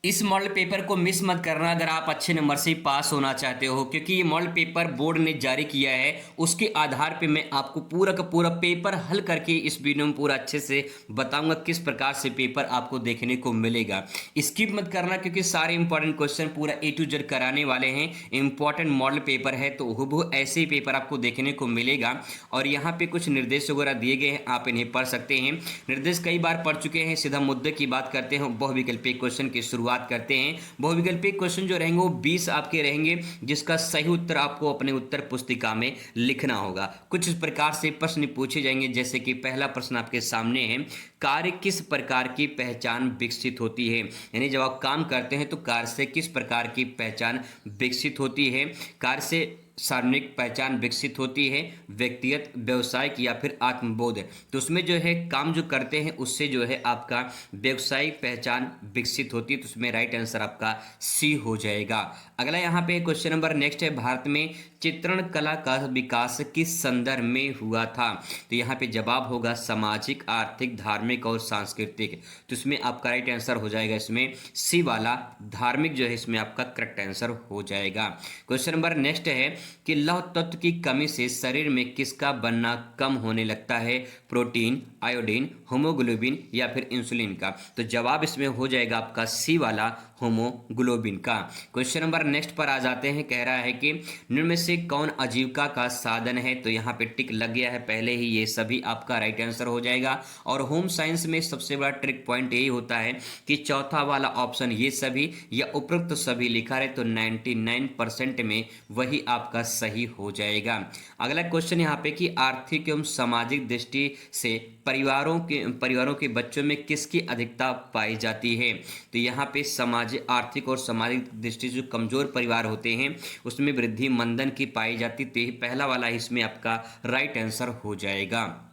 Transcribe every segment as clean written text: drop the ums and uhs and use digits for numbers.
इस model paper को miss मत करना अगर आप अच्छे नंबर से पास होना चाहते हो, क्योंकि ये मॉडल पेपर बोर्ड ने जारी किया है। उसके आधार पे मैं आपको पूरा का पूरा पेपर हल करके इस वीडियो में पूरा अच्छे से बताऊंगा किस प्रकार से पेपर आपको देखने को मिलेगा। स्किप मत करना, क्योंकि सारे इंपॉर्टेंट क्वेश्चन पूरा ए टू जेड कराने वाले हैं। इंपॉर्टेंट मॉडल पेपर है तो हूबहू ऐसे ही पेपर आपको देखने को मिलेगा। और यहाँ पे कुछ निर्देश वगैरह दिए गए हैं, आप इन्हें पढ़ सकते हैं। निर्देश कई बार पढ़ चुके हैं। सीधा मुद्दे की बात करते हैं, बहुविकल्पी क्वेश्चन की शुरुआत करते हैं। बहुविकल्पी क्वेश्चन जो रहेंगे वो 20 आपके रहेंगे, जिसका सही उत्तर आपको अपने उत्तर पुस्तिका में लिखना होगा। कुछ इस प्रकार से प्रश्न पूछे जाएंगे, जैसे कि पहला प्रश्न आपके सामने है, कार्य किस प्रकार की पहचान विकसित होती है। यानी जब आप काम करते हैं तो कार्य से किस प्रकार की पहचान विकसित होती है। कार्य से सार्वजनिक पहचान विकसित होती है, व्यक्तिगत, व्यवसायिक या फिर आत्मबोध। तो उसमें जो है काम जो करते हैं उससे जो है आपका व्यवसायिक पहचान विकसित होती है। तो उसमें राइट आंसर आपका सी हो जाएगा। अगला यहाँ पे क्वेश्चन नंबर नेक्स्ट है, भारत में चित्रण कला का विकास किस संदर्भ में हुआ था। तो यहाँ पे जवाब होगा सामाजिक, आर्थिक, धार्मिक और सांस्कृतिक। तो इसमें आपका राइट आंसर हो जाएगा इसमें सी वाला, धार्मिक जो है इसमें आपका करेक्ट आंसर हो जाएगा। क्वेश्चन नंबर नेक्स्ट है कि लौह तत्व की कमी से शरीर में किसका बनना कम होने लगता है। प्रोटीन, आयोडीन, होमोग्लोबिन या फिर इंसुलिन का। तो जवाब इसमें हो जाएगा आपका सी वाला, होमोग्लोबिन का। क्वेश्चन नंबर नेक्स्ट पर आ जाते हैं, कह रहा है कि निम्न में से कौन आजीविका का साधन है। तो यहाँ पे टिक लग गया है पहले ही, ये सभी आपका राइट आंसर हो जाएगा। और होम साइंस में सबसे बड़ा ट्रिक पॉइंट यही होता है कि चौथा वाला ऑप्शन ये सभी या उपरोक्त सभी लिखा रहे तो 99% में वही आपका सही हो जाएगा। अगला क्वेश्चन यहाँ पे कि आर्थिक एवं सामाजिक दृष्टि से परिवारों के बच्चों में किसकी अधिकता पाई जाती है। तो यहाँ पे सामाजिक, आर्थिक और सामाजिक दृष्टि से जो कमजोर परिवार होते हैं उसमें वृद्धि मंदन की पाई जाती। तो पहला वाला इसमें आपका राइट आंसर हो जाएगा।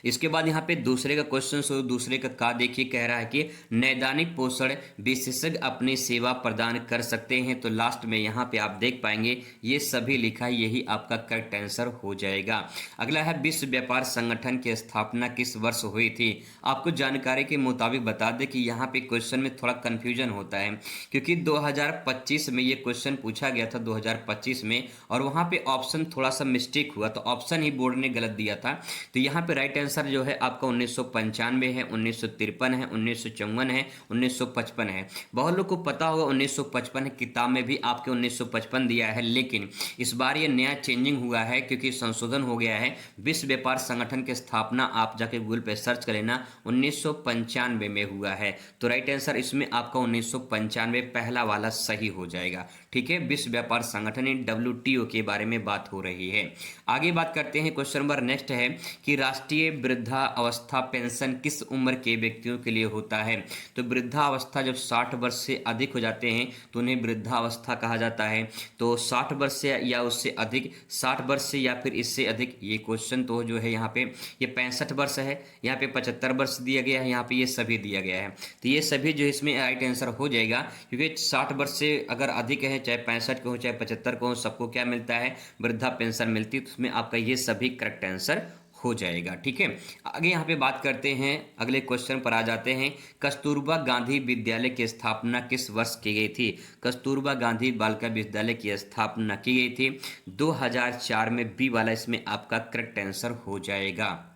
इसके बाद यहाँ पे दूसरे का क्वेश्चन, सो दूसरे का देखिए, कह रहा है कि नैदानिक पोषण विशेषज्ञ अपनी सेवा प्रदान कर सकते हैं। तो लास्ट में यहाँ पे आप देख पाएंगे ये सभी लिखा है, यही आपका करेक्ट आंसर हो जाएगा। अगला है विश्व व्यापार संगठन की स्थापना किस वर्ष हुई थी। आपको जानकारी के मुताबिक बता दें कि यहाँ पे क्वेश्चन में थोड़ा कंफ्यूजन होता है, क्योंकि 2025 में ये क्वेश्चन पूछा गया था 2025 में, और वहाँ पे ऑप्शन थोड़ा सा मिस्टेक हुआ, तो ऑप्शन ही बोर्ड ने गलत दिया था। तो यहाँ पे राइट आंसर जो है आपका 1995 है, 1953 है, 1954 है, 1955 है। बहुत लोग को पता होगा 1955 है, किताब में भी आपके 1955 दिया है, लेकिन इस बार ये नया चेंजिंग हुआ है क्योंकि संशोधन हो गया है। विश्व व्यापार संगठन की स्थापना आप जाके गूगल पे सर्च कर लेना, 1995 में हुआ है। तो राइट आंसर इसमें आपका 1995 पहला वाला सही हो जाएगा। ठीक है, विश्व व्यापार संगठन WTO के बारे में बात हो रही है। आगे बात करते हैं, क्वेश्चन नंबर नेक्स्ट है कि राष्ट्रीय वृद्धावस्था पेंशन किस उम्र के व्यक्तियों के लिए होता है। तो वृद्धावस्था जब 60 वर्ष से अधिक हो जाते हैं तो उन्हें वृद्धावस्था कहा जाता है। तो 60 वर्ष से या उससे अधिक, 60 वर्ष से या फिर इससे अधिक, ये क्वेश्चन तो जो है यहाँ पे ये 65 वर्ष है, यहाँ पे 75 वर्ष दिया गया है, यहाँ पे ये सभी दिया गया है। तो ये सभी जो इसमें राइट आंसर हो जाएगा, क्योंकि 60 वर्ष से अगर अधिक है, चाहे 65 को हो चाहे 75 को हो, सबको क्या मिलता है, वृद्धा पेंशन मिलती है। तो उसमें आपका ये सभी करेक्ट आंसर हो जाएगा। ठीक है, आगे यहाँ पे बात करते हैं, अगले क्वेश्चन पर आ जाते हैं। कस्तूरबा गांधी विद्यालय की स्थापना किस वर्ष की गई थी। कस्तूरबा गांधी बालिका विद्यालय की स्थापना की गई थी 2004 में, बी वाला इसमें आपका करेक्ट आंसर हो जाएगा।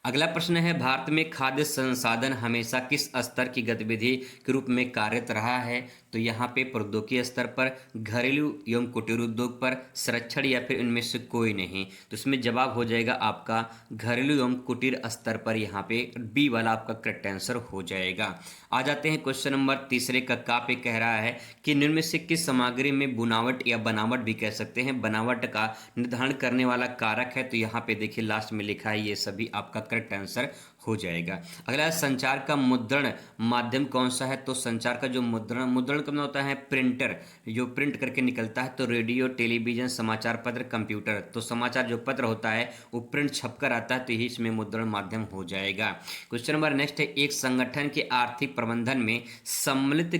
अगला प्रश्न है, भारत में खाद्य संसाधन हमेशा किस स्तर की गतिविधि के रूप में कार्यरत रहा है। तो यहाँ पे प्रौद्योगिकी स्तर पर, घरेलू एवं कुटीर उद्योग पर, संरक्षण या फिर इनमें से कोई नहीं। तो इसमें जवाब हो जाएगा आपका घरेलू एवं कुटीर स्तर पर, यहाँ पे बी वाला आपका करेक्ट आंसर हो जाएगा। आ जाते हैं क्वेश्चन नंबर तीसरे का पे कह रहा है कि निम्न में से किस सामग्री में बुनावट या बनावट भी कह सकते हैं, बनावट का निर्धारण करने वाला कारक है। तो यहाँ पे देखिए लास्ट में लिखा है, ये सभी आपका करेक्ट आंसर हो जाएगा। अगला संचार का मुद्रण माध्यम कौन सा है। तो संचार का जो मुद्रण कब होता है, प्रिंटर, जो प्रिंट करके निकलता है। तो रेडियो, टेलीविजन, समाचार पत्र, कंप्यूटर। तो समाचार जो पत्र होता है वो प्रिंट छपकर आता है, तो यही इसमें मुद्रण माध्यम हो जाएगा। क्वेश्चन नंबर नेक्स्ट है, एक संगठन के आर्थिक प्रबंधन में सम्मिलित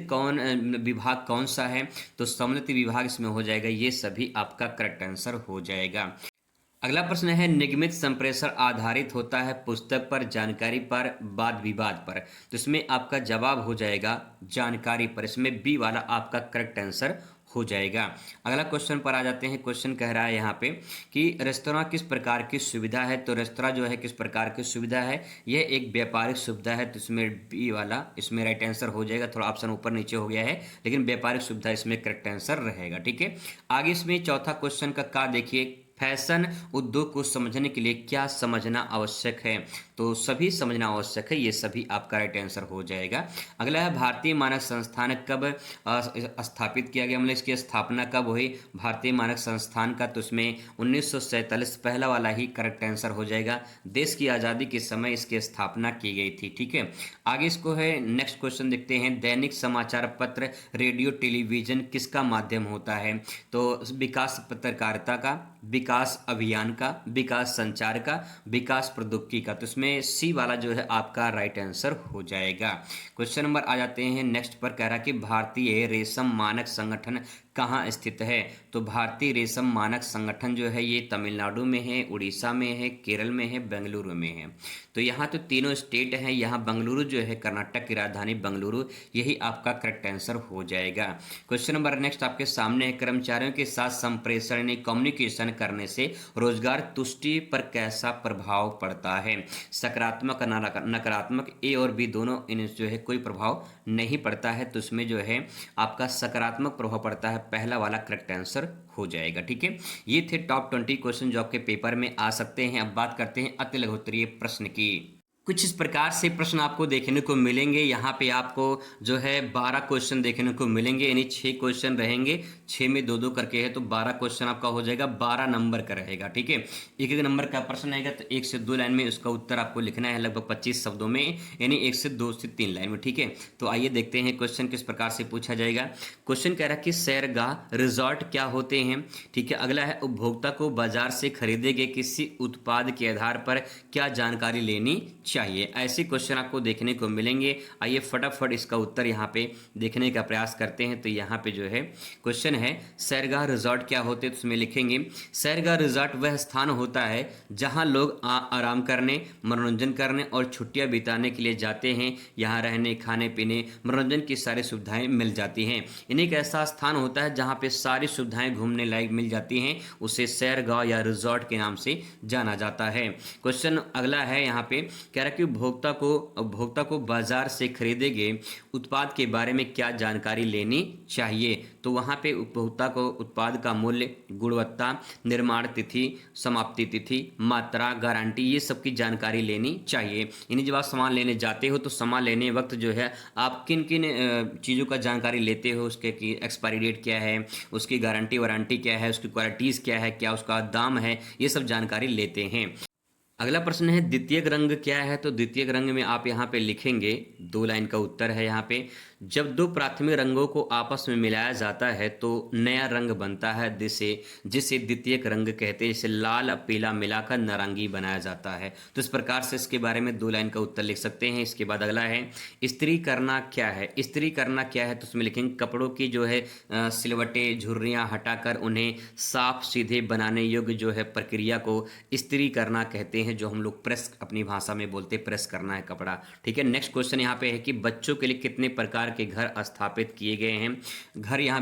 विभाग कौन सा है। तो सम्मिलित विभाग इसमें हो जाएगा, ये सभी आपका करेक्ट आंसर हो जाएगा। अगला प्रश्न है, निगमित संप्रेषण आधारित होता है पुस्तक पर, जानकारी पर, वाद विवाद पर। तो इसमें आपका जवाब हो जाएगा जानकारी पर। इसमें बी वाला आपका करेक्ट आंसर हो जाएगा। अगला क्वेश्चन पर आ जाते हैं। क्वेश्चन कह रहा है यहाँ पे कि रेस्तरां किस प्रकार की सुविधा है। तो रेस्तरां जो है किस प्रकार की सुविधा है, यह एक व्यापारिक सुविधा है। तो इसमें बी वाला इसमें राइट आंसर हो जाएगा। थोड़ा ऑप्शन ऊपर नीचे हो गया है, लेकिन व्यापारिक सुविधा इसमें करेक्ट आंसर रहेगा। ठीक है, आगे इसमें चौथा क्वेश्चन का देखिए, फैशन उद्योग को समझने के लिए क्या समझना आवश्यक है। तो सभी समझना आवश्यक है, ये सभी आपका राइट आंसर हो जाएगा। अगला है, भारतीय मानक संस्थान कब स्थापित किया गया, मतलब इसकी स्थापना कब हुई भारतीय मानक संस्थान का। तो इसमें 1947 पहला वाला ही करेक्ट आंसर हो जाएगा। देश की आज़ादी के समय इसकी स्थापना की गई थी। ठीक है, आगे इसको है नेक्स्ट क्वेश्चन देखते हैं। दैनिक समाचार पत्र, रेडियो, टेलीविजन किसका माध्यम होता है। तो विकास पत्रकारिता का, विकास अभियान का, विकास संचार का, विकास प्रौद्योगिकी का। तो इसमें सी वाला जो है आपका राइट आंसर हो जाएगा। क्वेश्चन नंबर आ जाते हैं नेक्स्ट पर, कह रहा कि भारतीय रेशम मानक संगठन कहाँ स्थित है। तो भारतीय रेशम मानक संगठन जो है ये तमिलनाडु में है, उड़ीसा में है, केरल में है, बेंगलुरु में है। तो यहाँ तो तीनों स्टेट हैं। यहाँ बेंगलुरु जो है कर्नाटक की राजधानी बेंगलुरु, यही आपका करेक्ट आंसर हो जाएगा। क्वेश्चन नंबर नेक्स्ट आपके सामने है, कर्मचारियों के साथ संप्रेषण यानी कम्युनिकेशन करने से रोजगार तुष्टि पर कैसा प्रभाव पड़ता है। सकारात्मक नकारात्मक, ए और बी दोनों इन जो है कोई प्रभाव नहीं पड़ता है। तो इसमें जो है आपका सकारात्मक प्रभाव पड़ता है, पहला वाला करेक्ट आंसर हो जाएगा। ठीक है, ये थे टॉप 20 क्वेश्चन जो आपके पेपर में आ सकते हैं। अब बात करते हैं अति लघुत्तरीय प्रश्न की। कुछ इस प्रकार से प्रश्न आपको देखने को मिलेंगे। यहाँ पे आपको जो है 12 क्वेश्चन देखने को मिलेंगे, यानी 6 क्वेश्चन रहेंगे, 6 में 2-2 करके है, तो 12 क्वेश्चन आपका हो जाएगा, 12 नंबर का रहेगा। ठीक है, एक एक नंबर का प्रश्न रहेगा, तो 1 से 2 लाइन में उसका उत्तर आपको लिखना है, लगभग 25 शब्दों में, यानी 1 से 2 से 3 लाइन में। ठीक है, तो आइए देखते हैं क्वेश्चन किस प्रकार से पूछा जाएगा। क्वेश्चन कह रहा है कि सैरगाह रिजॉर्ट क्या होते हैं। ठीक है, अगला है, उपभोक्ता को बाजार से खरीदे गए किसी उत्पाद के आधार पर क्या जानकारी लेनी चाहिए। ऐसे क्वेश्चन आपको देखने को मिलेंगे। आइए फटाफट इसका उत्तर यहाँ पे देखने का प्रयास करते हैं। तो यहाँ पे जो है क्वेश्चन है, सैरगाह रिजॉर्ट क्या होते हैं। तो उसमें लिखेंगे, सैरगाह रिजॉर्ट वह स्थान होता है जहाँ लोग आराम करने, मनोरंजन करने और छुट्टियाँ बिताने के लिए जाते हैं। यहाँ रहने, खाने पीने, मनोरंजन की सारी सुविधाएं मिल जाती हैं। इन्हीं एक ऐसा स्थान होता है जहाँ पे सारी सुविधाएं घूमने लायक मिल जाती हैं, उसे सैरगाह या रिजॉर्ट के नाम से जाना जाता है। क्वेश्चन अगला है, यहाँ पे कह रहा है कि उपभोक्ता को बाजार से खरीदे गए उत्पाद के बारे में क्या जानकारी लेनी चाहिए। तो वहाँ पे उपभोक्ता को उत्पाद का मूल्य, गुणवत्ता, निर्माण तिथि, समाप्ति तिथि, मात्रा, गारंटी, ये सब की जानकारी लेनी चाहिए। यानी जब आप सामान लेने जाते हो तो सामान लेने वक्त जो है आप किन किन चीज़ों का जानकारी लेते हो, उसके की एक्सपायरी डेट क्या है, उसकी गारंटी वारंटी क्या है, उसकी क्वालिटीज़ क्या है, क्या उसका दाम है, ये सब जानकारी लेते हैं। अगला प्रश्न है, द्वितीयक रंग क्या है। तो द्वितीयक रंग में आप यहाँ पे लिखेंगे, 2 लाइन का उत्तर है यहाँ पे, जब 2 प्राथमिक रंगों को आपस में मिलाया जाता है तो नया रंग बनता है, जिसे द्वितीयक रंग कहते हैं। इसे लाल पीला मिलाकर नारंगी बनाया जाता है। तो इस प्रकार से इसके बारे में 2 लाइन का उत्तर लिख सकते हैं। इसके बाद अगला है, इस्त्री करना क्या है। इस्त्री करना क्या है, तो उसमें लिखेंगे, कपड़ों की जो है सिलवटें, झुर्रियाँ हटाकर उन्हें साफ सीधे बनाने योग्य जो है प्रक्रिया को इस्त्री करना कहते हैं, जो हम लोग प्रेस अपनी भाषा में बोलते हैं, प्रेस करना है कपड़ा। ठीक है, नेक्स्ट क्वेश्चन यहाँ पे है कि बच्चों के लिए कितने प्रकार के घर स्थापित किए गए हैं। घर यहाँ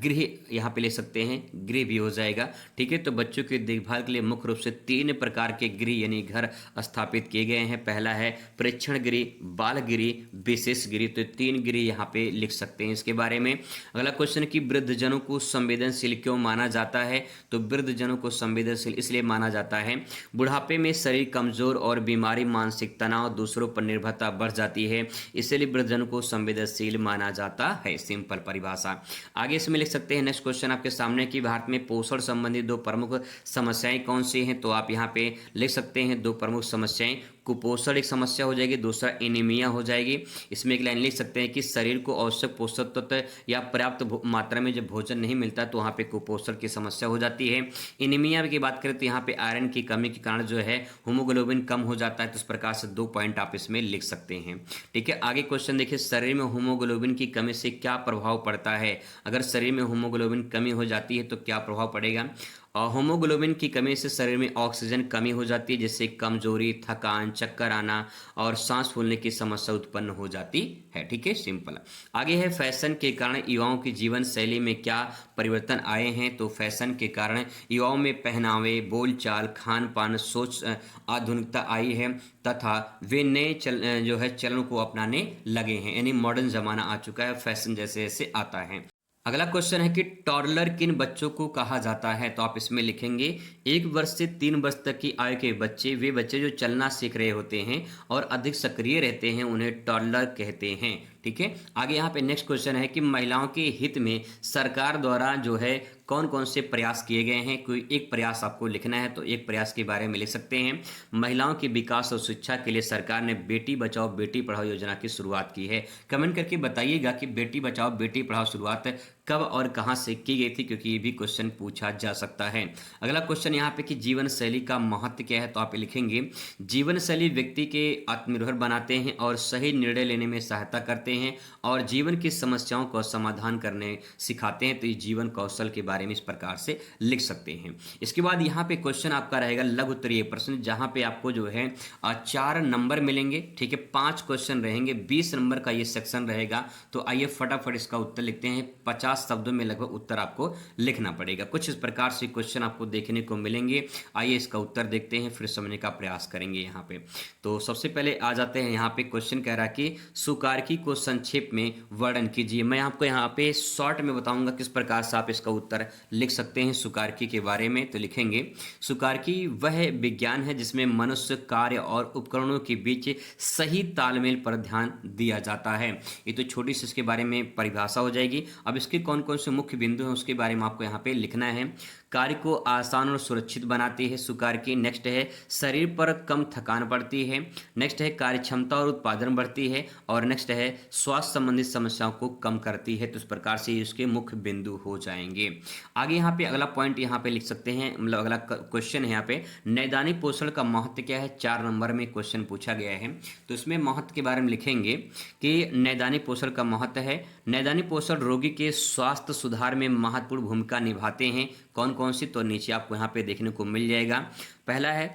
गृह यहाँ पे ले सकते हैं, गृह भी हो जाएगा। ठीक है, तो बच्चों की देखभाल के लिए मुख्य रूप से 3 प्रकार के गृह यानी घर स्थापित किए गए हैं। पहला है प्रेक्षण गृह, बाल गृह, विशेष गृह। तो 3 गृह यहाँ पे लिख सकते हैं इसके बारे में। अगला क्वेश्चन कि वृद्धजनों को संवेदनशील क्यों माना जाता है। तो वृद्धजनों को संवेदनशील इसलिए माना जाता है, बुढ़ापे में शरीर कमजोर और बीमारी, मानसिक तनाव, दूसरों पर निर्भरता बढ़ जाती है, इसलिए वृद्धजनों को संवेदनशील माना जाता है। सिंपल परिभाषा। आगे इसमें लिख सकते हैं, नेक्स्ट क्वेश्चन आपके सामने कि भारत में पोषण संबंधी 2 प्रमुख समस्याएं कौन सी हैं। तो आप यहाँ पे लिख सकते हैं 2 प्रमुख समस्याएं, कुपोषण एक समस्या हो जाएगी, दूसरा एनीमिया हो जाएगी। इसमें एक लाइन लिख सकते हैं कि शरीर को आवश्यक पोषक तत्व या पर्याप्त मात्रा में जब भोजन नहीं मिलता तो वहाँ पे कुपोषण की समस्या हो जाती है। एनीमिया की बात करें तो यहाँ पे आयरन की कमी के कारण जो है हीमोग्लोबिन कम हो जाता है। तो इस प्रकार से 2 पॉइंट आप इसमें लिख सकते हैं। ठीक है, आगे क्वेश्चन देखिए, शरीर में हीमोग्लोबिन की कमी से क्या प्रभाव पड़ता है। अगर शरीर में हीमोग्लोबिन कमी हो जाती है तो क्या प्रभाव पड़ेगा। और हीमोग्लोबिन की कमी से शरीर में ऑक्सीजन कमी हो जाती है, जिससे कमजोरी, थकान, चक्कर आना और सांस फूलने की समस्या उत्पन्न हो जाती है। ठीक है, सिंपल। आगे है फैशन के कारण युवाओं की जीवन शैली में क्या परिवर्तन आए हैं। तो फैशन के कारण युवाओं में पहनावे, बोलचाल, खान पान, सोच आधुनिकता आई है तथा वे नए जो है चलन को अपनाने लगे हैं, यानी मॉडर्न जमाना आ चुका है, फैशन जैसे जैसे आता है। अगला क्वेश्चन है कि टॉडलर किन बच्चों को कहा जाता है। तो आप इसमें लिखेंगे 1 वर्ष से 3 वर्ष तक की आयु के बच्चे, वे बच्चे जो चलना सीख रहे होते हैं और अधिक सक्रिय रहते हैं, उन्हें टॉडलर कहते हैं। ठीक है, आगे यहाँ पे नेक्स्ट क्वेश्चन है कि महिलाओं के हित में सरकार द्वारा जो है कौन कौन से प्रयास किए गए हैं। कोई एक प्रयास आपको लिखना है, तो एक प्रयास के बारे में लिख सकते हैं। महिलाओं के विकास और शिक्षा के लिए सरकार ने बेटी बचाओ बेटी पढ़ाओ योजना की शुरुआत की है। कमेंट करके बताइएगा कि बेटी बचाओ बेटी पढ़ाओ शुरुआत कब और कहां से की गई थी, क्योंकि ये भी क्वेश्चन पूछा जा सकता है। अगला क्वेश्चन यहाँ पे कि जीवन शैली का महत्व क्या है। तो आप लिखेंगे जीवन शैली व्यक्ति के आत्मनिर्भर बनाते हैं और सही निर्णय लेने में सहायता करते हैं और जीवन की समस्याओं को समाधान करने सिखाते हैं। तो ये जीवन कौशल के बारे में इस प्रकार से लिख सकते हैं। इसके बाद यहाँ पे क्वेश्चन आपका रहेगा लघु उत्तरीय प्रश्न, जहाँ पे आपको जो है 4 नंबर मिलेंगे। ठीक है, 5 क्वेश्चन रहेंगे, 20 नंबर का ये सेक्शन रहेगा। तो आइए फटाफट इसका उत्तर लिखते हैं। 50 शब्दों में लगभग उत्तर आपको लिखना पड़ेगा। कुछ इस प्रकार से क्वेश्चन आपको देखने को मिलेंगे। आइए इसका उत्तर देखते हैं, फिर समझने का प्रयास करेंगे यहाँ पे। तो सबसे पहले आ जाते हैं, यहाँ पे क्वेश्चन कह रहा है कि सुकारकी को संक्षेप में वर्णन कीजिए। मैं आपको यहाँ पे शॉर्ट में बताऊंगा किस प्रकार से आप इसका उत्तर लिख सकते हैं सुकारकी के बारे में। तो लिखेंगे सुकारकी वह विज्ञान है जिसमें मनुष्य, कार्य और उपकरणों के बीच सही तालमेल पर ध्यान दिया जाता है। ये तो छोटी सी इसके बारे में परिभाषा हो जाएगी। अब इसके कौन कौन से मुख्य बिंदु हैं उसके बारे में आपको यहाँ पे लिखना है। कार्य को आसान और सुरक्षित बनाती है सुकारकी। नेक्स्ट है शरीर पर कम थकान पड़ती है। नेक्स्ट है कार्य क्षमता और उत्पादन बढ़ती है। और नेक्स्ट है स्वास्थ्य संबंधित समस्याओं को कम करती है। तो इस प्रकार से इसके मुख्य बिंदु हो जाएंगे। आगे यहाँ पे अगला पॉइंट यहाँ पे लिख सकते हैं, मतलब अगला क्वेश्चन है यहाँ पे नैदानिक पोषण का महत्व क्या है। 4 नंबर में क्वेश्चन पूछा गया है, तो इसमें महत्व के बारे में लिखेंगे कि नैदानिक पोषण का महत्व है, नैदानिक पोषण रोगी के स्वास्थ्य सुधार में महत्वपूर्ण भूमिका निभाते हैं। कौन कौन सी, तो नीचे आपको यहाँ पे देखने को मिल जाएगा। पहला है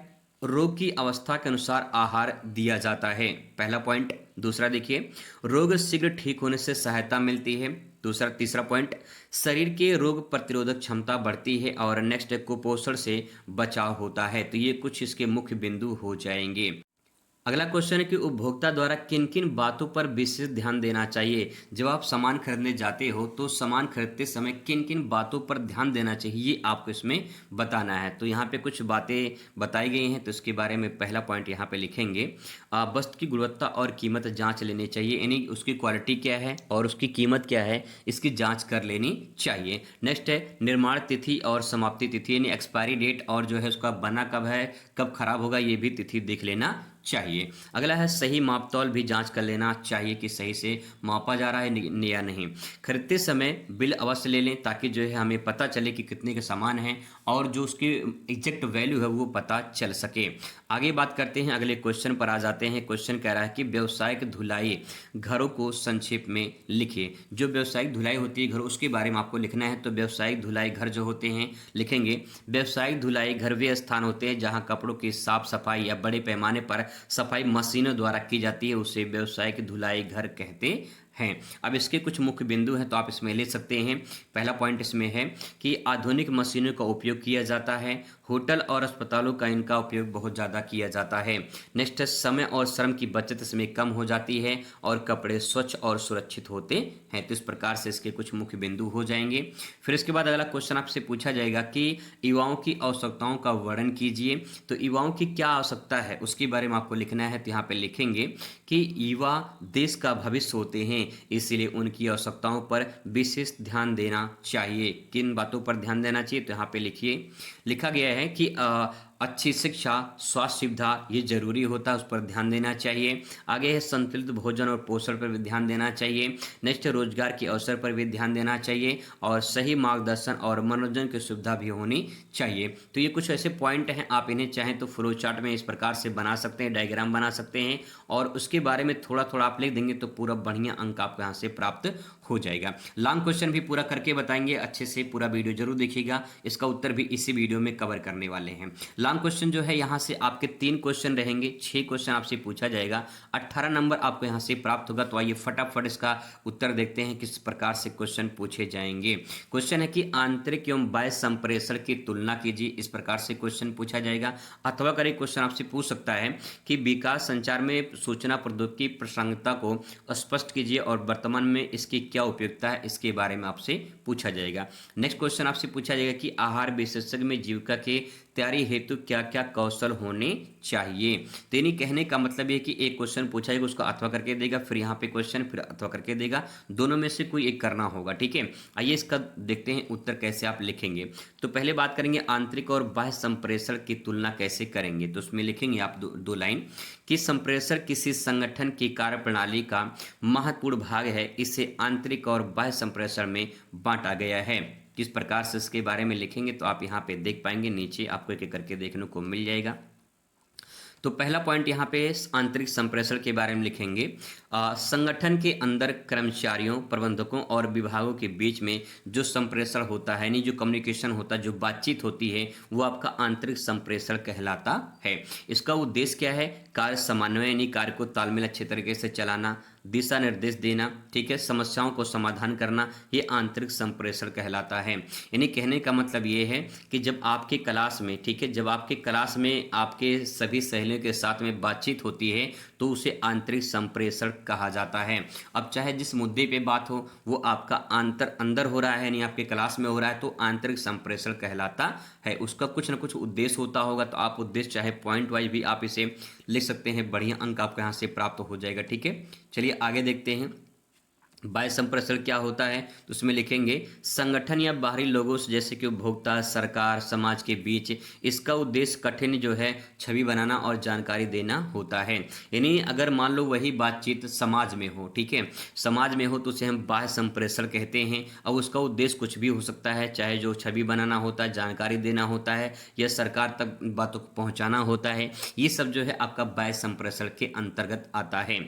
रोग की अवस्था के अनुसार आहार दिया जाता है, पहला पॉइंट। दूसरा देखिए रोग शीघ्र ठीक होने से सहायता मिलती है। दूसरा तीसरा पॉइंट शरीर के रोग प्रतिरोधक क्षमता बढ़ती है। और नेक्स्ट कुपोषण से बचाव होता है। तो ये कुछ इसके मुख्य बिंदु हो जाएंगे। अगला क्वेश्चन है कि उपभोक्ता द्वारा किन किन बातों पर विशेष ध्यान देना चाहिए। जब आप सामान खरीदने जाते हो तो सामान खरीदते समय किन किन बातों पर ध्यान देना चाहिए, ये आपको इसमें बताना है। तो यहाँ पे कुछ बातें बताई गई हैं, तो इसके बारे में पहला पॉइंट यहाँ पे लिखेंगे वस्तु की गुणवत्ता और कीमत जांच लेनी चाहिए, यानी उसकी क्वालिटी क्या है और उसकी कीमत क्या है, इसकी जाँच कर लेनी चाहिए। नेक्स्ट है निर्माण तिथि और समाप्ति तिथि, यानी एक्सपायरी डेट और जो है उसका बना कब है, कब खराब होगा, ये भी तिथि देख लेना चाहिए। अगला है सही माप तौल भी जांच कर लेना चाहिए कि सही से मापा जा रहा है या नहीं। खरीदते समय बिल अवश्य ले लें ताकि जो है हमें पता चले कि कितने का सामान है और जो उसकी एग्जैक्ट वैल्यू है वो पता चल सके। आगे बात करते हैं, अगले क्वेश्चन पर आ जाते हैं। क्वेश्चन कह रहा है कि व्यावसायिक धुलाई घरों को संक्षेप में लिखिए। जो व्यावसायिक धुलाई होती है घर, उसके बारे में आपको लिखना है। तो व्यावसायिक धुलाई घर जो होते हैं, लिखेंगे व्यावसायिक धुलाई घर वे स्थान होते हैं जहां कपड़ों की साफ सफाई या बड़े पैमाने पर सफाई मशीनों द्वारा की जाती है, उसे व्यावसायिक धुलाई घर कहते हैं। अब इसके कुछ मुख्य बिंदु हैं, तो आप इसमें ले सकते हैं। पहला पॉइंट इसमें है कि आधुनिक मशीनों का उपयोग किया जाता है, होटल और अस्पतालों का इनका उपयोग बहुत ज़्यादा किया जाता है। नेक्स्ट है समय और श्रम की बचत इसमें कम हो जाती है और कपड़े स्वच्छ और सुरक्षित होते हैं। तो इस प्रकार से इसके कुछ मुख्य बिंदु हो जाएंगे। फिर इसके बाद अगला क्वेश्चन आपसे पूछा जाएगा कि युवाओं की आवश्यकताओं का वर्णन कीजिए। तो युवाओं की क्या आवश्यकता है उसके बारे में आपको लिखना है। तो यहाँ पे लिखेंगे कि युवा देश का भविष्य होते हैं, इसीलिए उनकी आवश्यकताओं पर विशेष ध्यान देना चाहिए। किन बातों पर ध्यान देना चाहिए, तो यहाँ पे लिखिए, लिखा गया है कि अच्छी शिक्षा, स्वास्थ्य सुविधा ये ज़रूरी होता है, उस पर ध्यान देना चाहिए। आगे है संतुलित भोजन और पोषण पर भी ध्यान देना चाहिए। नेक्स्ट है रोजगार के अवसर पर भी ध्यान देना चाहिए और सही मार्गदर्शन और मनोरंजन की सुविधा भी होनी चाहिए। तो ये कुछ ऐसे पॉइंट हैं, आप इन्हें चाहें तो फ्लो चार्ट में इस प्रकार से बना सकते हैं, डायग्राम बना सकते हैं और उसके बारे में थोड़ा थोड़ा आप लिख देंगे तो पूरा बढ़िया अंक आपको यहाँ से प्राप्त हो जाएगा। लॉन्ग क्वेश्चन भी पूरा करके बताएंगे, अच्छे से पूरा वीडियो जरूर देखिएगा, इसका उत्तर भी इसी वीडियो में कवर करने वाले हैं। लॉन्ग क्वेश्चन जो है यहाँ से आपके 3 क्वेश्चन रहेंगे, 6 क्वेश्चन आपसे पूछा जाएगा, 18 नंबर आपको यहाँ से प्राप्त होगा। तो आइए फटाफट इसका उत्तर देखते हैं किस प्रकार से क्वेश्चन पूछे जाएंगे। क्वेश्चन है कि आंतरिक एवं बाह्य संप्रेषण की तुलना कीजिए, इस प्रकार से क्वेश्चन पूछा जाएगा। अथवा करें क्वेश्चन आपसे पूछ सकता है कि विकास संचार में सूचना प्रौद्योगिकी प्रासंगिकता को स्पष्ट कीजिए और वर्तमान में इसकी क्या उपयोगिता है, इसके बारे में आपसे पूछा जाएगा। नेक्स्ट क्वेश्चन आपसे पूछा जाएगा कि आहार विशेषज्ञ में जीविका के तैयारी हेतु क्या क्या कौशल होने चाहिए। तो यानी कहने का मतलब ये कि एक क्वेश्चन पूछा जाएगा, उसको अथवा करके देगा, फिर यहाँ पे क्वेश्चन, फिर अथवा करके देगा, दोनों में से कोई एक करना होगा। ठीक है, आइए इसका देखते हैं उत्तर कैसे आप लिखेंगे। तो पहले बात करेंगे आंतरिक और बाह्य संप्रेषण की तुलना कैसे करेंगे। तो उसमें लिखेंगे आप दो लाइन कि संप्रेषण किसी संगठन की कार्यप्रणाली का महत्वपूर्ण भाग है, इसे आंतरिक और बाह्य संप्रेषण में बांटा गया है। किस प्रकार से इसके बारे में लिखेंगे तो आप यहाँ पे देख पाएंगे, नीचे आपको एक एक करके देखने को मिल जाएगा। तो पहला पॉइंट यहाँ पे आंतरिक संप्रेषण के बारे में लिखेंगे, संगठन के अंदर कर्मचारियों, प्रबंधकों और विभागों के बीच में जो संप्रेषण होता है, यानी जो कम्युनिकेशन होता है, जो बातचीत होती है, वो आपका आंतरिक संप्रेषण कहलाता है। इसका उद्देश्य क्या है, कार्य समन्वय, यानी कार्य को तालमेल अच्छे तरीके से चलाना, दिशा निर्देश देना, ठीक है, समस्याओं को समाधान करना, ये आंतरिक संप्रेषण कहलाता है। यानी कहने का मतलब ये है कि जब आपके क्लास में, ठीक है, जब आपके क्लास में आपके सभी सहेलियों के साथ में बातचीत होती है तो उसे आंतरिक संप्रेषण कहा जाता है। अब चाहे जिस मुद्दे पे बात हो वो आपका अंदर हो रहा है, यानी आपके क्लास में हो रहा है, तो आंतरिक संप्रेषण कहलाता है। उसका कुछ ना कुछ उद्देश्य होता होगा, तो आप उद्देश्य चाहे पॉइंट वाइज भी आप इसे लिख सकते हैं, बढ़िया अंक आपको यहाँ से प्राप्त हो जाएगा। ठीक है, चलिए आगे देखते हैं। बाह्य संप्रेषण क्या होता है, तो उसमें लिखेंगे संगठन या बाहरी लोगों से, जैसे कि उपभोक्ता, सरकार, समाज के बीच इसका उद्देश्य कठिन जो है छवि बनाना और जानकारी देना होता है। यानी अगर मान लो वही बातचीत समाज में हो, ठीक है, समाज में हो तो उसे हम बाह्य संप्रेषण कहते हैं। अब उसका उद्देश्य कुछ भी हो सकता है, चाहे जो छवि बनाना होता है, जानकारी देना होता है, या सरकार तक बातों को पहुंचाना होता है, ये सब जो है आपका बाह्य संप्रेषण के अंतर्गत आता है।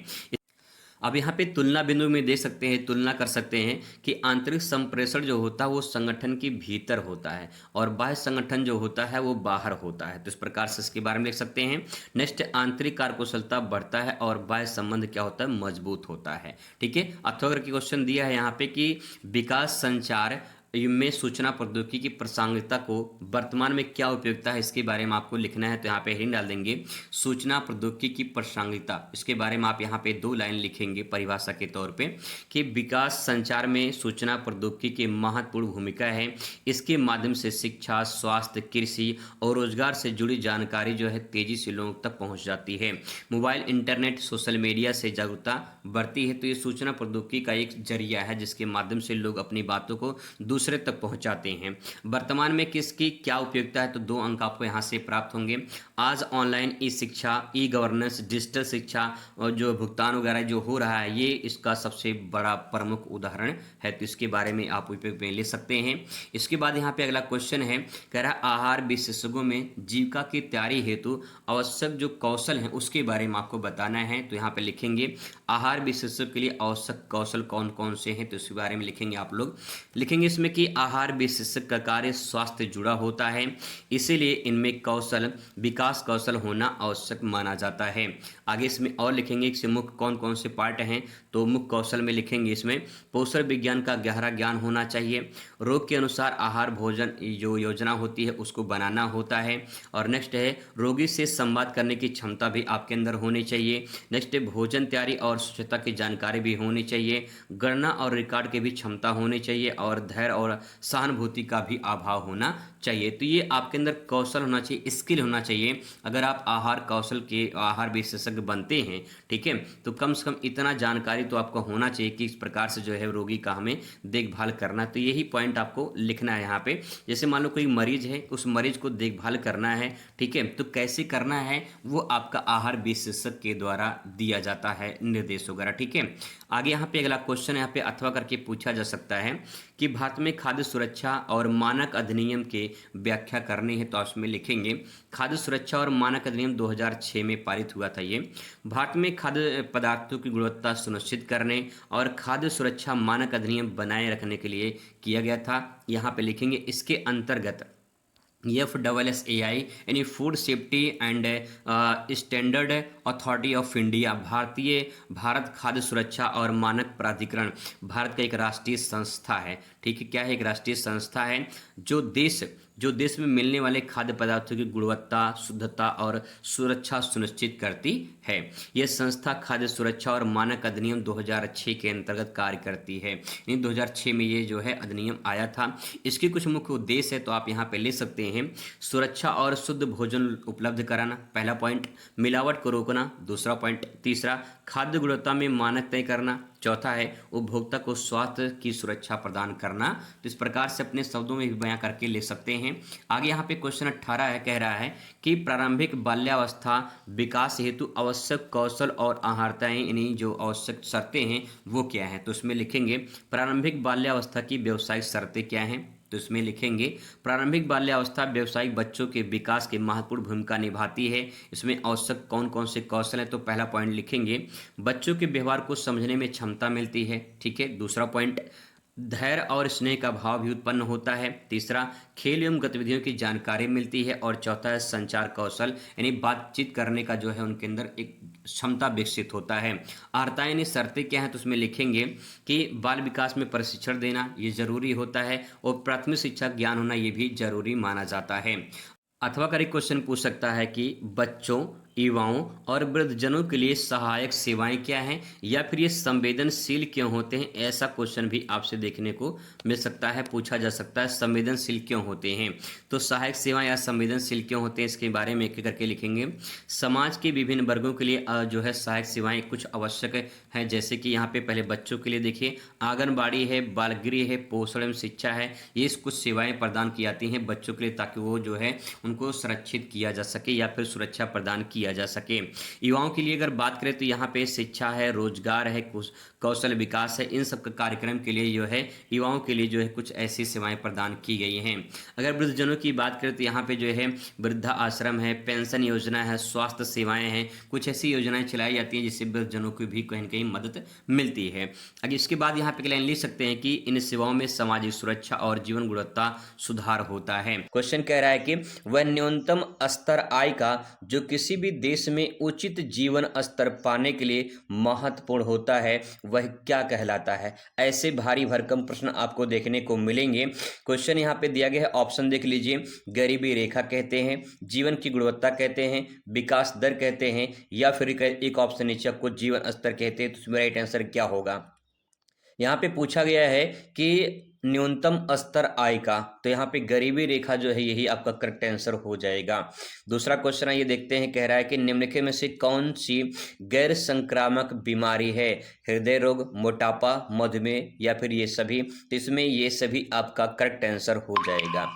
अब यहाँ पे तुलना बिंदु में दे सकते हैं, तुलना कर सकते हैं कि आंतरिक संप्रेषण जो होता है वो संगठन के भीतर होता है और बाह्य संगठन जो होता है वो बाहर होता है। तो इस प्रकार से इसके बारे में लिख सकते हैं। नेक्स्ट, आंतरिक कार्यकुशलता बढ़ता है और बाह्य संबंध क्या होता है, मजबूत होता है। ठीक है, अथवा करके क्वेश्चन दिया है यहाँ पे कि विकास संचार में सूचना प्रौद्योगिकी की प्रासंगिकता को वर्तमान में क्या उपयोगिता है, इसके बारे में आपको लिखना है। तो यहाँ पे हेडिंग डाल देंगे सूचना प्रौद्योगिकी की प्रासंगिकता, इसके बारे में आप यहाँ पे 2 लाइन लिखेंगे परिभाषा के तौर पे कि विकास संचार में सूचना प्रौद्योगिकी की महत्वपूर्ण भूमिका है। इसके माध्यम से शिक्षा, स्वास्थ्य, कृषि और रोजगार से जुड़ी जानकारी जो है तेजी से लोगों तक पहुँच जाती है। मोबाइल, इंटरनेट, सोशल मीडिया से जागरूकता बढ़ती है। तो ये सूचना प्रौद्योगिकी का एक जरिया है जिसके माध्यम से लोग अपनी बातों को दूसरे तक पहुंचाते हैं। वर्तमान में किसकी क्या उपयोगिता है, तो 2 अंक आपको यहाँ से प्राप्त होंगे। आज ऑनलाइन ई शिक्षा, ई गवर्नेंस, डिजिटल शिक्षा और जो भुगतान वगैरह जो हो रहा है, ये इसका सबसे बड़ा प्रमुख उदाहरण है। तो इसके बारे में आप उपयोग में ले सकते हैं। इसके बाद यहाँ पे अगला क्वेश्चन है, कह रहा आहार विशेषज्ञों में जीविका की तैयारी हेतु आवश्यक जो कौशल हैं उसके बारे में आपको बताना है। तो यहाँ पे लिखेंगे आहार विशेषज्ञ के लिए आवश्यक कौशल कौन कौन से हैं, तो इसके बारे में लिखेंगे। आप लोग लिखेंगे इसमें कि आहार विशेषज्ञ का कार्य स्वास्थ्य जुड़ा होता है, इसीलिए इनमें कौशल, विकास कौशल होना आवश्यक माना जाता है। आगे इसमें और लिखेंगे कि मुख्य कौन कौन से पार्ट हैं, तो मुख्य कौशल में लिखेंगे इसमें पोषण विज्ञान का गहरा ज्ञान होना चाहिए, रोग के अनुसार आहार भोजन जो योजना होती है उसको बनाना होता है, और नेक्स्ट है रोगी से संवाद करने की क्षमता भी आपके अंदर होनी चाहिए। नेक्स्ट है भोजन तैयारी और स्वच्छता की जानकारी भी होनी चाहिए, गणना और रिकॉर्ड की भी क्षमता होनी चाहिए, और धैर्य और सहानुभूति का भी अभाव होना चाहिए। तो ये आपके अंदर कौशल होना चाहिए, स्किल होना चाहिए। अगर आप आहार कौशल के आहार विशेषज्ञ बनते हैं, ठीक है, तो कम से कम इतना जानकारी तो आपको होना चाहिए कि इस प्रकार से जो है रोगी का हमें देखभाल करना। तो यही पॉइंट आपको लिखना है यहाँ पे। जैसे मान लो कोई मरीज है, उस मरीज को देखभाल करना है, ठीक है, तो कैसे करना है वो आपका आहार विशेषज्ञ के द्वारा दिया जाता है, निर्देश वगैरह, ठीक है। आगे यहाँ पे अगला क्वेश्चन यहाँ पे अथवा करके पूछा जा सकता है कि भारत में खाद्य सुरक्षा और मानक अधिनियम के व्याख्या करनी है, तो आप उसमें लिखेंगे खाद्य सुरक्षा और मानक अधिनियम 2006 में पारित हुआ था। ये भारत में खाद्य पदार्थों की गुणवत्ता सुनिश्चित करने और खाद्य सुरक्षा मानक अधिनियम बनाए रखने के लिए किया गया था। यहाँ पे लिखेंगे इसके अंतर्गत FSSAI यानी food safety and standard authority of India, Bharat खाद्य सुरक्षा और मानक प्राधिकरण भारत का एक राष्ट्रीय संस्था है, ठीक है। क्या है? एक राष्ट्रीय संस्था है जो देश में मिलने वाले खाद्य पदार्थों की गुणवत्ता, शुद्धता और सुरक्षा सुनिश्चित करती है। यह संस्था खाद्य सुरक्षा और मानक अधिनियम 2006 के अंतर्गत कार्य करती है। इन 2006 में ये जो है अधिनियम आया था। इसके कुछ मुख्य उद्देश्य है, तो आप यहाँ पे ले सकते हैं। सुरक्षा और शुद्ध भोजन उपलब्ध कराना, पहला पॉइंट। मिलावट को रोकना, दूसरा पॉइंट। तीसरा, खाद्य गुणवत्ता में मानक तय करना। चौथा है उपभोक्ता को स्वास्थ्य की सुरक्षा प्रदान करना। तो इस प्रकार से अपने शब्दों में भी बयां करके ले सकते हैं। आगे यहाँ पे क्वेश्चन 18 है, कह रहा है कि प्रारंभिक बाल्यावस्था विकास हेतु आवश्यक कौशल और आहारताएं, यानी जो आवश्यक शर्तें हैं वो क्या है। तो उसमें लिखेंगे प्रारंभिक बाल्यावस्था की व्यावसायिक शर्तें क्या हैं। तो इसमें लिखेंगे प्रारंभिक बाल्यावस्था व्यावसायिक बच्चों के विकास की महत्वपूर्ण भूमिका निभाती है। इसमें आवश्यक कौन कौन से कौशल हैं, तो पहला पॉइंट लिखेंगे बच्चों के व्यवहार को समझने में क्षमता मिलती है, ठीक है। दूसरा पॉइंट, धैर्य और स्नेह का भाव भी उत्पन्न होता है। तीसरा, खेल एवं गतिविधियों की जानकारी मिलती है। और चौथा है संचार कौशल, यानी बातचीत करने का जो है उनके अंदर एक क्षमता विकसित होता है। आर्ताएं यानी शर्तें क्या हैं, तो उसमें लिखेंगे कि बाल विकास में प्रशिक्षण देना ये जरूरी होता है और प्राथमिक शिक्षा ज्ञान होना ये भी जरूरी माना जाता है। अथवा का एक क्वेश्चन पूछ सकता है कि बच्चों, युवाओं और वृद्धजनों के लिए सहायक सेवाएं क्या हैं, या फिर ये संवेदनशील क्यों होते हैं। ऐसा क्वेश्चन भी आपसे देखने को मिल सकता है, पूछा जा सकता है संवेदनशील क्यों होते हैं। तो सहायक सेवाएं या संवेदनशील क्यों होते हैं, इसके बारे में एक करके लिखेंगे। समाज के विभिन्न वर्गों के लिए जो है सहायक सेवाएं कुछ आवश्यक हैं, जैसे कि यहाँ पे पहले बच्चों के लिए देखिए आंगनबाड़ी है, बाल गृह है, पोषण एवं शिक्षा है। ये कुछ सेवाएं प्रदान की जाती हैं बच्चों के लिए, ताकि वो जो है उनको सुरक्षित किया जा सके या फिर सुरक्षा प्रदान किया जा सके। युवाओं के लिए अगर बात करें तो यहाँ पे शिक्षा है, रोजगार है, कौशल विकास है। इन सब के कार्यक्रम के लिए जो है युवाओं के लिए जो है कुछ ऐसी सेवाएं प्रदान की गई हैं। अगर वृद्धजनों की बात करें तो यहाँ पे जो है वृद्धा आश्रम है, पेंशन योजना है, स्वास्थ्य सेवाएं हैं। कुछ ऐसी योजनाएं चलाई जाती हैं जिससे वृद्धजनों को भी कहीं न कहीं मदद मिलती है। अगर इसके बाद यहाँ पे लाइन लिख सकते हैं कि इन सेवाओं में सामाजिक सुरक्षा और जीवन गुणवत्ता सुधार होता है। क्वेश्चन कह रहा है कि वह न्यूनतम स्तर आय का जो किसी भी देश में उचित जीवन स्तर पाने के लिए महत्वपूर्ण होता है वह क्या कहलाता है। ऐसे भारी भरकम प्रश्न आपको देखने को मिलेंगे। क्वेश्चन यहाँ पे दिया गया है, ऑप्शन देख लीजिए। गरीबी रेखा कहते हैं, जीवन की गुणवत्ता कहते हैं, विकास दर कहते हैं, या फिर एक ऑप्शन नीचे आपको जीवन स्तर कहते हैं। तो इसमें राइट आंसर क्या होगा। यहाँ पे पूछा गया है कि न्यूनतम स्तर आय का, तो यहाँ पे गरीबी रेखा जो है यही आपका करेक्ट आंसर हो जाएगा। दूसरा क्वेश्चन ये देखते हैं, कह रहा है कि निम्नलिखित में से कौन सी गैर संक्रामक बीमारी है। हृदय रोग, मोटापा, मधुमेह या फिर ये सभी। तो इसमें ये सभी आपका करेक्ट आंसर हो जाएगा।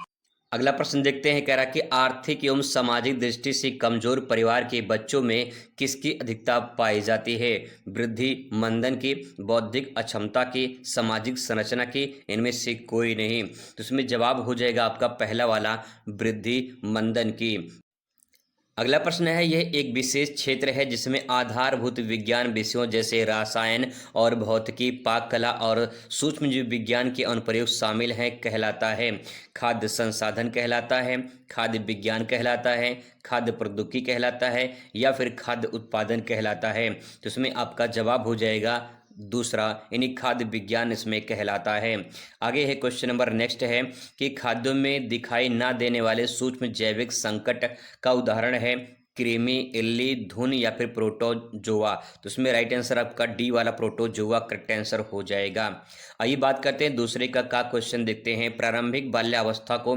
अगला प्रश्न देखते हैं, कह रहा है कि आर्थिक एवं सामाजिक दृष्टि से कमजोर परिवार के बच्चों में किसकी अधिकता पाई जाती है। वृद्धि मंदन की, बौद्धिक अक्षमता की, सामाजिक संरचना की, इनमें से कोई नहीं। तो इसमें जवाब हो जाएगा आपका पहला वाला, वृद्धि मंदन की। अगला प्रश्न है, यह एक विशेष क्षेत्र है जिसमें आधारभूत विज्ञान विषयों जैसे रसायन और भौतिकी, पाक कला और सूक्ष्मजीव विज्ञान के अनुप्रयोग शामिल हैं, कहलाता है। खाद्य संसाधन कहलाता है, खाद्य विज्ञान कहलाता है, खाद्य प्रौद्योगिकी कहलाता है, या फिर खाद्य उत्पादन कहलाता है। तो इसमें आपका जवाब हो जाएगा दूसरा, यानी खाद्य विज्ञान इसमें कहलाता है। आगे है क्वेश्चन नंबर नेक्स्ट है कि खाद्यों में दिखाई ना देने वाले सूक्ष्म जैविक संकट का उदाहरण है कृमि, इल्ली, धुन या फिर प्रोटोजोआ। तो उसमें राइट आंसर आपका डी वाला प्रोटोजोआ करेक्ट आंसर हो जाएगा। आइए बात करते हैं दूसरे का क्वेश्चन देखते हैं। प्रारंभिक बाल्यावस्था को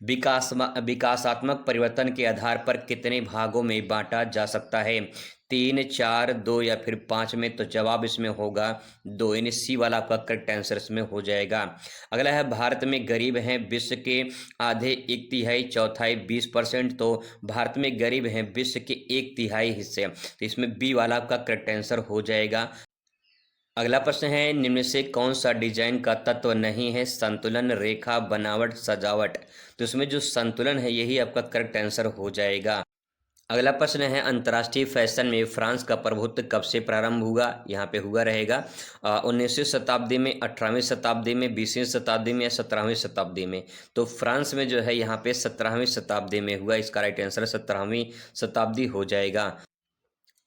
विकासात्मक परिवर्तन के आधार पर कितने भागों में बांटा जा सकता है? 3, 4, 2 या फिर 5 में? तो जवाब इसमें होगा 2, यानी सी वाला आपका करेक्ट आंसर इसमें हो जाएगा। अगला है, भारत में गरीब हैं विश्व के आधे 1/3 चौथाई 20%। तो भारत में गरीब हैं विश्व के 1/3 हिस्से, तो इसमें बी वाला आपका करेक्ट आंसर हो जाएगा। अगला प्रश्न है, निम्न से कौन सा डिजाइन का तत्व नहीं है? संतुलन, रेखा, बनावट, सजावट। तो इसमें जो संतुलन है यही आपका करेक्ट आंसर हो जाएगा। अगला प्रश्न है, अंतर्राष्ट्रीय फैशन में फ्रांस का प्रभुत्व कब से प्रारंभ हुआ? यहाँ पे हुआ रहेगा 19वीं शताब्दी में, 18वीं शताब्दी में, 20वीं शताब्दी में या 17वीं शताब्दी में? तो फ्रांस में जो है यहाँ पे 17वीं शताब्दी में हुआ। इसका राइट आंसर 17वीं शताब्दी हो जाएगा।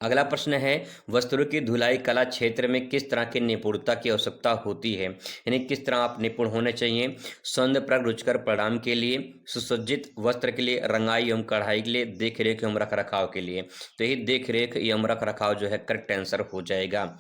अगला प्रश्न है, वस्त्रों की धुलाई कला क्षेत्र में किस तरह की निपुणता की आवश्यकता होती है? यानी किस तरह आप निपुण होने चाहिए? सौंदर्यप्रद रुचिकर परिणाम के लिए, सुसज्जित वस्त्र के लिए, रंगाई एवं कढ़ाई के लिए, देख रेख एवं रख रखाव के लिए? तो यही देख रेख एवं रख रखाव जो है करेक्ट आंसर हो जाएगा।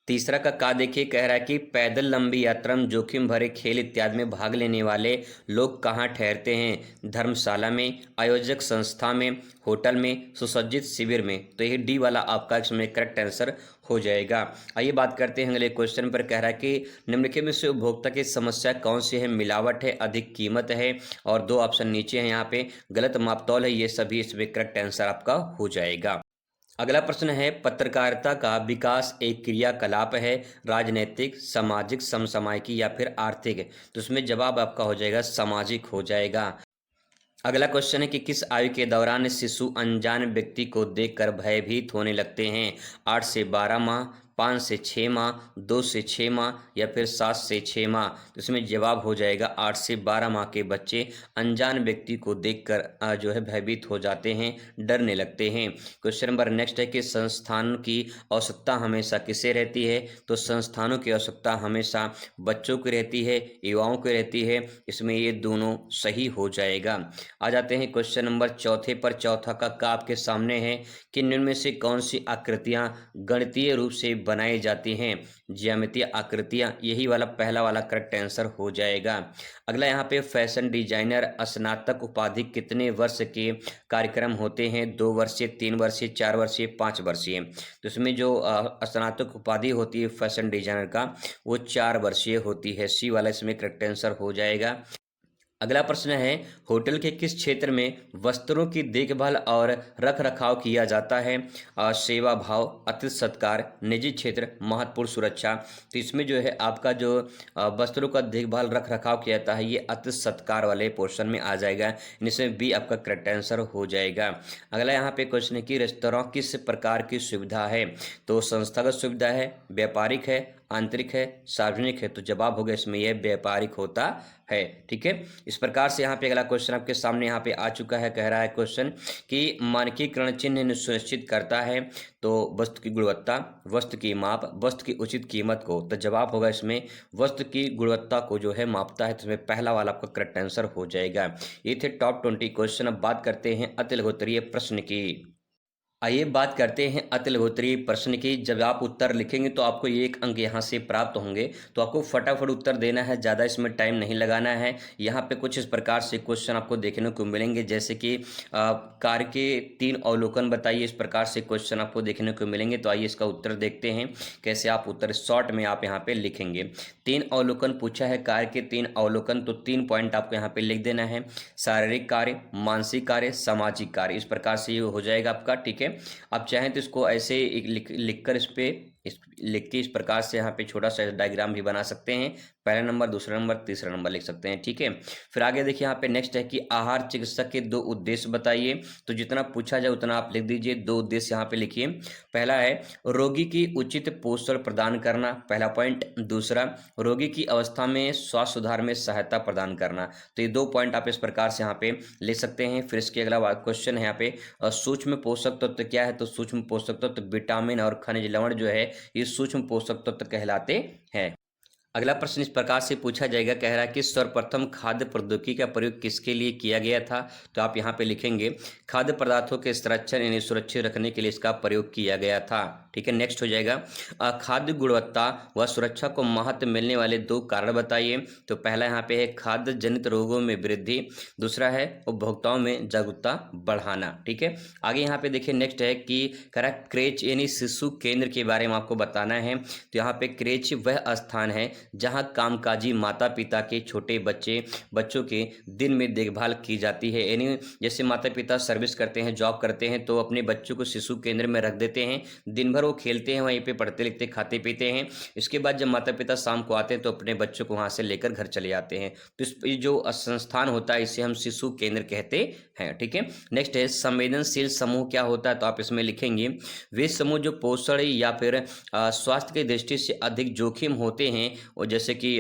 तीसरा का देखिए, कह रहा है कि पैदल लंबी यात्रा में जोखिम भरे खेल इत्यादि में भाग लेने वाले लोग कहाँ ठहरते हैं? धर्मशाला में, आयोजक संस्था में, होटल में, सुसज्जित शिविर में? तो ये डी वाला आपका इसमें करेक्ट आंसर हो जाएगा। आइए बात करते हैं अगले क्वेश्चन पर। कह रहा है कि निम्नलिखित में से उपभोक्ता की समस्या कौन सी है? मिलावट है, अधिक कीमत है, और दो ऑप्शन नीचे हैं यहाँ पे, गलत मापतौल है। ये सभी इसमें करेक्ट आंसर आपका हो जाएगा। अगला प्रश्न है, पत्रकारिता का विकास एक क्रियाकलाप है, राजनैतिक, सामाजिक, समसामयिकी या फिर आर्थिक? तो इसमें जवाब आपका हो जाएगा सामाजिक हो जाएगा। अगला क्वेश्चन है कि किस आयु के दौरान शिशु अनजान व्यक्ति को देखकर भयभीत होने लगते हैं? 8 से 12 माह, 5 से 6 माह, 2 से 6 माह या फिर 7 से 6 माह? तो इसमें जवाब हो जाएगा 8 से 12 माह के बच्चे अनजान व्यक्ति को देखकर जो है भयभीत हो जाते हैं, डरने लगते हैं। क्वेश्चन नंबर नेक्स्ट है कि संस्थान की आवश्यकता हमेशा किसे रहती है? तो संस्थानों की आवश्यकता हमेशा बच्चों की रहती है, युवाओं की रहती है। इसमें ये दोनों सही हो जाएगा। आ जाते हैं क्वेश्चन नंबर चौथे पर। चौथा का आपके सामने है कि निम्न में से कौन सी आकृतियां गणितीय रूप से बनाई जाती हैं? ज्यामितीय आकृतियां, यही वाला पहला वाला करेक्ट आंसर हो जाएगा। अगला यहाँ पे, फैशन डिजाइनर स्नातक उपाधि कितने वर्ष के कार्यक्रम होते हैं? 2 वर्षीय, 3 वर्षीय, 4 वर्षीय, 5 वर्षीय? तो इसमें जो स्नातक उपाधि होती है फैशन डिजाइनर का, वो 4 वर्षीय होती है। सी वाला इसमें करेक्ट आंसर हो जाएगा। अगला प्रश्न है, होटल के किस क्षेत्र में वस्त्रों की देखभाल और रख रखाव किया जाता है? सेवा भाव, अतिथि सत्कार, निजी क्षेत्र, महत्वपूर्ण सुरक्षा? तो इसमें जो है आपका जो वस्त्रों का देखभाल रख रखाव किया जाता है, ये अतिथि सत्कार वाले पोर्शन में आ जाएगा। इसमें बी आपका करेक्ट आंसर हो जाएगा। अगला यहाँ पे क्वेश्चन है कि रेस्तरां किस प्रकार की सुविधा है? तो संस्थागत सुविधा है, व्यापारिक है, आंतरिक है, सार्वजनिक है? तो जवाब होगा इसमें यह व्यापारिक होता है। ठीक है, इस प्रकार से यहाँ पे अगला क्वेश्चन आपके सामने यहाँ पे आ चुका है। कह रहा है क्वेश्चन कि मानकीकरण चिन्ह सुनिश्चित करता है तो वस्तु की गुणवत्ता, वस्तु की माप, वस्तु की उचित कीमत को? तो जवाब होगा इसमें वस्तु की गुणवत्ता को जो है मापता है। तो इसमें पहला वाला आपका करेक्ट आंसर हो जाएगा। ये थे टॉप 20 क्वेश्चन। अब बात करते हैं अतिलघुत्तरीय प्रश्न की। आइए बात करते हैं अतिलघुत्तरीय प्रश्न की। जब आप उत्तर लिखेंगे तो आपको 1 अंक यहाँ से प्राप्त होंगे। तो आपको फटाफट उत्तर देना है, ज़्यादा इसमें टाइम नहीं लगाना है। यहाँ पे कुछ इस प्रकार से क्वेश्चन आपको देखने को मिलेंगे, जैसे कि कार्य के 3 अवलोकन बताइए, इस प्रकार से क्वेश्चन आपको देखने को मिलेंगे। तो आइए इसका उत्तर देखते हैं, कैसे आप उत्तर शॉर्ट में आप यहाँ पे लिखेंगे। 3 अवलोकन पूछा है, कार्य के 3 अवलोकन, तो 3 पॉइंट आपको यहाँ पे लिख देना है। शारीरिक कार्य, मानसिक कार्य, सामाजिक कार्य, इस प्रकार से ये हो जाएगा आपका। ठीक है, आप चाहें तो इसको ऐसे लिख कर लिख के इस प्रकार से यहाँ पे छोटा सा डायग्राम भी बना सकते हैं। पहला नंबर, दूसरा नंबर, तीसरा नंबर लिख सकते हैं। ठीक है, फिर आगे देखिए यहाँ पे नेक्स्ट है कि आहार चिकित्सक के 2 उद्देश्य बताइए। तो जितना पूछा जाए उतना आप लिख दीजिए। 2 उद्देश्य यहाँ पे लिखिए। पहला है रोगी की उचित पोषण प्रदान करना, पहला पॉइंट। दूसरा, रोगी की अवस्था में स्वास्थ्य सुधार में सहायता प्रदान करना। तो ये 2 पॉइंट आप इस प्रकार से यहाँ पे लिख सकते हैं। फिर इसके अगला क्वेश्चन है यहाँ पे, सूक्ष्म पोषक तत्व क्या है? तो सूक्ष्म पोषक तत्व विटामिन और खनिज लवण जो है ये सूक्ष्म पोषक तत्व कहलाते हैं। अगला प्रश्न इस प्रकार से पूछा जाएगा, कह रहा है कि सर्वप्रथम खाद्य प्रौद्योगिकी का प्रयोग किसके लिए किया गया था। तो आप यहाँ पे लिखेंगे खाद्य पदार्थों के संरक्षण यानी सुरक्षित रखने के लिए इसका प्रयोग किया गया था। ठीक है, नेक्स्ट हो जाएगा खाद्य गुणवत्ता व सुरक्षा को महत्व मिलने वाले 2 कारण बताइए। तो पहला यहाँ पे है खाद्य जनित रोगों में वृद्धि, दूसरा है उपभोक्ताओं में जागरूकता बढ़ाना। ठीक है, आगे यहाँ पे देखिए नेक्स्ट है कि कह रहा है क्रेच यानी शिशु केंद्र के बारे में आपको बताना है। तो यहाँ पे क्रेच वह स्थान है जहां कामकाजी माता पिता के छोटे बच्चों के दिन में देखभाल की जाती है। यानी जैसे माता पिता सर्विस करते हैं, जॉब करते हैं, तो अपने बच्चों को शिशु केंद्र में रख देते हैं, दिन भर वो खेलते हैं, वहीं पे पढ़ते लिखते खाते पीते हैं। इसके बाद जब माता पिता शाम को आते हैं तो अपने बच्चों को वहां से लेकर घर चले जाते हैं। तो इस जो संस्थान होता है इसे हम शिशु केंद्र कहते हैं। ठीक है, नेक्स्ट है संवेदनशील समूह क्या होता है। तो आप इसमें लिखेंगे वे समूह जो पोषण या फिर स्वास्थ्य की दृष्टि से अधिक जोखिम होते हैं, और जैसे कि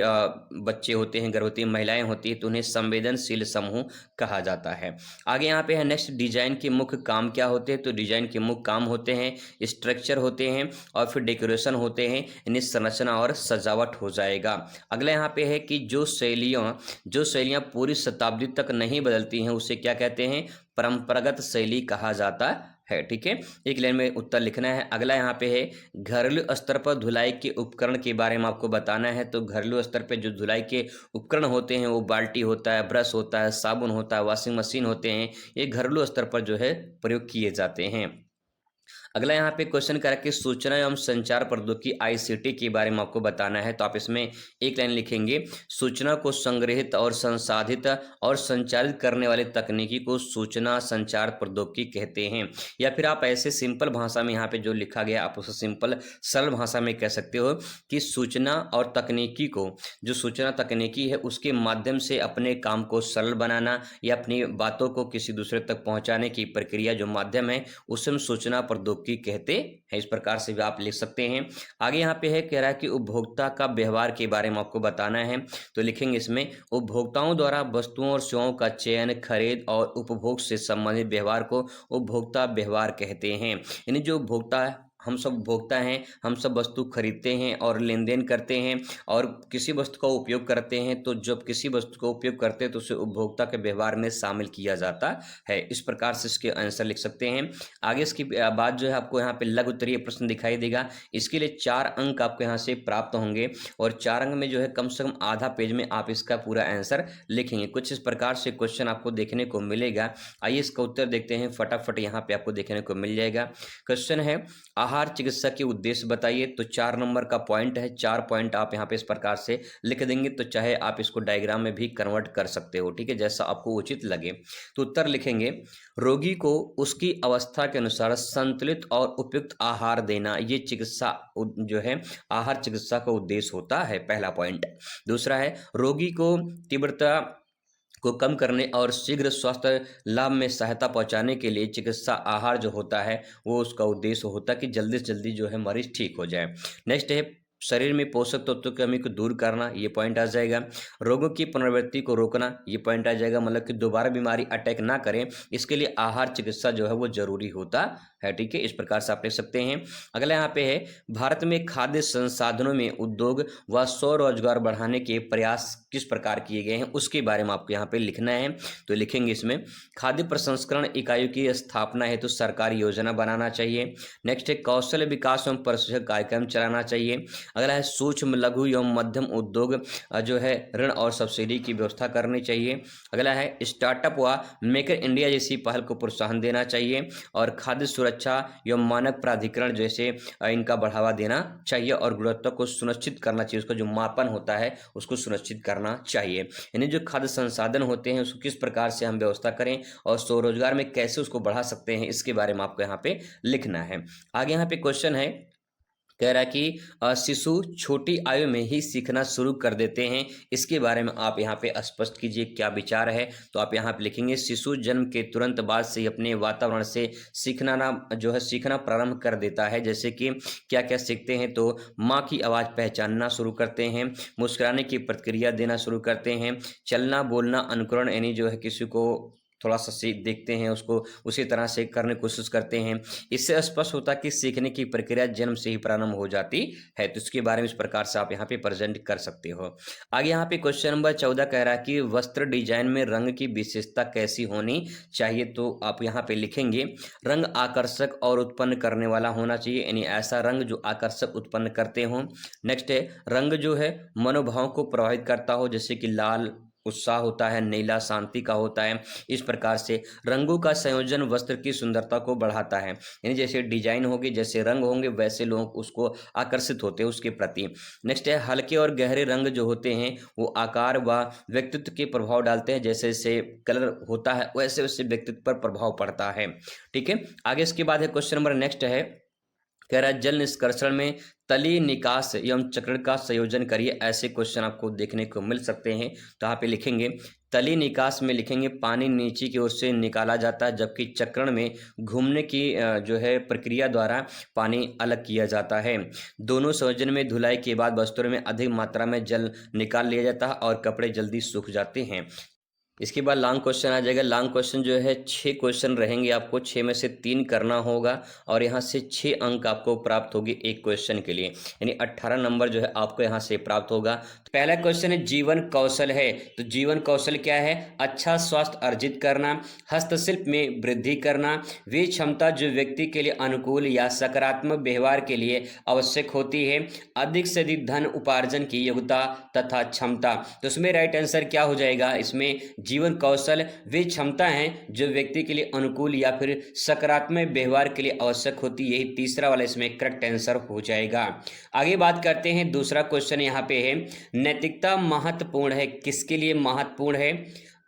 बच्चे होते हैं, गर्भवती महिलाएं होती हैं, तो उन्हें संवेदनशील समूह कहा जाता है। आगे यहाँ पे है नेक्स्ट डिजाइन के मुख्य काम क्या होते हैं। तो डिजाइन के मुख्य काम होते हैं स्ट्रक्चर होते हैं और फिर डेकोरेशन होते हैं, यानी संरचना और सजावट हो जाएगा। अगला यहाँ पे है कि जो शैलियाँ पूरी शताब्दी तक नहीं बदलती हैं उसे क्या कहते हैं, परंपरागत शैली कहा जाता है। ठीक है, एक लाइन में उत्तर लिखना है। अगला यहाँ पे है घरेलू स्तर पर धुलाई के उपकरण के बारे में आपको बताना है। तो घरेलू स्तर पे जो धुलाई के उपकरण होते हैं वो बाल्टी होता है, ब्रश होता है, साबुन होता है, वॉशिंग मशीन होते हैं, ये घरेलू स्तर पर जो है प्रयोग किए जाते हैं। अगला यहाँ पे क्वेश्चन करा कि सूचना एवं संचार प्रौद्योगिकी आईसीटी के बारे में आपको बताना है। तो आप इसमें एक लाइन लिखेंगे सूचना को संग्रहित और संसाधित और संचारित करने वाले तकनीकी को सूचना संचार प्रौद्योगिकी कहते हैं। या फिर आप ऐसे सिंपल भाषा में यहाँ पे जो लिखा गया आप उसे सिंपल सरल भाषा में कह सकते हो कि सूचना और तकनीकी को, जो सूचना तकनीकी है उसके माध्यम से अपने काम को सरल बनाना या अपनी बातों को किसी दूसरे तक पहुँचाने की प्रक्रिया जो माध्यम है उसे हम सूचना प्रौद्योगिकी कहते हैं। इस प्रकार से भी आप लिख सकते हैं। आगे यहाँ पे है कह रहा है कि उपभोक्ता का व्यवहार के बारे में आपको बताना है। तो लिखेंगे इसमें उपभोक्ताओं द्वारा वस्तुओं और सेवाओं का चयन, खरीद और उपभोग से संबंधित व्यवहार को उपभोक्ता व्यवहार कहते हैं। यानी जो उपभोक्ता हम सब उपभोक्ता हैं, हम सब वस्तु खरीदते हैं और लेन देन करते हैं और किसी वस्तु का उपयोग करते हैं। तो जब किसी वस्तु का उपयोग करते हैं तो उसे उपभोक्ता के व्यवहार में शामिल किया जाता है। इस प्रकार से इसके आंसर लिख सकते हैं। आगे इसकी बात जो है आपको यहाँ पे लघु उत्तरीय प्रश्न दिखाई देगा। इसके लिए 4 अंक आपको यहाँ से प्राप्त होंगे और 4 अंक में जो है कम से कम आधा पेज में आप इसका पूरा आंसर लिखेंगे। कुछ इस प्रकार से क्वेश्चन आपको देखने को मिलेगा। आइए इसका उत्तर देखते हैं, फटाफट यहाँ पे आपको देखने को मिल जाएगा। क्वेश्चन है आहार चिकित्सा के उद्देश्य बताइए। तो 4 नंबर का पॉइंट है, 4 पॉइंट आप यहाँ पे इस प्रकार से लिख देंगे। तो चाहे आप इसको डायग्राम में भी कन्वर्ट कर सकते हो, ठीक है, जैसा आपको उचित लगे। तो उत्तर लिखेंगे रोगी को उसकी अवस्था के अनुसार संतुलित और उपयुक्त आहार देना, ये चिकित्सा जो है आहार चिकित्सा का उद्देश्य होता है, पहला पॉइंट। दूसरा है रोगी को तीव्रता को कम करने और शीघ्र स्वास्थ्य लाभ में सहायता पहुंचाने के लिए चिकित्सा आहार जो होता है वो उसका उद्देश्य होता है कि जल्दी से जल्दी जो है मरीज ठीक हो जाए। नेक्स्ट है शरीर में पोषक तत्वों की कमी को दूर करना, ये पॉइंट आ जाएगा। रोगों की पुनरावृत्ति को रोकना, ये पॉइंट आ जाएगा, मतलब कि दोबारा बीमारी अटैक ना करें इसके लिए आहार चिकित्सा जो है वो जरूरी होता है। ठीक है, इस प्रकार से आप लिख सकते हैं। अगला यहाँ पे है भारत में खाद्य संसाधनों में उद्योग व स्वरोजगार बढ़ाने के प्रयास किस प्रकार किए गए हैं उसके बारे में आपको यहाँ पे लिखना है। तो लिखेंगे इसमें खाद्य प्रसंस्करण इकाइयों की स्थापना हेतु सरकारी योजना बनाना चाहिए। नेक्स्ट है कौशल विकास एवं प्रशिक्षण कार्यक्रम चलाना चाहिए। अगला है सूक्ष्म लघु एवं मध्यम उद्योग जो है ऋण और सब्सिडी की व्यवस्था करनी चाहिए। अगला है स्टार्टअप व मेक इन इंडिया जैसी पहल को प्रोत्साहन देना चाहिए और खाद्य सुरक्षा एवं मानक प्राधिकरण जैसे इनका बढ़ावा देना चाहिए और गुणवत्ता को सुनिश्चित करना चाहिए, उसका जो मापन होता है उसको सुनिश्चित करना चाहिए। यानी जो खाद्य संसाधन होते हैं उसको किस प्रकार से हम व्यवस्था करें और स्वरोजगार में कैसे उसको बढ़ा सकते हैं इसके बारे में आपको यहाँ पे लिखना है। आगे यहाँ पे क्वेश्चन है कह रहा है कि शिशु छोटी आयु में ही सीखना शुरू कर देते हैं, इसके बारे में आप यहाँ पे स्पष्ट कीजिए क्या विचार है। तो आप यहाँ पे लिखेंगे शिशु जन्म के तुरंत बाद से अपने वातावरण से सीखना प्रारंभ कर देता है। जैसे कि क्या क्या सीखते हैं, तो माँ की आवाज़ पहचानना शुरू करते हैं, मुस्कुराने की प्रतिक्रिया देना शुरू करते हैं, चलना बोलना अनुकरण यानी जो है किसी को थोड़ा सा देखते हैं उसको, उसी तरह से करने की कोशिश करते हैं। इससे स्पष्ट होता है कि सीखने की प्रक्रिया जन्म से ही प्रारंभ हो जाती है। तो इसके बारे में इस प्रकार से आप यहाँ पे प्रेजेंट कर सकते हो। आगे यहाँ पे क्वेश्चन नंबर 14 कह रहा है कि वस्त्र डिजाइन में रंग की विशेषता कैसी होनी चाहिए। तो आप यहाँ पे लिखेंगे रंग आकर्षक और उत्पन्न करने वाला होना चाहिए, यानी ऐसा रंग जो आकर्षक उत्पन्न करते हो। नेक्स्ट है रंग जो है मनोभाव को प्रभावित करता हो, जैसे कि लाल उत्साह होता है, नीला शांति का होता है। इस प्रकार से रंगों का संयोजन वस्त्र की सुंदरता को बढ़ाता है, यानी जैसे डिजाइन होगी, जैसे रंग होंगे, वैसे लोग उसको आकर्षित होते हैं उसके प्रति। नेक्स्ट है हल्के और गहरे रंग जो होते हैं वो आकार व व्यक्तित्व के प्रभाव डालते हैं, जैसे जैसे कलर होता है वैसे वैसे व्यक्तित्व पर प्रभाव पड़ता है। ठीक है, आगे इसके बाद है क्वेश्चन नंबर नेक्स्ट है, कह रहा है जल निष्कर्षण में तली निकास एवं चक्रण का संयोजन करिए। ऐसे क्वेश्चन आपको देखने को मिल सकते हैं। तो यहाँ पे लिखेंगे तली निकास में लिखेंगे पानी नीचे की ओर से निकाला जाता है, जबकि चक्रण में घूमने की जो है प्रक्रिया द्वारा पानी अलग किया जाता है। दोनों संयोजन में धुलाई के बाद वस्त्रों में अधिक मात्रा में जल निकाल लिया जाता है और कपड़े जल्दी सूख जाते हैं। इसके बाद लॉन्ग क्वेश्चन आ जाएगा। लॉन्ग क्वेश्चन जो है 6 क्वेश्चन रहेंगे, आपको 6 में से 3 करना होगा और यहाँ से 6 अंक आपको प्राप्त होगी एक क्वेश्चन के लिए, यानी 18 नंबर जो है आपको यहाँ से प्राप्त होगा। तो पहला क्वेश्चन है जीवन कौशल है। तो जीवन कौशल क्या है? अच्छा स्वास्थ्य अर्जित करना, हस्तशिल्प में वृद्धि करना, वे क्षमता जो व्यक्ति के लिए अनुकूल या सकारात्मक व्यवहार के लिए आवश्यक होती है, अधिक से अधिक धन उपार्जन की योग्यता तथा क्षमता। तो इसमें राइट आंसर क्या हो जाएगा? इसमें जीवन कौशल वे क्षमता हैं जो व्यक्ति के लिए अनुकूल या फिर सकारात्मक व्यवहार के लिए आवश्यक होती है। यही तीसरा वाला इसमें करेक्ट आंसर हो जाएगा। आगे बात करते हैं, दूसरा क्वेश्चन यहाँ पे है नैतिकता महत्वपूर्ण है, किसके लिए महत्वपूर्ण है?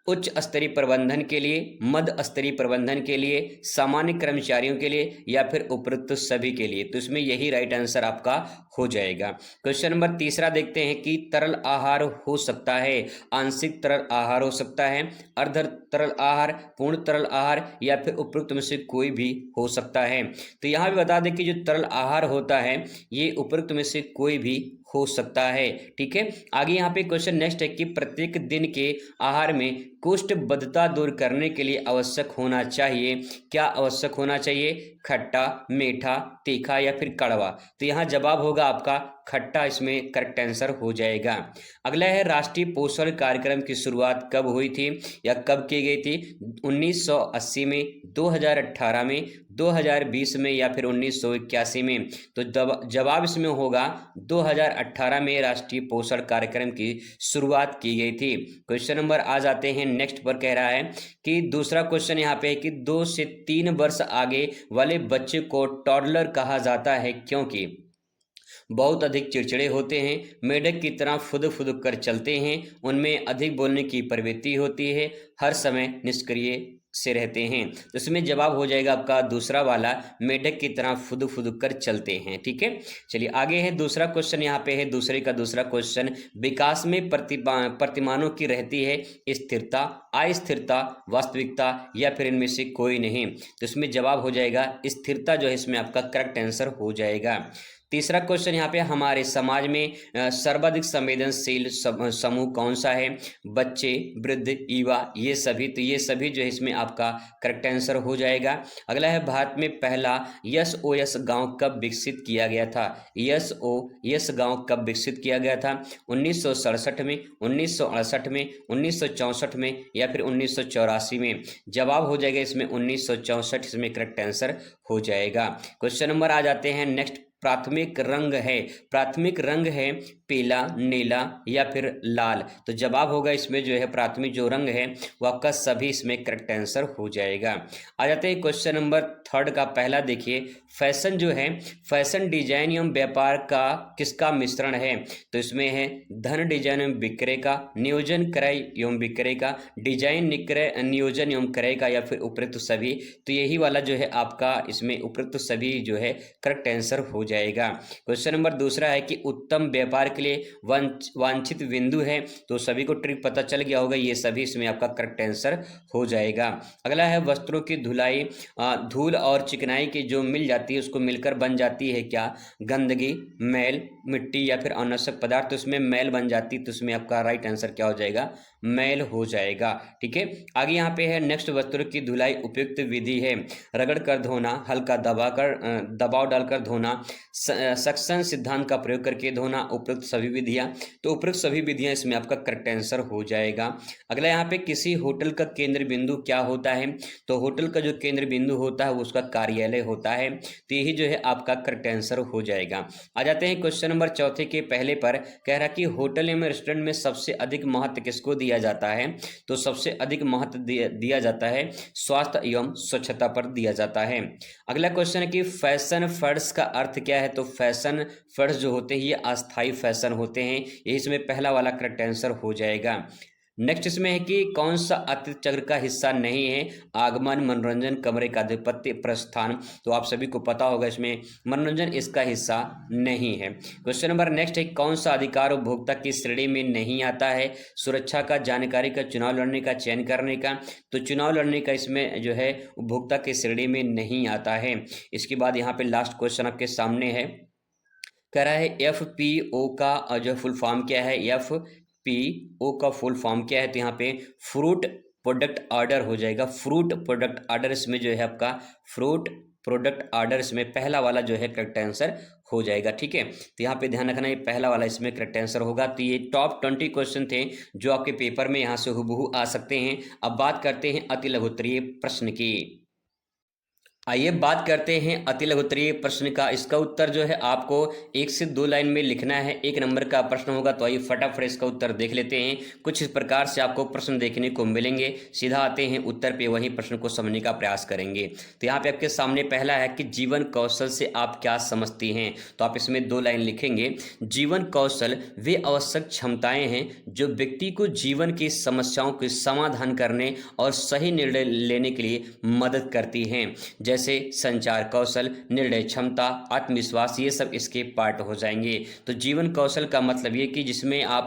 उच्च स्तरीय प्रबंधन के लिए, मध्य स्तरीय प्रबंधन के लिए, सामान्य कर्मचारियों के लिए या फिर उपरोक्त सभी के लिए। तो इसमें यही राइट आंसर आपका हो जाएगा। क्वेश्चन नंबर तीसरा देखते हैं कि तरल आहार हो सकता है, आंशिक तरल आहार हो सकता है, अर्ध तरल आहार, पूर्ण तरल आहार या फिर उपरोक्त में से कोई भी हो सकता है। तो यहाँ भी बता दें कि जो तरल आहार होता है ये उपरोक्त में से कोई भी हो सकता है। ठीक है, आगे यहाँ पे क्वेश्चन नेक्स्ट है कि प्रत्येक दिन के आहार में कोष्ठबद्धता दूर करने के लिए आवश्यक होना चाहिए, क्या आवश्यक होना चाहिए? खट्टा, मीठा, तीखा या फिर कड़वा। तो यहाँ जवाब होगा आपका खट्टा, इसमें करेक्ट आंसर हो जाएगा। अगला है राष्ट्रीय पोषण कार्यक्रम की शुरुआत कब हुई थी या कब की गई थी? 1980 में, 2018 में, 2020 में या फिर 1981 में। तो जवाब इसमें होगा 2018 में राष्ट्रीय पोषण कार्यक्रम की शुरुआत की गई थी। क्वेश्चन नंबर आ जाते हैं नेक्स्ट पर, कह रहा है कि दूसरा क्वेश्चन यहाँ पे है कि 2 से 3 वर्ष आगे वाले बच्चे को टॉडलर कहा जाता है क्योंकि बहुत अधिक चिड़चिड़े होते हैं, मेढक की तरह फुद फुद कर चलते हैं, उनमें अधिक बोलने की प्रवृत्ति होती है, हर समय निष्क्रिय से रहते हैं। तो इसमें जवाब हो जाएगा आपका दूसरा वाला, मेढक की तरह फुद फुद कर चलते हैं। ठीक है, चलिए आगे है दूसरा क्वेश्चन यहाँ पे है, दूसरे का दूसरा क्वेश्चन, विकास में प्रतिमानों की रहती है स्थिरता, अस्थिरता, वास्तविकता या फिर इनमें से कोई नहीं। तो इसमें जवाब हो जाएगा स्थिरता, जो है इसमें आपका करेक्ट आंसर हो जाएगा। तीसरा क्वेश्चन यहाँ पे हमारे समाज में सर्वाधिक संवेदनशील समूह कौन सा है? बच्चे, वृद्ध, युवा, ये सभी। तो ये सभी जो है इसमें आपका करेक्ट आंसर हो जाएगा। अगला है भारत में पहला SOS गांव कब विकसित किया गया था? SOS गांव कब विकसित किया गया था? 1967 में, 1968 में, 1964 में या फिर 1984 में। जवाब हो जाएगा इसमें 1964, इसमें करेक्ट आंसर हो जाएगा। क्वेश्चन नंबर आ जाते हैं नेक्स्ट, प्राथमिक रंग है, प्राथमिक रंग है पीला, नीला या फिर लाल। तो जवाब होगा इसमें जो है प्राथमिक जो रंग है वह आपका सभी, इसमें करेक्ट आंसर हो जाएगा। आ जाते हैं क्वेश्चन नंबर थर्ड का, पहला देखिए, फैशन जो है, फैशन डिजाइन एवं व्यापार का किसका मिश्रण है? तो इसमें है धन डिजाइन एवं विक्रय का, नियोजन क्रय एवं विक्रय का, डिजाइन नियोजन एवं क्रय का या फिर उपरोक्त सभी। तो यही वाला जो है आपका इसमें उपरोक्त सभी जो है करेक्ट आंसर हो जाएगा। क्वेश्चन नंबर दूसरा है कि उत्तम व्यापार के के लिए वांछित बिंदु है। तो सभी को ट्रिक पता चल गया होगा, ये सभी इसमें आपका करेक्ट आंसर हो जाएगा। अगला है वस्त्रों की धुलाई, धूल और चिकनाई की जो मिल जाती है उसको मिलकर बन जाती है क्या? गंदगी, मैल, मिट्टी या फिर अनावश्यक पदार्थ। तो इसमें मैल बन जाती है, तो इसमें आपका राइट आंसर क्या हो जाएगा? मैल हो जाएगा। ठीक है, आगे यहाँ पे है नेक्स्ट, वस्त्रों की धुलाई उपयुक्त विधि है रगड़ कर धोना, हल्का दबाव डालकर धोना, सक्शन सिद्धांत का प्रयोग करके धोना, उपयुक्त सभी विधियां। तो उपयुक्त सभी विधियां इसमें आपका करेक्ट आंसर हो जाएगा। अगला यहाँ पे किसी होटल का केंद्र बिंदु क्या होता है? तो होटल का जो केंद्र बिंदु होता है वो उसका कार्यालय होता है। तो यही जो है आपका करेक्ट आंसर हो जाएगा। आ जाते हैं क्वेश्चन नंबर चौथे के पहले पर। कह रहा कि होटल एवं रेस्टोरेंट में सबसे अधिक महत्व किसको दिया जाता है? तो सबसे अधिक महत्व दिया जाता है स्वास्थ्य एवं स्वच्छता पर दिया जाता है। अगला क्वेश्चन है कि फैशन फर्ड्स का अर्थ क्या है? तो फैशन फर्ड्स जो होते हैं ये अस्थायी फैशन होते हैं, यही इसमें पहला वाला करेक्ट आंसर हो जाएगा। नेक्स्ट इसमें है कि कौन सा अतिथि चक्र का हिस्सा नहीं है? आगमन, मनोरंजन, कमरे का अधिपत्य, प्रस्थान। तो आप सभी को पता होगा इसमें मनोरंजन इसका हिस्सा नहीं है। क्वेश्चन नंबर नेक्स्ट है कौन सा अधिकार उपभोक्ता की श्रेणी में नहीं आता है? सुरक्षा का, जानकारी का, चुनाव लड़ने का, चयन करने का। तो चुनाव लड़ने का इसमें जो है उपभोक्ता की श्रेणी में नहीं आता है। इसके बाद यहाँ पे लास्ट क्वेश्चन आपके सामने है, कह रहा है FPO का जो फुल फॉर्म क्या है? FPO का फुल फॉर्म क्या है? तो यहाँ पे फ्रूट प्रोडक्ट ऑर्डर हो जाएगा। फ्रूट प्रोडक्ट ऑर्डर इसमें जो है आपका फ्रूट प्रोडक्ट ऑर्डर इसमें पहला वाला जो है करेक्ट आंसर हो जाएगा। ठीक है, तो यहाँ पे ध्यान रखना ये पहला वाला इसमें करेक्ट आंसर होगा। तो ये टॉप 20 क्वेश्चन थे जो आपके पेपर में यहाँ से हुबहू आ सकते हैं। अब बात करते हैं अति लघुत्तरीय प्रश्न की। आइए बात करते हैं अति लघुत्तरीय प्रश्न का। इसका उत्तर जो है आपको 1 से 2 लाइन में लिखना है। 1 नंबर का प्रश्न होगा। तो आइए फटाफट इसका उत्तर देख लेते हैं। कुछ इस प्रकार से आपको प्रश्न देखने को मिलेंगे। सीधा आते हैं उत्तर पे, वहीं प्रश्न को समझने का प्रयास करेंगे। तो यहाँ पे आपके सामने पहला है कि जीवन कौशल से आप क्या समझती हैं? तो आप इसमें 2 लाइन लिखेंगे। जीवन कौशल वे आवश्यक क्षमताएं हैं जो व्यक्ति को जीवन की समस्याओं के समाधान करने और सही निर्णय लेने के लिए मदद करती हैं, जैसे संचार कौशल, निर्णय क्षमता, आत्मविश्वास, ये सब इसके पार्ट हो जाएंगे। तो जीवन कौशल का मतलब ये कि जिसमें आप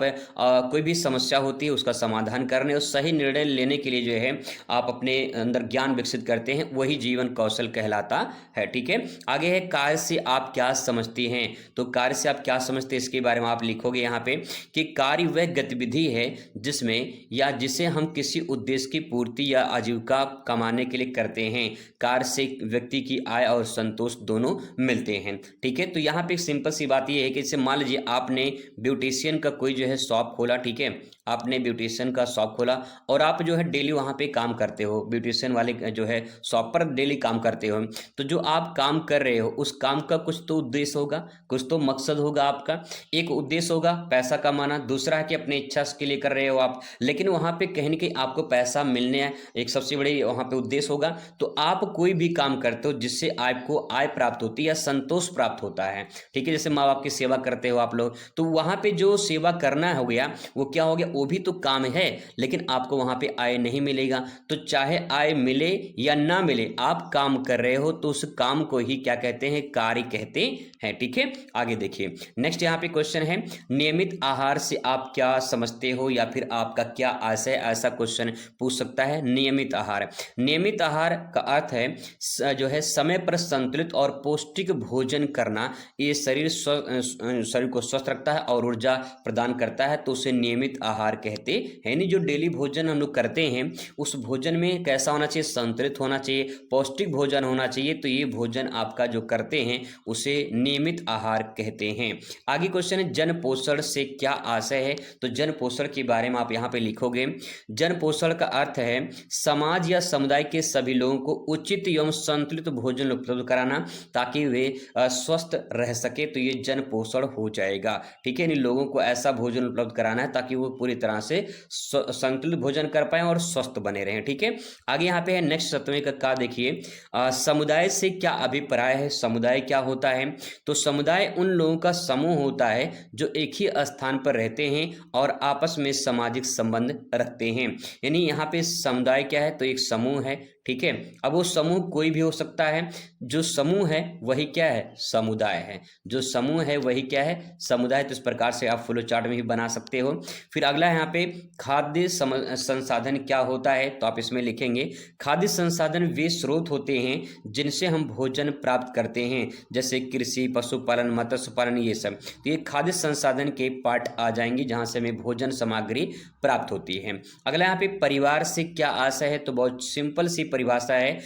कोई भी समस्या होती है उसका समाधान करने और सही निर्णय लेने के लिए जो है आप अपने अंदर ज्ञान विकसित करते हैं, वही जीवन कौशल कहलाता है। ठीक है, आगे है कार्य से आप क्या समझती हैं? तो कार्य से आप क्या समझते हैं इसके बारे में आप लिखोगे यहाँ पे कि कार्य वह गतिविधि है जिसमें या जिसे हम किसी उद्देश्य की पूर्ति या आजीविका कमाने के लिए करते हैं। कार्य से व्यक्ति की आय और संतोष दोनों मिलते हैं। ठीक है, तो यहाँ पे एक सिंपल सी बात ये है कि जैसे मान लीजिए आपने ब्यूटिशियन का कोई जो है शॉप खोला। ठीक है, आपने ब्यूटिशियन का शॉप खोला और आप जो है डेली वहाँ पे काम करते हो, ब्यूटिशियन वाले जो है शॉप पर डेली काम करते हो। तो जो आप काम कर रहे हो उस काम का कुछ तो उद्देश्य होगा, कुछ तो मकसद होगा आपका। एक उद्देश्य होगा पैसा कमाना, दूसरा है कि अपनी इच्छा के लिए कर रहे हो आप, लेकिन वहाँ पे कहीं ना कहीं आपको पैसा मिलने है, एक सबसे बड़ी वहाँ पे उद्देश्य होगा। तो आप कोई भी काम करते हो जिससे आपको आय प्राप्त होती है या संतोष प्राप्त होता है। ठीक है, जैसे माँ बाप की सेवा करते हो आप लोग, तो वहाँ पे जो सेवा करना हो गया वो क्या हो गया? वो भी तो काम है, लेकिन आपको वहाँ पे आय नहीं मिलेगा। तो चाहे आय मिले या ना मिले, आप काम कर रहे हो तो उस काम को ही क्या कहते हैं? कार्य कहते हैं। ठीक है, आगे देखिए नेक्स्ट यहाँ पे क्वेश्चन है नियमित आहार से आप क्या समझते हो या फिर आपका क्या आशय? ऐसा क्वेश्चन पूछ सकता है। नियमित आहार, नियमित आहार का अर्थ है जो है समय पर संतुलित और पौष्टिक भोजन करना। ये शरीर को स्वस्थ रखता है और ऊर्जा प्रदान करता है, तो उसे नियमित आहार कहते हैं। यानी जो डेली भोजन हम लोग करते हैं उस भोजन में कैसा होना चाहिए? संतुलित होना चाहिए, पौष्टिक भोजन होना चाहिए। तो ये भोजन आपका जो करते हैं उसे नियमित आहार कहते हैं। आगे क्वेश्चन है जन पोषण से क्या आशय है? तो जन पोषण के बारे में आप यहाँ पे लिखोगे। जन पोषण का अर्थ है समाज या समुदाय के सभी लोगों को उचित एवं संतुलित भोजन उपलब्ध कराना ताकि वे स्वस्थ रह सके। तो ये जन पोषण हो जाएगा। ठीक है, इन लोगों को ऐसा भोजन उपलब्ध कराना है ताकि वो पूरी तरह से संतुलित भोजन कर पाए और स्वस्थ बने रहें। ठीक है, आगे यहाँ पे है नेक्स्ट 7वें का देखिए समुदाय से क्या अभिप्राय है? समुदाय क्या होता है? तो समुदाय उन लोगों का समूह होता है जो एक ही स्थान पर रहते हैं और आपस में सामाजिक संबंध रखते हैं। यानी यहाँ पे समुदाय क्या है? तो एक समूह है। ठीक है। अब वो समूह कोई भी हो सकता है, जो समूह है वही क्या है, समुदाय है, जो समूह है वही क्या है, समुदाय। तो इस प्रकार से आप फ्लो चार्ट में भी बना सकते हो। फिर अगला यहाँ पे खाद्य संसाधन क्या होता है, तो आप इसमें लिखेंगे खाद्य संसाधन वे स्रोत होते हैं जिनसे हम भोजन प्राप्त करते हैं, जैसे कृषि, पशुपालन, मत्स्य पालन, ये सब। तो ये खाद्य संसाधन के पार्ट आ जाएंगे जहाँ से हमें भोजन सामग्री प्राप्त होती है। अगला यहाँ पे परिवार से क्या आशय है, तो बहुत सिंपल सी परिभाषा है।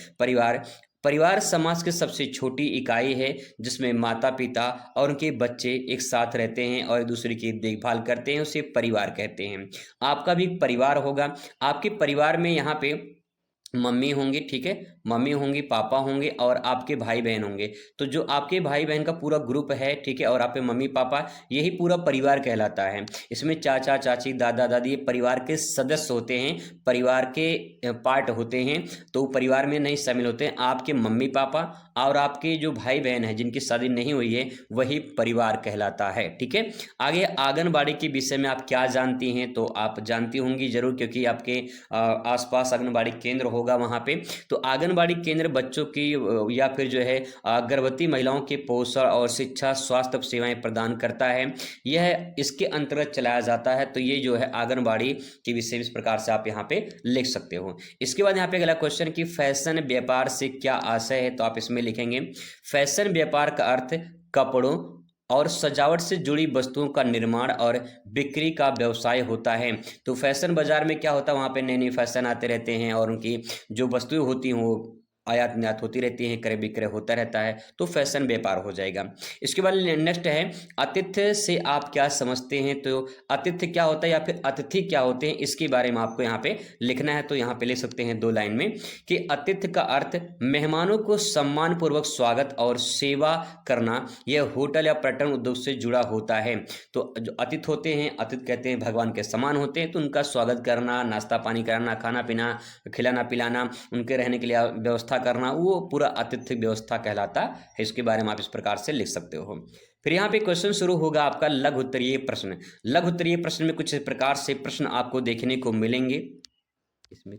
परिवार समाज की सबसे छोटी इकाई है जिसमें माता पिता और उनके बच्चे एक साथ रहते हैं और एक दूसरे की देखभाल करते हैं, उसे परिवार कहते हैं। आपका भी परिवार होगा, आपके परिवार में यहाँ पे मम्मी होंगी, ठीक है, मम्मी होंगी, पापा होंगे और आपके भाई बहन होंगे। तो जो आपके भाई बहन का पूरा ग्रुप है, ठीक है, और आपके मम्मी पापा, यही पूरा परिवार कहलाता है। इसमें चाचा चाची, दादा दादी, ये परिवार के सदस्य होते हैं, परिवार के पार्ट होते हैं। तो परिवार में नहीं शामिल होते हैं, आपके मम्मी पापा और आपके जो भाई बहन हैं जिनकी शादी नहीं हुई है, वही परिवार कहलाता है, ठीक है। आगे आंगनबाड़ी के विषय में आप क्या जानती हैं, तो आप जानती होंगी जरूर, क्योंकि आपके आसपास आंगनबाड़ी केंद्र होगा वहाँ पे। तो आंगनबाड़ी केंद्र बच्चों की या फिर जो है गर्भवती महिलाओं के पोषण और शिक्षा स्वास्थ्य सेवाएं प्रदान करता है, यह इसके अंतर्गत चलाया जाता है। तो ये जो है आंगनबाड़ी के विषय इस प्रकार से आप यहाँ पे लिख सकते हो। इसके बाद यहाँ पे अगला क्वेश्चन कि फैशन व्यापार से क्या आशय है, तो आप इसमें लिखेंगे फैशन व्यापार का अर्थ कपड़ों और सजावट से जुड़ी वस्तुओं का निर्माण और बिक्री का व्यवसाय होता है। तो फैशन बाजार में क्या होता है, वहाँ पे नए नए फैशन आते रहते हैं और उनकी जो वस्तुएं होती हैं वो आयात निर्यात होती रहती है, क्रय विक्रय होता रहता है, तो फैशन व्यापार हो जाएगा। इसके बाद नेक्स्ट है आतिथ्य से आप क्या समझते हैं, तो आतिथ्य क्या होता है या फिर अतिथि क्या होते हैं, इसके बारे में आपको यहाँ पे लिखना है। तो यहाँ पे लिख सकते हैं 2 लाइन में कि आतिथ्य का अर्थ मेहमानों को सम्मान पूर्वक स्वागत और सेवा करना, यह होटल या पर्यटन उद्योग से जुड़ा होता है। तो जो अतिथि होते हैं, अतिथि कहते हैं भगवान के समान होते हैं, तो उनका स्वागत करना, नाश्ता पानी कराना, खाना पीना, खिलाना पिलाना, उनके रहने के लिए व्यवस्था करना, वो पूरा आतिथ्य व्यवस्था कहलाता है। इसके बारे में आप इस प्रकार से लिख सकते हो। फिर यहाँ पे क्वेश्चन शुरू होगा आपका लघु उत्तरीय प्रश्न। लघु उत्तरीय प्रश्न में कुछ इस प्रकार से प्रश्न आपको देखने को मिलेंगे। इसमें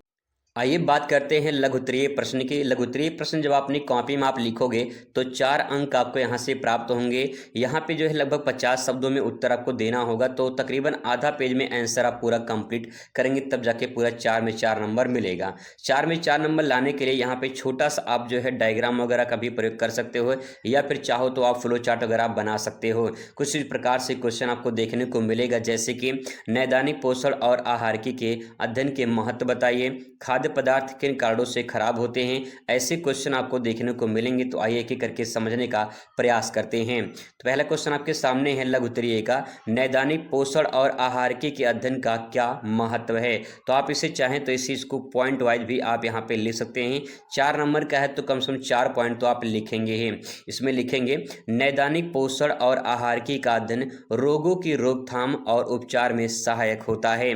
आइए बात करते हैं लघु उत्तरीय प्रश्न की। लघु उत्तरीय प्रश्न जब अपनी कॉपी में आप लिखोगे तो 4 अंक आपको यहाँ से प्राप्त होंगे। यहाँ पे जो है लगभग 50 शब्दों में उत्तर आपको देना होगा, तो तकरीबन आधा पेज में आंसर आप पूरा कंप्लीट करेंगे, तब जाके पूरा 4 में 4 नंबर मिलेगा। 4 में 4 नंबर लाने के लिए यहाँ पे छोटा सा आप जो है डायग्राम वगैरह का भी प्रयोग कर सकते हो, या फिर चाहो तो आप फ्लो चार्ट वगैरह बना सकते हो। कुछ इस प्रकार से क्वेश्चन आपको देखने को मिलेगा, जैसे कि नैदानिक पोषण और आहारिकी के अध्ययन के महत्व बताइए, खाद्य पदार्थ किन कारणों से खराब होते हैं, ऐसे क्वेश्चन आपको देखने को मिलेंगे। तो आइए एक एक करके समझने का प्रयास करते हैं। तो पहला क्वेश्चन आपके सामने है लघु उत्तरीय का, नैदानिक पोषण और आहारिकी के अध्ययन का क्या महत्व है। तो आप इसे चाहें तो इस चीज को पॉइंट वाइज भी आप यहाँ पे लिख सकते हैं। 4 नंबर का है तो कम से कम 4 पॉइंट तो आप लिखेंगे ही। इसमें लिखेंगे नैदानिक पोषण और आहारिकी का अध्ययन रोगों की रोकथाम और उपचार में सहायक होता है।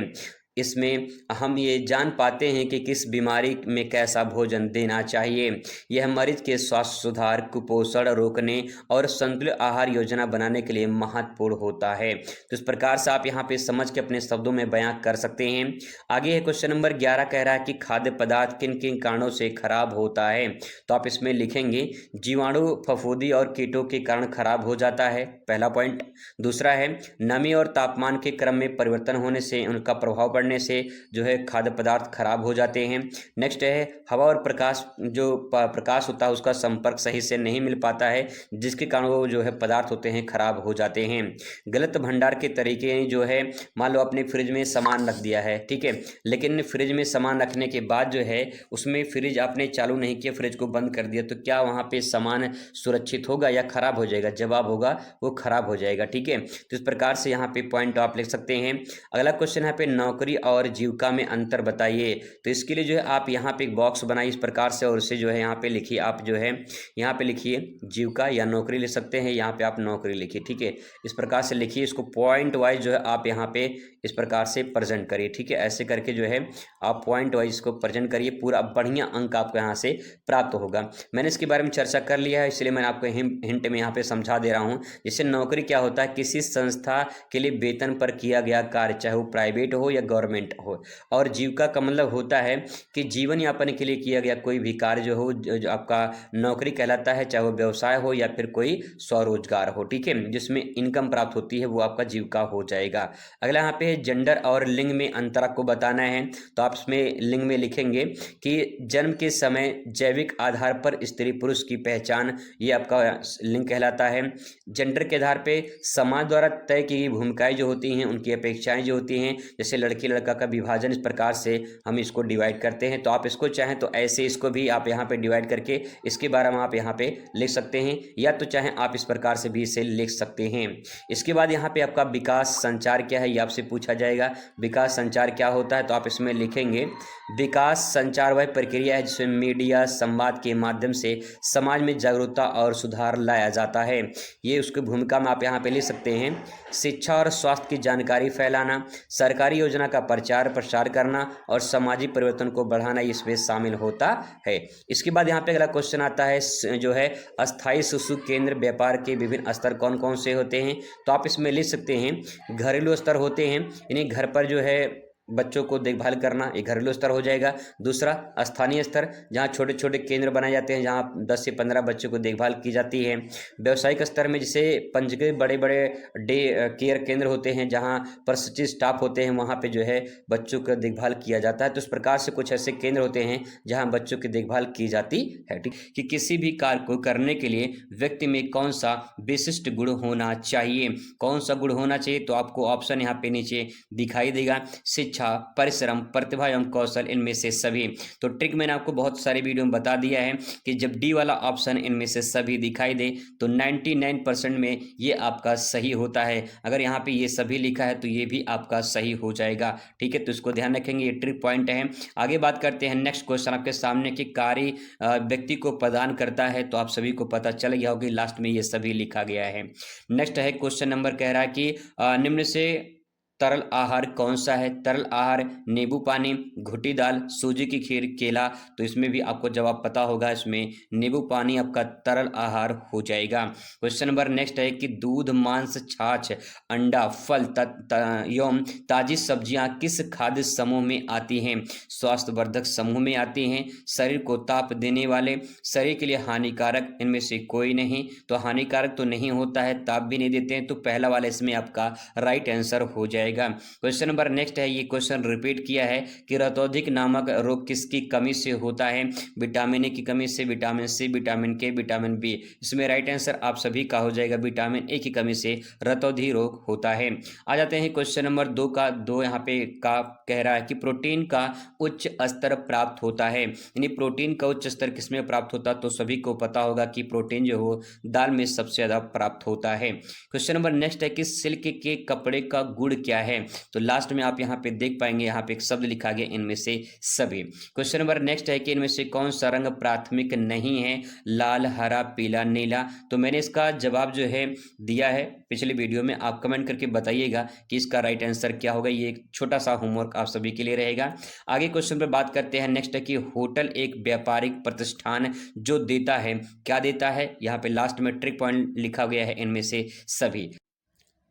इसमें हम ये जान पाते हैं कि किस बीमारी में कैसा भोजन देना चाहिए। यह मरीज के स्वास्थ्य सुधार, कुपोषण रोकने और संतुलित आहार योजना बनाने के लिए महत्वपूर्ण होता है। तो इस प्रकार से आप यहाँ पे समझ के अपने शब्दों में बयां कर सकते हैं। आगे है क्वेश्चन नंबर 11 कह रहा है कि खाद्य पदार्थ किन किन कारणों से खराब होता है। तो आप इसमें लिखेंगे जीवाणु, फफूंदी और कीटों के कारण खराब हो जाता है, पहला पॉइंट। दूसरा है नमी और तापमान के क्रम में परिवर्तन होने से उनका प्रभाव पड़ने से जो है खाद्य पदार्थ खराब हो जाते हैं। नेक्स्ट है हवा और प्रकाश, जो प्रकाश होता है उसका संपर्क सही से नहीं मिल पाता है, जिसके कारण वो जो है पदार्थ होते हैं खराब हो जाते हैं। गलत भंडार के तरीके जो है, मान लो आपने फ्रिज में सामान रख दिया है, ठीक है, लेकिन फ्रिज में सामान रखने के बाद जो है उसमें फ्रिज आपने चालू नहीं किया, फ्रिज को बंद कर दिया, तो क्या वहाँ पे सामान सुरक्षित होगा या खराब हो जाएगा? जवाब होगा वो खराब हो जाएगा, ठीक है। तो इस प्रकार से यहाँ पे पॉइंट आप लिख सकते हैं। अगला क्वेश्चन यहाँ पे नौकरी और जीविका में अंतर बताइए। तो इसके लिए जो है आप यहाँ पे एक बॉक्स बनाइए इस प्रकार से, और उसे जो है यहाँ पे लिखिए, आप जो है यहाँ पे लिखिए जीविका या नौकरी लिख सकते हैं, यहाँ पे आप नौकरी लिखिए, ठीक है। इस प्रकार से लिखिए, इसको पॉइंट वाइज जो है आप यहाँ पे इस प्रकार से प्रेजेंट करिए, ठीक है। ऐसे करके जो है आप पॉइंट वाइज इसको प्रेजेंट करिए, पूरा बढ़िया अंक आपको यहाँ से प्राप्त होगा। मैंने इसके बारे में चर्चा कर लिया है, इसलिए मैंने आपको हिंट में यहाँ पे समझा दे रहा हूँ। जैसे नौकरी क्या होता है, किसी संस्था के लिए वेतन पर किया गया कार्य, चाहे वो प्राइवेट हो या गवर्नमेंट गवर्नमेंट हो। और जीविका का मतलब होता है कि जीवन यापन के लिए किया गया कोई भी कार्य जो हो, जो आपका नौकरी कहलाता है, चाहे वो व्यवसाय हो या फिर कोई स्वरोजगार हो, ठीक है, जिसमें इनकम प्राप्त होती है, वो आपका जीविका हो जाएगा। अगला यहाँ पे जेंडर और लिंग में अंतर आपको बताना है, तो आप इसमें लिंग में लिखेंगे कि जन्म के समय जैविक आधार पर स्त्री पुरुष की पहचान, ये आपका लिंग कहलाता है। जेंडर के आधार पे समाज द्वारा तय की गई भूमिकाएं जो होती हैं, उनकी अपेक्षाएं जो होती हैं, जैसे लड़की लड़का का विभाजन, इस प्रकार से हम इसको डिवाइड करते हैं। तो आप इसको चाहें तो ऐसे इसको भी आप यहाँ पे डिवाइड करके इसके बारे में आप यहाँ पे लिख सकते हैं, या तो चाहें आप इस प्रकार से भी इसे लिख सकते हैं। इसके बाद यहाँ पे आपका विकास संचार क्या है, ये आपसे पूछा जाएगा। विकास संचार क्या होता है, तो आप इसमें लिखेंगे विकास संचार वह प्रक्रिया है जिसमें मीडिया संवाद के माध्यम से समाज में जागरूकता और सुधार लाया जाता है। ये उसकी भूमिका में आप यहाँ पे लिख सकते हैं। शिक्षा और स्वास्थ्य की जानकारी फैलाना, सरकारी योजना का प्रचार प्रसार करना और सामाजिक परिवर्तन को बढ़ाना, इसमें शामिल होता है। इसके बाद यहाँ पे अगला क्वेश्चन आता है जो है अस्थायी शिशु केंद्र व्यापार के विभिन्न स्तर कौन कौन से होते हैं, तो आप इसमें लिख सकते हैं घरेलू स्तर होते हैं, यानी घर पर जो है बच्चों को देखभाल करना, ये घरेलू स्तर हो जाएगा। दूसरा स्थानीय स्तर, जहाँ छोटे छोटे केंद्र बनाए जाते हैं, जहाँ 10 से 15 बच्चों को देखभाल की जाती है। व्यावसायिक स्तर में जैसे पंजीकृत बड़े बड़े डे केयर केंद्र होते हैं, जहाँ प्रशिक्षित स्टाफ होते हैं, वहाँ पे जो है बच्चों का देखभाल किया जाता है। तो इस प्रकार से कुछ ऐसे केंद्र होते हैं जहाँ बच्चों की देखभाल की जाती है। ठीक, कि किसी भी कार्य को करने के लिए व्यक्ति में कौन सा विशिष्ट गुण होना चाहिए, कौन सा गुण होना चाहिए, तो आपको ऑप्शन यहाँ पे नीचे दिखाई देगा। शिक्षा, परिश्रम, प्रतिभा एवं कौशल, इनमें से सभी। तो ट्रिक मैंने आपको बहुत सारे वीडियो में बता दिया है कि जब डी वाला ऑप्शन इनमें से सभी दिखाई दे तो 99% में ये आपका सही होता है। अगर यहाँ पे ये सभी लिखा है तो ये भी आपका सही हो जाएगा। ठीक है, तो इसको ध्यान रखेंगे, ये ट्रिक पॉइंट है। आगे बात करते हैं नेक्स्ट क्वेश्चन आपके सामने कि कार्य व्यक्ति को प्रदान करता है, तो आप सभी को पता चल गया होगा, लास्ट में ये सभी लिखा गया है। नेक्स्ट है क्वेश्चन नंबर, कह रहा है कि निम्न से तरल आहार कौन सा है। तरल आहार नींबू पानी, घुटी दाल, सूजी की खीर, केला। तो इसमें भी आपको जवाब पता होगा, इसमें नींबू पानी आपका तरल आहार हो जाएगा। क्वेश्चन नंबर नेक्स्ट है कि दूध, मांस, छाछ, अंडा, फल एवं ताजी सब्जियां किस खाद्य समूह में आती हैं। स्वास्थ्यवर्धक समूह में आती हैं, शरीर को ताप देने वाले, शरीर के लिए हानिकारक, इनमें से कोई नहीं। तो हानिकारक तो नहीं होता है, ताप भी नहीं देते हैं, तो पहला वाला इसमें आपका राइट आंसर हो जाएगा। क्वेश्चन नंबर नेक्स्ट है, ये क्वेश्चन रिपीट किया है कि रतौधिक नामक रोग किसकी कमी से होता है। विटामिन ए की कमी से, विटामिन सी, विटामिन के, विटामिन बी। इसमें राइट आंसर आप सभी का हो जाएगा, विटामिन ए की कमी से रतौधी रोग होता है। आ जाते हैं क्वेश्चन नंबर 2 का। दो यहाँ पे का कह रहा है कि प्रोटीन का उच्च स्तर प्राप्त होता है, यानी प्रोटीन का उच्च स्तर किसमें प्राप्त होता है, तो सभी को पता होगा कि प्रोटीन जो हो दाल में सबसे ज्यादा प्राप्त होता है। क्वेश्चन नंबर नेक्स्ट है कि सिल्क के कपड़े का गुण क्या है, तो लास्ट में आप यहाँ पे देख पाएंगे, यहाँ पे एक शब्द लिखा गया इनमें से सभी। क्वेश्चन नंबर नेक्स्ट है कि इनमें से कौन सा रंग प्राथमिक नहीं है। लाल, हरा, पीला, नीला। तो मैंने इसका जवाब जो है दिया है पिछले वीडियो में, आप कमेंट करके बताइएगा कि इसका राइट आंसर क्या होगा। ये एक छोटा सा होमवर्क आप सभी के लिए रहेगा। आगे क्वेश्चन पर बात करते हैं। नेक्स्ट है कि होटल एक व्यापारिक प्रतिष्ठान जो देता है, क्या देता है, यहाँ पे लास्ट में ट्रिक पॉइंट लिखा गया है इनमें से सभी।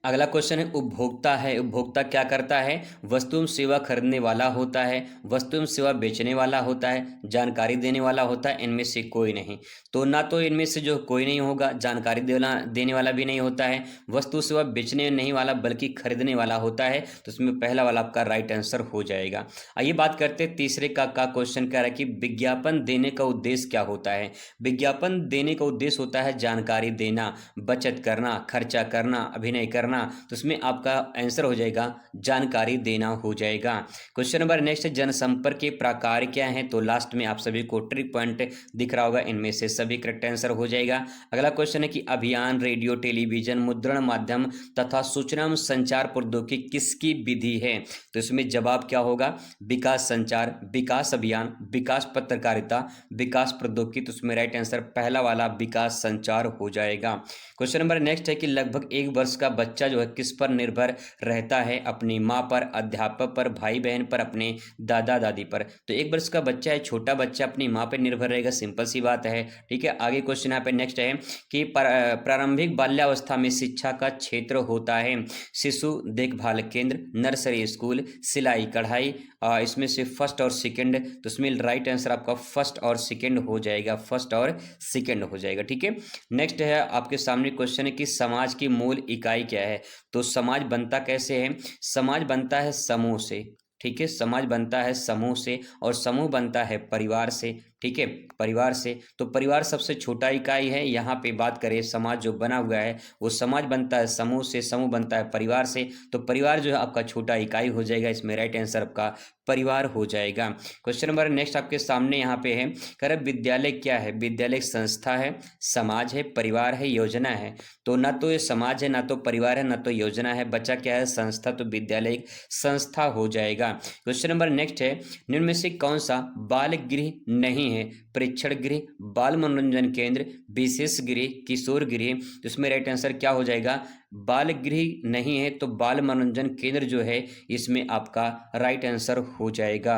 अगला क्वेश्चन है उपभोक्ता है। उपभोक्ता क्या करता है, वस्तु एवं सेवा खरीदने वाला होता है, वस्तु एवं सेवा बेचने वाला होता है, जानकारी देने वाला होता है, इनमें से कोई नहीं। तो ना तो इनमें से जो कोई नहीं होगा, जानकारी देने वाला भी नहीं होता है, वस्तु सेवा बेचने नहीं वाला बल्कि खरीदने वाला होता है। तो इसमें पहला वाला आपका राइट आंसर हो जाएगा। आइए बात करते हैं तीसरे का क्वेश्चन कह रहा है कि विज्ञापन देने का उद्देश्य क्या होता है। विज्ञापन देने का उद्देश्य होता है जानकारी देना, बचत करना, खर्चा करना, अभिनय करना। तो इसमें आपका आंसर हो जाएगा जानकारी देना हो जाएगा। क्वेश्चन नंबर नेक्स्ट, जनसंपर्क के प्रकार क्या हैं, तो लास्ट में आप सभी को ट्रिक पॉइंट दिख रहा होगा, इनमें से सभी करेक्ट आंसर हो जाएगा। अगला क्वेश्चन है कि अभियान, रेडियो, टेलीविजन, मुद्रण माध्यम तथा सूचना एवं संचार प्रौद्योगिकी किसकी विधि है। तो इसमें जवाब क्या होगा, विकास संचार, विकास अभियान, विकास पत्रकारिता, विकास प्रौद्योगिकी। तो इसमें राइट आंसर पहला वाला विकास संचार हो जाएगा। क्वेश्चन नंबर नेक्स्ट है कि लगभग 1 वर्ष का बच्चा बच्चा जो है किस पर निर्भर रहता है? अपनी माँ पर, अध्यापक पर, भाई बहन पर, अपने दादा दादी पर। तो 1 वर्ष का बच्चा है, छोटा बच्चा अपनी माँ पर निर्भर रहेगा, सिंपल सी बात है। ठीक है, आगे क्वेश्चन यहाँ पे नेक्स्ट है कि प्रारंभिक बाल्यावस्था में शिक्षा का क्षेत्र होता है शिशु देखभाल केंद्र, नर्सरी स्कूल, सिलाई कढ़ाई। इसमें से फर्स्ट और सेकंड, तो इसमें राइट आंसर आपका फर्स्ट और सेकंड हो जाएगा, फर्स्ट और सेकंड हो जाएगा। ठीक है, नेक्स्ट है आपके सामने क्वेश्चन है कि समाज की मूल इकाई क्या है? तो समाज बनता कैसे है? समाज बनता है समूह से। ठीक है, समाज बनता है समूह से, और समूह बनता है परिवार से। ठीक है, परिवार से, तो परिवार सबसे छोटा इकाई है। यहाँ पे बात करें समाज जो बना हुआ है वो समाज बनता है समूह से, समूह बनता है परिवार से, तो परिवार जो है आपका छोटा इकाई हो जाएगा। इसमें राइट आंसर आपका परिवार हो जाएगा। क्वेश्चन नंबर नेक्स्ट आपके सामने यहाँ पे है, कह रहे विद्यालय क्या है? विद्यालय एक संस्था है, समाज है, परिवार है, योजना है। तो ना तो ये समाज है, ना तो परिवार है, ना तो योजना है, बच्चा क्या है? संस्था, तो विद्यालय एक संस्था हो जाएगा। क्वेश्चन नंबर नेक्स्ट है, निम्न में से कौन सा बाल गृह नहीं है? परीक्षण गृह, बाल मनोरंजन केंद्र, विशेष गृह, किशोर गृह। तो इसमें राइट आंसर क्या हो जाएगा? बाल गृह नहीं है, तो बाल मनोरंजन केंद्र जो है इसमें आपका राइट आंसर हो जाएगा।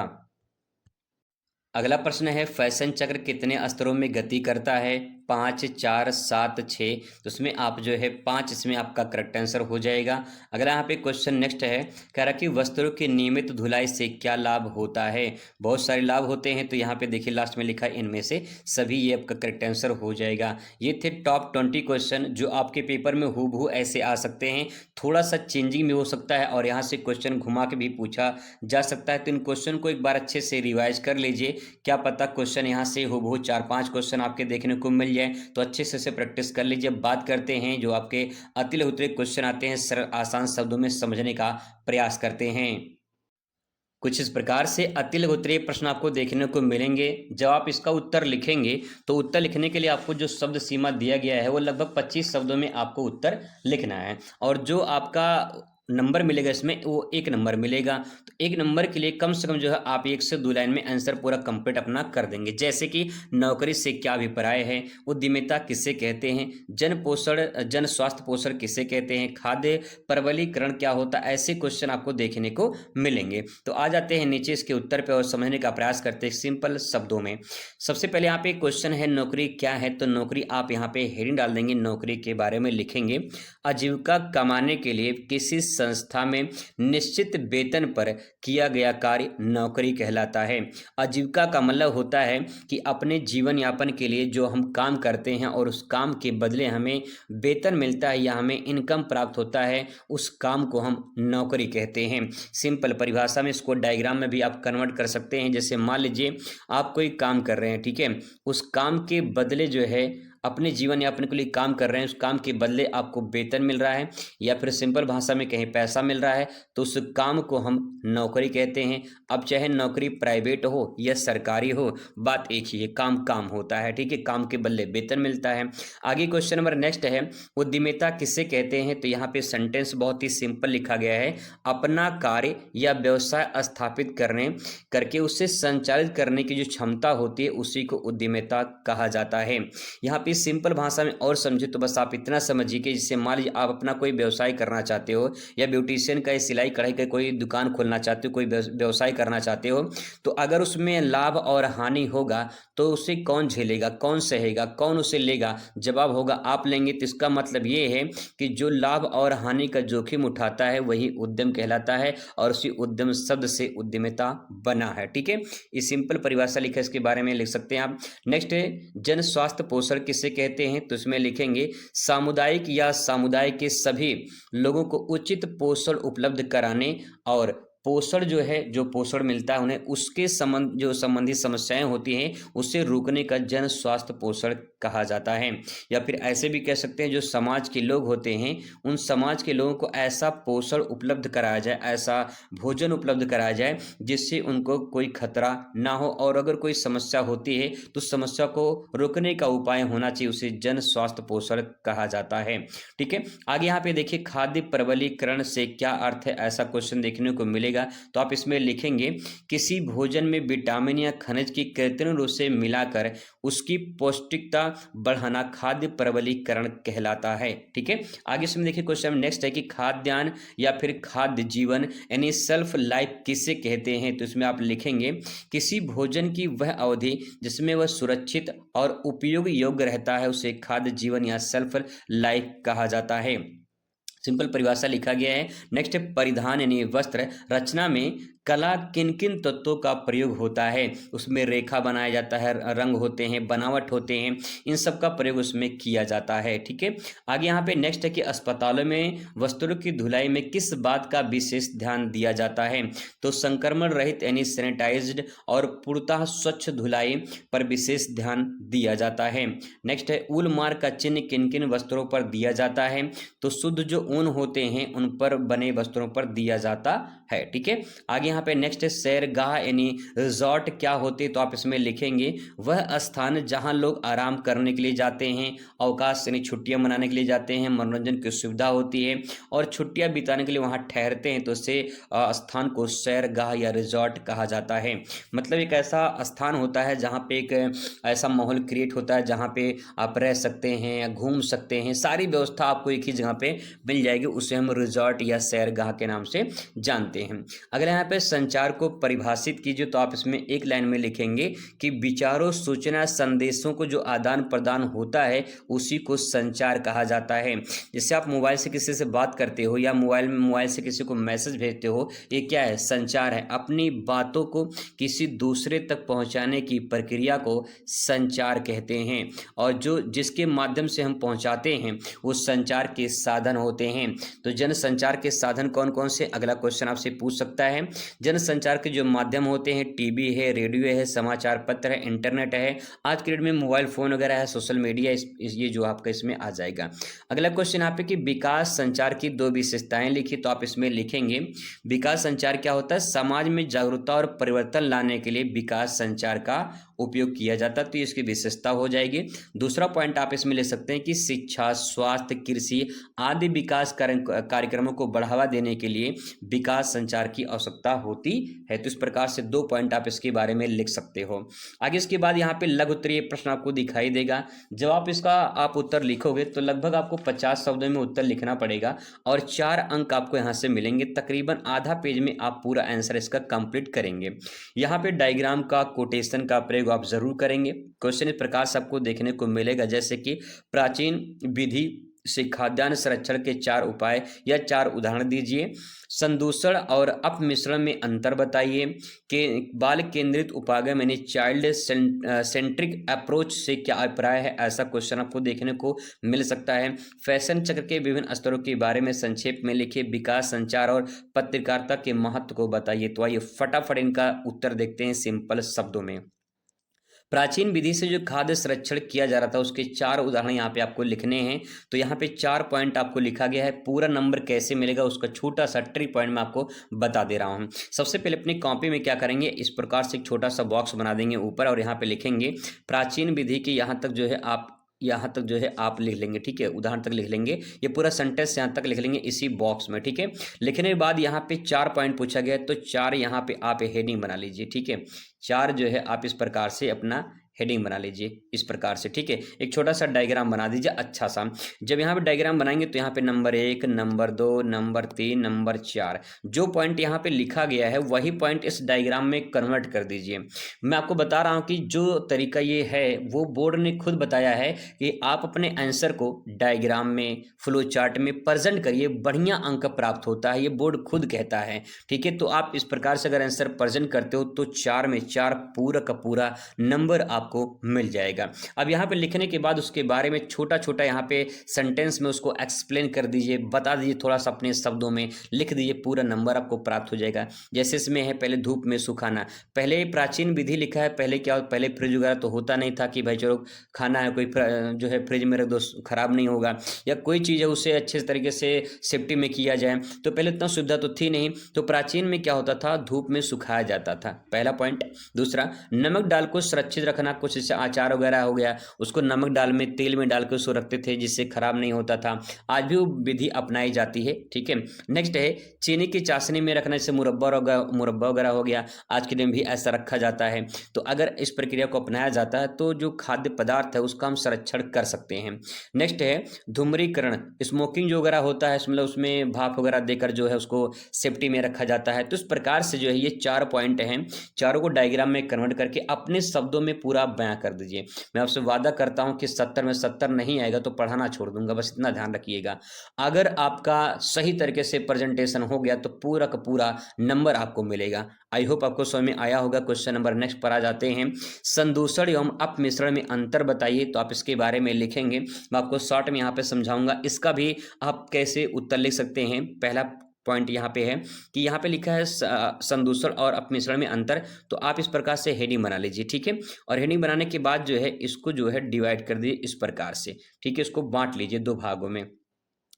अगला प्रश्न है, फैशन चक्र कितने स्तरों में गति करता है? 5, 4, 7, 6। तो उसमें आप जो है 5, इसमें आपका करेक्ट आंसर हो जाएगा। अगला यहाँ पे क्वेश्चन नेक्स्ट है, कह रहा कि वस्त्रों की नियमित धुलाई से क्या लाभ होता है? बहुत सारे लाभ होते हैं, तो यहाँ पे देखिए लास्ट में लिखा है इनमें से सभी, ये आपका करेक्ट आंसर हो जाएगा। ये थे टॉप 20 क्वेश्चन जो आपके पेपर में हूबहू ऐसे आ सकते हैं, थोड़ा सा चेंजिंग भी हो सकता है और यहाँ से क्वेश्चन घुमा के भी पूछा जा सकता है। तो इन क्वेश्चन को एक बार अच्छे से रिवाइज कर लीजिए, क्या पता क्वेश्चन यहाँ से हूबहू 4-5 क्वेश्चन आपके देखने को मिल जाए, तो अच्छे से प्रैक्टिस कर लीजिए। बात करते हैं जो आपके अतिल उतरे क्वेश्चन आते हैं, सरल आसान शब्दों में समझने का प्रयास करते हैं। कुछ इस प्रकार से अतिल गोत्रीय प्रश्न आपको देखने को मिलेंगे। जब आप इसका उत्तर लिखेंगे तो उत्तर लिखने के लिए आपको जो शब्द सीमा दिया गया है वो लगभग 25 शब्दों में आपको उत्तर लिखना है, और जो आपका नंबर मिलेगा इसमें वो 1 नंबर मिलेगा। तो 1 नंबर के लिए कम से कम जो है आप 1 से 2 लाइन में आंसर पूरा कंप्लीट अपना कर देंगे। जैसे कि नौकरी से क्या अभिप्राय है, उद्यमिता किसे कहते हैं, जन पोषण जन स्वास्थ्य पोषण किसे कहते हैं, खाद्य परवलीकरण क्या होता है, ऐसे क्वेश्चन आपको देखने को मिलेंगे। तो आ जाते हैं नीचे इसके उत्तर पे और समझने का प्रयास करते हैं सिंपल शब्दों में। सबसे पहले यहाँ पे क्वेश्चन है नौकरी क्या है, तो नौकरी आप यहाँ पे हेडिंग डाल देंगे, नौकरी के बारे में लिखेंगे, आजीविका कमाने के लिए किसी संस्था में निश्चित वेतन पर किया गया कार्य नौकरी कहलाता है। आजीविका का मतलब होता है कि अपने जीवन यापन के लिए जो हम काम करते हैं और उस काम के बदले हमें वेतन मिलता है या हमें इनकम प्राप्त होता है, उस काम को हम नौकरी कहते हैं। सिंपल परिभाषा में इसको डायग्राम में भी आप कन्वर्ट कर सकते हैं। जैसे मान लीजिए आप कोई काम कर रहे हैं, ठीक है, उस काम के बदले जो है अपने जीवन यापन के लिए काम कर रहे हैं, उस काम के बदले आपको वेतन मिल रहा है या फिर सिंपल भाषा में कहें पैसा मिल रहा है, तो उस काम को हम नौकरी कहते हैं। अब चाहे नौकरी प्राइवेट हो या सरकारी हो, बात एक ही है, काम काम होता है, ठीक है, काम के बदले वेतन मिलता है। आगे क्वेश्चन नंबर नेक्स्ट है, उद्यमिता किसे कहते हैं, तो यहाँ पे सेंटेंस बहुत ही सिंपल लिखा गया है, अपना कार्य या व्यवसाय स्थापित करके उसे संचालित करने की जो क्षमता होती है उसी को उद्यमिता कहा जाता है। यहाँ पे सिंपल भाषा में और समझे तो बस आप इतना समझिए कि जिससे मान लीजिए आप अपना कोई व्यवसाय करना चाहते हो या ब्यूटिशियन का, सिलाई कढ़ाई का कोई दुकान खोलना चाहते हो, कोई व्यवसाय करना चाहते हो, तो अगर उसमें लाभ और हानि होगा तो उसे कौन झेलेगा, कौन सहेगा, कौन उसे लेगा? जवाब होगा आप लेंगे। तो इसका मतलब ये है कि जो लाभ और हानि का जोखिम उठाता है वही उद्यम कहलाता है और उसी उद्यम शब्द से उद्यमिता बना है। ठीक है, ये सिंपल परिभाषा लिखा, इसके बारे में लिख सकते हैं आप। नेक्स्ट है जन स्वास्थ्य पोषण किसे कहते हैं, तो इसमें लिखेंगे सामुदायिक या समुदाय के सभी लोगों को उचित पोषण उपलब्ध कराने और पोषण जो है, जो पोषण मिलता है उन्हें, उसके संबंधित समस्याएं होती हैं उससे रोकने का जन स्वास्थ्य पोषण कहा जाता है। या फिर ऐसे भी कह सकते हैं जो समाज के लोग होते हैं उन समाज के लोगों को ऐसा पोषण उपलब्ध कराया जाए, ऐसा भोजन उपलब्ध कराया जाए जिससे उनको कोई खतरा ना हो, और अगर कोई समस्या होती है तो समस्या को रोकने का उपाय होना चाहिए, उसे जन स्वास्थ्य पोषण कहा जाता है। ठीक है, आगे यहाँ पे देखिए खाद्य परवलीकरण से क्या अर्थ है, ऐसा क्वेश्चन देखने को मिलेगा। मिलेगा, तो आप इसमें लिखेंगे किसी भोजन में विटामिन या खनिज की कृत्रिम रूप से मिलाकर उसकी पौष्टिकता बढ़ाना खाद्य प्रबलीकरण कहलाता है। ठीक है, आगे इसमें देखिए क्वेश्चन नेक्स्ट है कि खाद्यान्न या फिर खाद्य जीवन यानी सेल्फ लाइफ किसे कहते हैं, तो इसमें आप लिखेंगे किसी भोजन की वह अवधि जिसमें वह सुरक्षित और उपयोग योग्य रहता है उसे खाद्य जीवन या सेल्फ लाइफ कहा जाता है। सिंपल परिभाषा लिखा गया है। नेक्स्ट है परिधान यानी वस्त्र रचना में कला किन किन तत्वों का प्रयोग होता है, उसमें रेखा बनाया जाता है, रंग होते हैं, बनावट होते हैं, इन सब का प्रयोग उसमें किया जाता है। ठीक है, आगे यहाँ पे नेक्स्ट है कि अस्पतालों में वस्त्रों की धुलाई में किस बात का विशेष ध्यान दिया जाता है, तो संक्रमण रहित यानी सैनिटाइज्ड और पूर्णतः स्वच्छ धुलाई पर विशेष ध्यान दिया जाता है। नेक्स्ट है ऊल मार्क का चिन्ह किन किन वस्त्रों पर दिया जाता है, तो शुद्ध जो ऊन होते हैं उन पर बने वस्त्रों पर दिया जाता है। ठीक है, आगे यहाँ पे नेक्स्ट है सैरगाह यानी रिजॉर्ट क्या होते हैं, तो आप इसमें लिखेंगे वह स्थान जहां लोग आराम करने के लिए जाते हैं, अवकाश यानी छुट्टियां मनाने के लिए जाते हैं, मनोरंजन की सुविधा होती है और छुट्टियां बिताने के लिए वहां ठहरते हैं, तो इससे स्थान को सैरगाह या रिजॉर्ट कहा जाता है। मतलब एक ऐसा स्थान होता है जहाँ पे एक ऐसा माहौल क्रिएट होता है जहाँ पे आप रह सकते हैं, घूम सकते हैं, सारी व्यवस्था आपको एक ही जगह पे मिल जाएगी, उसे हम रिजॉर्ट या सैरगाह के नाम से जानते हैं। अगर यहाँ पे संचार को परिभाषित कीजिए तो आप इसमें एक लाइन में लिखेंगे कि विचारों, सूचना, संदेशों को जो आदान प्रदान होता है उसी को संचार कहा जाता है। जैसे आप मोबाइल से किसी से बात करते हो या मोबाइल से किसी को मैसेज भेजते हो, ये क्या है, संचार है। अपनी बातों को किसी दूसरे तक पहुंचाने की प्रक्रिया को संचार कहते हैं और जो जिसके माध्यम से हम पहुंचाते हैं वो संचार के साधन होते हैं। तो जन संचार के साधन कौन कौन से, अगला क्वेश्चन आपसे पूछ सकता है। जन संचार के जो माध्यम होते हैं टीवी है, रेडियो है, समाचार पत्र है, इंटरनेट है, आज के डेट में मोबाइल फोन वगैरह है, सोशल मीडिया, ये जो आपका इसमें आ जाएगा। अगला क्वेश्चन यहाँ पे कि विकास संचार की दो विशेषताएं लिखी, तो आप इसमें लिखेंगे विकास संचार क्या होता है, समाज में जागरूकता और परिवर्तन लाने के लिए विकास संचार का उपयोग किया जाता है, तो इसकी विशेषता हो जाएगी। दूसरा पॉइंट आप इसमें ले सकते हैं कि शिक्षा, स्वास्थ्य, कृषि आदि विकास कार्यक्रमों को बढ़ावा देने के लिए विकास संचार की आवश्यकता होती है। तो इस प्रकार से दो पॉइंट आप इसके बारे में लिख सकते हो। आगे इसके बाद यहाँ पे लघु उत्तरीय प्रश्न आपको दिखाई देगा। जब आप इसका आप उत्तर लिखोगे तो लगभग आपको 50 शब्दों में उत्तर लिखना पड़ेगा और 4 अंक आपको यहाँ से मिलेंगे। तकरीबन आधा पेज में आप पूरा आंसर इसका कंप्लीट करेंगे। यहाँ पे डायग्राम का, कोटेशन का प्रयोग आप जरूर करेंगे। क्वेश्चन इस प्रकार से आपको देखने को मिलेगा जैसे कि प्राचीन विधि से खाद्यान्न संरक्षण के 4 उपाय या 4 उदाहरण दीजिए। संदूषण और अपमिश्रण में अंतर बताइए। के बाल केंद्रित उपागम यानी चाइल्ड सेंट्रिक अप्रोच से क्या अभिप्राय है, ऐसा क्वेश्चन आपको देखने को मिल सकता है। फैशन चक्र के विभिन्न स्तरों के बारे में संक्षेप में लिखिए। विकास संचार और पत्रकारिता के महत्व को बताइए। तो आइए फटाफट इनका उत्तर देखते हैं सिंपल शब्दों में। प्राचीन विधि से जो खाद्य संरक्षण किया जा रहा था उसके 4 उदाहरण यहाँ पे आपको लिखने हैं। तो यहाँ पे 4 पॉइंट आपको लिखा गया है। पूरा नंबर कैसे मिलेगा उसका छोटा सा ट्रिक पॉइंट मैं आपको बता दे रहा हूँ। सबसे पहले अपनी कॉपी में क्या करेंगे, इस प्रकार से एक छोटा सा बॉक्स बना देंगे ऊपर और यहाँ पे लिखेंगे प्राचीन विधि की, यहाँ तक जो है आप लिख लेंगे। ठीक है, उदाहरण तक लिख लेंगे, ये पूरा सेंटेंस यहाँ तक लिख लेंगे इसी बॉक्स में। ठीक है, लिखने के बाद यहाँ पे 4 पॉइंट पूछा गया तो 4 यहाँ पे आप हेडिंग बना लीजिए। ठीक है, 4 जो है आप इस प्रकार से अपना हेडिंग बना लीजिए इस प्रकार से। ठीक है, एक छोटा सा डायग्राम बना दीजिए अच्छा सा। जब यहाँ पे डायग्राम बनाएंगे तो यहाँ पे नंबर 1, नंबर 2, नंबर 3, नंबर 4 जो पॉइंट यहाँ पे लिखा गया है वही पॉइंट इस डायग्राम में कन्वर्ट कर दीजिए। मैं आपको बता रहा हूँ कि जो तरीका ये है वो बोर्ड ने खुद बताया है कि आप अपने आंसर को डायग्राम में, फ्लो चार्ट में प्रेजेंट करिए, बढ़िया अंक प्राप्त होता है, ये बोर्ड खुद कहता है। ठीक है, तो आप इस प्रकार से अगर आंसर प्रेजेंट करते हो तो 4 में 4 पूरा का पूरा नंबर आपको मिल जाएगा। अब यहाँ पे लिखने के बाद उसके बारे में छोटा छोटा यहाँ पे सेंटेंस में उसको एक्सप्लेन कर दीजिए, बता दीजिए, थोड़ा सा अपने शब्दों में लिख दीजिए, पूरा नंबर आपको प्राप्त हो जाएगा। जैसे इसमें है पहले धूप में सुखाना, पहले प्राचीन विधि लिखा है। पहले क्या, पहले फ्रिज वगैरह तो होता नहीं था कि भाई चलो खाना है कोई जो है फ्रिज में रख दो खराब नहीं होगा, या कोई चीज़ है उसे अच्छे तरीके से सेफ्टी में किया जाए, तो पहले इतना सुविधा तो थी नहीं। तो प्राचीन में क्या होता था, धूप में सुखाया जाता था, पहला पॉइंट। दूसरा, नमक दाल को सुरक्षित रखना कुछ जैसे अचार वगैरह हो गया, उसको नमक डाल में तेल में डाल के उसको रखते थे जिससे खराब नहीं होता था। आज भी वो विधि अपनाई जाती है, ठीक है। नेक्स्ट है चीनी की चाशनी में रखने से मुरब्बा वगैरह हो गया, आज के दिन भी ऐसा रखा जाता है। तो अगर इस प्रक्रिया को अपनाया जाता है तो जो खाद्य पदार्थ है उसका हम संरक्षण कर सकते हैं। नेक्स्ट है धूम्रीकरण, स्मोकिंग जो वगैरह होता है मतलब उसमें भाप वगैरह देकर जो है उसको सेफ्टी में रखा जाता है। तो इस प्रकार से जो है ये 4 पॉइंट हैं, चारों को डायग्राम में कन्वर्ट करके अपने शब्दों में पूरा बयां कर दीजिए। मैं आपसे वादा करता हूं कि 70 में 70 नहीं आएगा तो पढ़ाना छोड़ दूंगा, बस इतना ध्यान रखिएगा। अगर आपका सही तरीके से प्रेजेंटेशन हो गया तो पूरा का पूरा नंबर आपको मिलेगा। आई होप आपको समझ में आया होगा। क्वेश्चन नंबर नेक्स्ट पर आ जाते हैं। संदूषण एवं अपमिश्रण में अंतर बताइए, तो आप इसके बारे में लिखेंगे। मैं आपको शॉर्ट में यहाँ पे समझाऊंगा, इसका भी आप कैसे उत्तर लिख सकते हैं। पहला पॉइंट यहाँ पे है कि यहाँ पे लिखा है संदूषण और अपमिश्रण में अंतर, तो आप इस प्रकार से हेडिंग बना लीजिए, ठीक है। और हेडिंग बनाने के बाद जो है इसको जो है डिवाइड कर दीजिए इस प्रकार से, ठीक है। इसको बांट लीजिए 2 भागों में।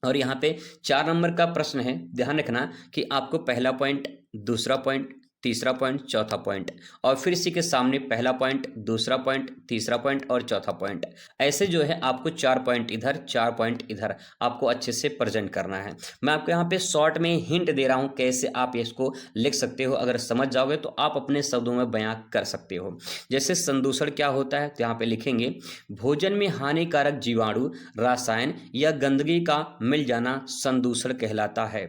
और यहाँ पे 4 नंबर का प्रश्न है, ध्यान रखना कि आपको पहला पॉइंट, दूसरा पॉइंट, तीसरा पॉइंट, चौथा पॉइंट, और फिर इसी के सामने पहला पॉइंट, दूसरा पॉइंट, तीसरा पॉइंट और चौथा पॉइंट, ऐसे जो है आपको 4 पॉइंट इधर, 4 पॉइंट इधर आपको अच्छे से प्रेजेंट करना है। मैं आपको यहाँ पे शॉर्ट में हिंट दे रहा हूँ कैसे आप इसको लिख सकते हो। अगर समझ जाओगे तो आप अपने शब्दों में बयां कर सकते हो। जैसे संदूषण क्या होता है, तो यहाँ पे लिखेंगे भोजन में हानिकारक जीवाणु, रसायन या गंदगी का मिल जाना संदूषण कहलाता है।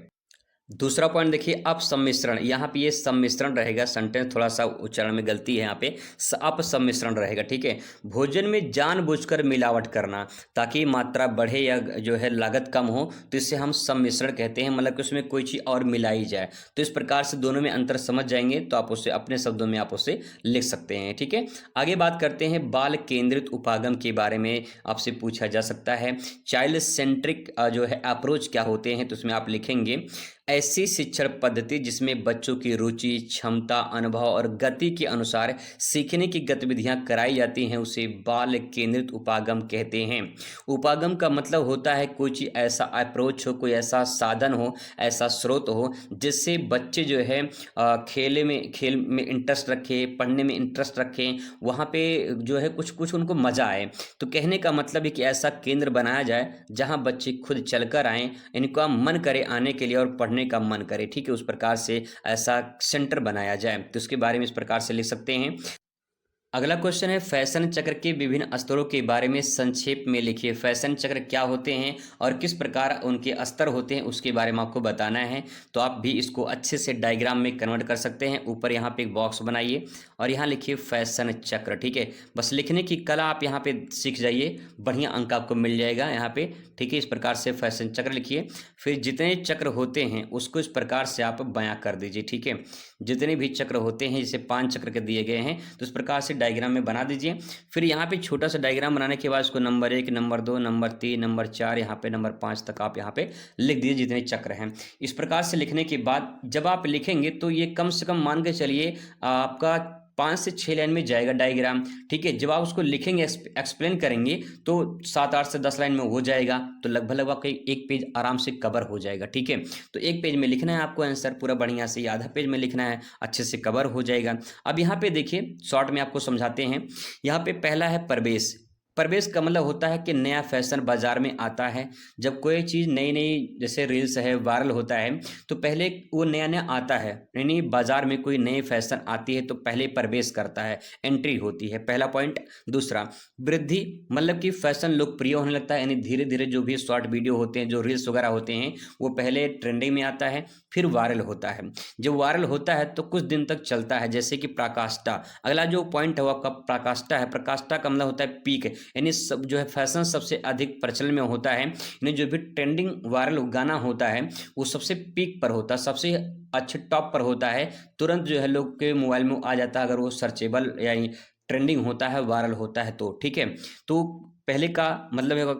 दूसरा पॉइंट देखिए अपसम्मिश्रण, यहाँ पे ये सम्मिश्रण रहेगा, सेंटेंस थोड़ा सा उच्चारण में गलती है यहाँ पे, अपसम्मिश्रण रहेगा, ठीक है। भोजन में जानबूझकर मिलावट करना ताकि मात्रा बढ़े या जो है लागत कम हो, तो इससे हम सम्मिश्रण कहते हैं, मतलब कि उसमें कोई चीज़ और मिलाई जाए। तो इस प्रकार से दोनों में अंतर समझ जाएंगे तो आप उसे अपने शब्दों में आप उसे लिख सकते हैं, ठीक है। आगे बात करते हैं बाल केंद्रित उपागम के बारे में, आपसे पूछा जा सकता है। चाइल्ड सेंट्रिक जो है अप्रोच क्या होते हैं, तो उसमें आप लिखेंगे ऐसी शिक्षण पद्धति जिसमें बच्चों की रुचि, क्षमता, अनुभव और गति के अनुसार सीखने की गतिविधियां कराई जाती हैं, उसे बाल केंद्रित उपागम कहते हैं। उपागम का मतलब होता है कोई चीज़ ऐसा अप्रोच हो, कोई ऐसा साधन हो, ऐसा स्रोत हो जिससे बच्चे जो है खेल में इंटरेस्ट रखें, पढ़ने में इंटरेस्ट रखें, वहाँ पे जो है कुछ कुछ उनको मज़ा आए। तो कहने का मतलब है कि ऐसा केंद्र बनाया जाए जहाँ बच्चे खुद चलकर आएँ, इनका मन करे आने के लिए और पढ़ने का मन करे, ठीक है। उस प्रकार से ऐसा सेंटर बनाया जाए, तो इसके बारे में इस प्रकार से लिख सकते हैं। अगला क्वेश्चन है फैशन चक्र के विभिन्न स्तरों के बारे में संक्षेप में लिखिए। फैशन चक्र क्या होते हैं और किस प्रकार उनके स्तर होते हैं उसके बारे में आपको बताना है। तो आप भी इसको अच्छे से डायग्राम में कन्वर्ट कर सकते हैं। ऊपर यहाँ पे एक बॉक्स बनाइए और यहाँ लिखिए फैशन चक्र, ठीक है। बस लिखने की कला आप यहाँ पे सीख जाइए, बढ़िया अंक आपको मिल जाएगा यहाँ पे, ठीक है। इस प्रकार से फैशन चक्र लिखिए, फिर जितने चक्र होते हैं उसको इस प्रकार से आप बयां कर दीजिए, ठीक है। जितने भी चक्र होते हैं, जैसे 5 चक्र के दिए गए हैं, तो इस प्रकार से डायग्राम में बना दीजिए। फिर यहाँ पे छोटा सा डायग्राम बनाने के बाद इसको नंबर 1, नंबर 2, नंबर 3, नंबर 4, यहाँ पे नंबर 5 तक आप यहाँ पे लिख दीजिए जितने चक्र हैं। इस प्रकार से लिखने के बाद जब आप लिखेंगे तो ये कम से कम मान के चलिए आपका 5 से 6 लाइन में जाएगा डायग्राम, ठीक है। जब आप उसको लिखेंगे, एक्सप्लेन करेंगे तो 7, 8 से 10 लाइन में हो जाएगा, तो लगभग आपका एक पेज आराम से कवर हो जाएगा, ठीक है। तो एक पेज में लिखना है आपको आंसर पूरा बढ़िया से, आधा पेज में लिखना है, अच्छे से कवर हो जाएगा। अब यहाँ पे देखिए शॉर्ट में आपको समझाते हैं। यहाँ पे पहला है प्रवेश। प्रवेश का मतलब होता है कि नया फैशन बाजार में आता है। जब कोई चीज़ नई नई जैसे रील्स है, वायरल होता है, तो पहले वो नया नया आता है, नई नई बाजार में कोई नई फैशन आती है तो पहले प्रवेश करता है, एंट्री होती है, पहला पॉइंट। दूसरा वृद्धि, मतलब कि फैशन लोकप्रिय होने लगता है, यानी धीरे धीरे जो भी शॉर्ट वीडियो होते हैं, जो रील्स वगैरह होते हैं, वो पहले ट्रेंडिंग में आता है, फिर वायरल होता है। जब वायरल होता है तो कुछ दिन तक चलता है, जैसे कि पराकाष्ठा। अगला जो पॉइंट है वो आपका पराकाष्ठा है। पराकाष्ठा का मतलब होता है पीक, यानी सब जो है फैशन सबसे अधिक प्रचलन में होता है, यानी जो भी ट्रेंडिंग वायरल गाना होता है वो सबसे पीक पर होता है, सबसे अच्छे टॉप पर होता है, तुरंत जो है लोग के मोबाइल में आ जाता है अगर वो सर्चेबल यानी ट्रेंडिंग होता है, वायरल होता है तो, ठीक है। तो पहले का मतलब है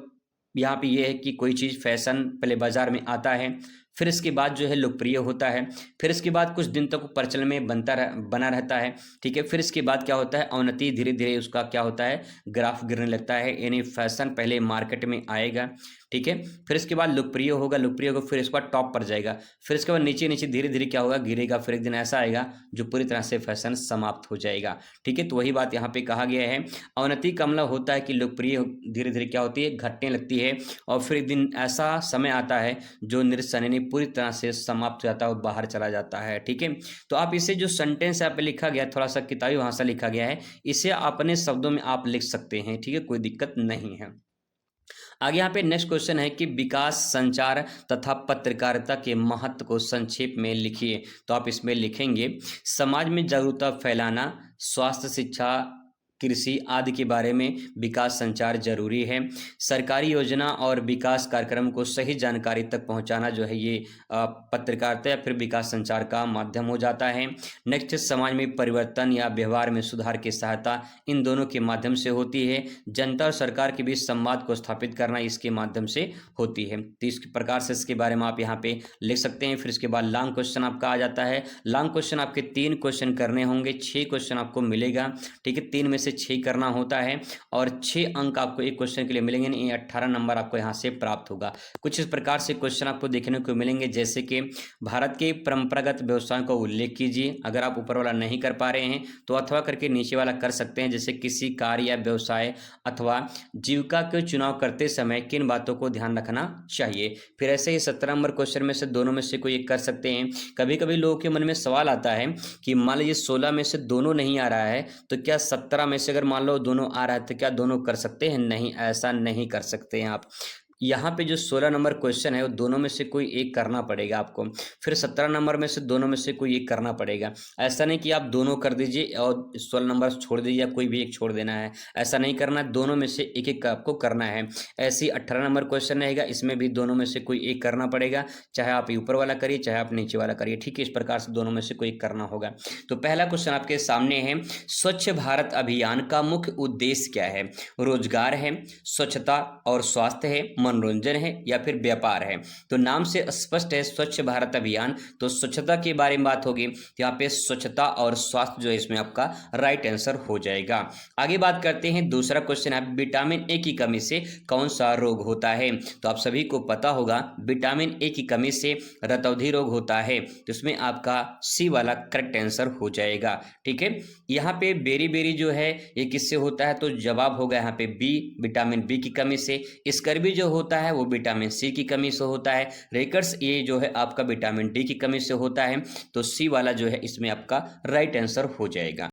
यहाँ पे ये है कि कोई चीज़ फैशन पहले बाजार में आता है, फिर इसके बाद जो है लोकप्रिय होता है, फिर इसके बाद कुछ दिन तक प्रचलन में बना रहता है, ठीक है। फिर इसके बाद क्या होता है, अवनति, धीरे धीरे उसका क्या होता है, ग्राफ गिरने लगता है, यानी फैशन पहले मार्केट में आएगा, ठीक है। फिर इसके बाद लोकप्रिय होगा, लोकप्रिय होगा, फिर इसके बाद टॉप पर जाएगा, फिर इसके बाद नीचे नीचे धीरे धीरे क्या होगा, गिरेगा, फिर एक दिन ऐसा आएगा जो पूरी तरह से फैशन समाप्त हो जाएगा, ठीक है। तो वही बात यहाँ पे कहा गया है, अवनति का मतलब होता है कि लोकप्रिय धीरे धीरे क्या होती है, घटने लगती है, और फिर एक दिन ऐसा समय आता है जो निर्सननी पूरी तरह से समाप्त हो जाता है और बाहर चला जाता है, ठीक है। तो आप इसे जो सेंटेंस यहाँ पे लिखा गया, थोड़ा सा किताबी भाषा लिखा गया है, इसे अपने शब्दों में आप लिख सकते हैं, ठीक है, कोई दिक्कत नहीं है। आगे यहाँ पे नेक्स्ट क्वेश्चन है कि विकास, संचार तथा पत्रकारिता के महत्व को संक्षेप में लिखिए। तो आप इसमें लिखेंगे, समाज में जागरूकता फैलाना, स्वास्थ्य, शिक्षा, कृषि आदि के बारे में विकास संचार जरूरी है। सरकारी योजना और विकास कार्यक्रम को सही जानकारी तक पहुंचाना जो है ये पत्रकारिता या फिर विकास संचार का माध्यम हो जाता है। नेक्स्ट, समाज में परिवर्तन या व्यवहार में सुधार की सहायता इन दोनों के माध्यम से होती है। जनता और सरकार के बीच संवाद को स्थापित करना इसके माध्यम से होती है। तो इस प्रकार से इसके बारे में आप यहाँ पे लिख सकते हैं। फिर इसके बाद लॉन्ग क्वेश्चन आपका आ जाता है। लॉन्ग क्वेश्चन आपके 3 क्वेश्चन करने होंगे, 6 क्वेश्चन आपको मिलेगा, ठीक है। 3 में से 6 करना होता है और 6 अंक आपको एक क्वेश्चन के लिए मिलेंगे, ये 18 नंबर आपको यहाँ से प्राप्त होगा। कुछ इस प्रकार से क्वेश्चन आपको देखने को मिलेंगे, जैसे कि भारत के परंपरागत व्यवसायों का उल्लेख कीजिए। अगर आप ऊपर वाला नहीं कर पा रहे हैं तो अथवा करके नीचे वाला कर सकते हैं, जैसे किसी कार्य या व्यवसाय अथवा जीविका के चुनाव करते समय किन बातों को ध्यान रखना चाहिए। फिर ऐसे ही 17 नंबर क्वेश्चन में से दोनों में से कोई एक कर सकते हैं। कभी कभी लोगों के मन में सवाल आता है कि मान लीजिए 16 में से दोनों नहीं आ रहा है, तो क्या 17 में से अगर मान लो दोनों आ रहा है तो क्या दोनों कर सकते हैं? नहीं, ऐसा नहीं कर सकते हैं आप। यहाँ पे जो 16 नंबर क्वेश्चन है वो दोनों में से कोई एक करना पड़ेगा आपको। फिर 17 नंबर में से दोनों में से कोई एक करना पड़ेगा। ऐसा नहीं कि आप दोनों कर दीजिए और 16 नंबर छोड़ दीजिए, या कोई भी एक छोड़ देना है, ऐसा नहीं करना। दोनों में से एक एक आपको करना है। ऐसे ही 18 नंबर क्वेश्चन रहेगा, इसमें भी दोनों में से कोई एक करना पड़ेगा, चाहे आप ऊपर वाला करिए चाहे आप नीचे वाला करिए, ठीक है। इस प्रकार से दोनों में से कोई एक करना होगा। तो पहला क्वेश्चन आपके सामने है, स्वच्छ भारत अभियान का मुख्य उद्देश्य क्या है? रोजगार है, स्वच्छता और स्वास्थ्य है, मनोरंजन है, या फिर व्यापार है? तो नाम से स्पष्ट है स्वच्छ भारत अभियान, तो स्वच्छता के बारे में बात होगी, तो यहाँ पे स्वच्छता और स्वास्थ्य जो है इसमें आपका राइट आंसर हो जाएगा। आगे बात करते हैं, दूसरा क्वेश्चन है, विटामिन ए की कमी से कौन सा रोग होता है? तो आप सभी को पता होगा विटामिन ए की कमी से रतौंधी रोग होता है, तो इसमें आपका सी वाला करेक्ट आंसर हो जाएगा, ठीक है। यहाँ पे बेरी बेरी जो है ये किससे होता है? तो जवाब होगा यहाँ पे बी, विटामिन बी की कमी से। स्कर्वी जो होता है वो विटामिन सी की कमी से होता है। रेकर्स ये जो है आपका विटामिन डी की कमी से होता है, तो सी वाला जो है इसमें आपका राइट आंसर हो जाएगा।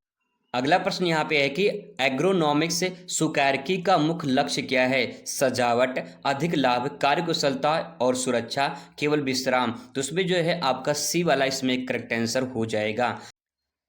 अगला प्रश्न यहाँ पे है कि एग्रोनॉमिक्स सुकार्की का मुख्य लक्ष्य क्या है? सजावट, अधिक लाभ, कार्यकुशलता और सुरक्षा, केवल विश्राम। तो उसमें जो है आपका सी वाला इसमें करेक्ट आंसर हो जाएगा।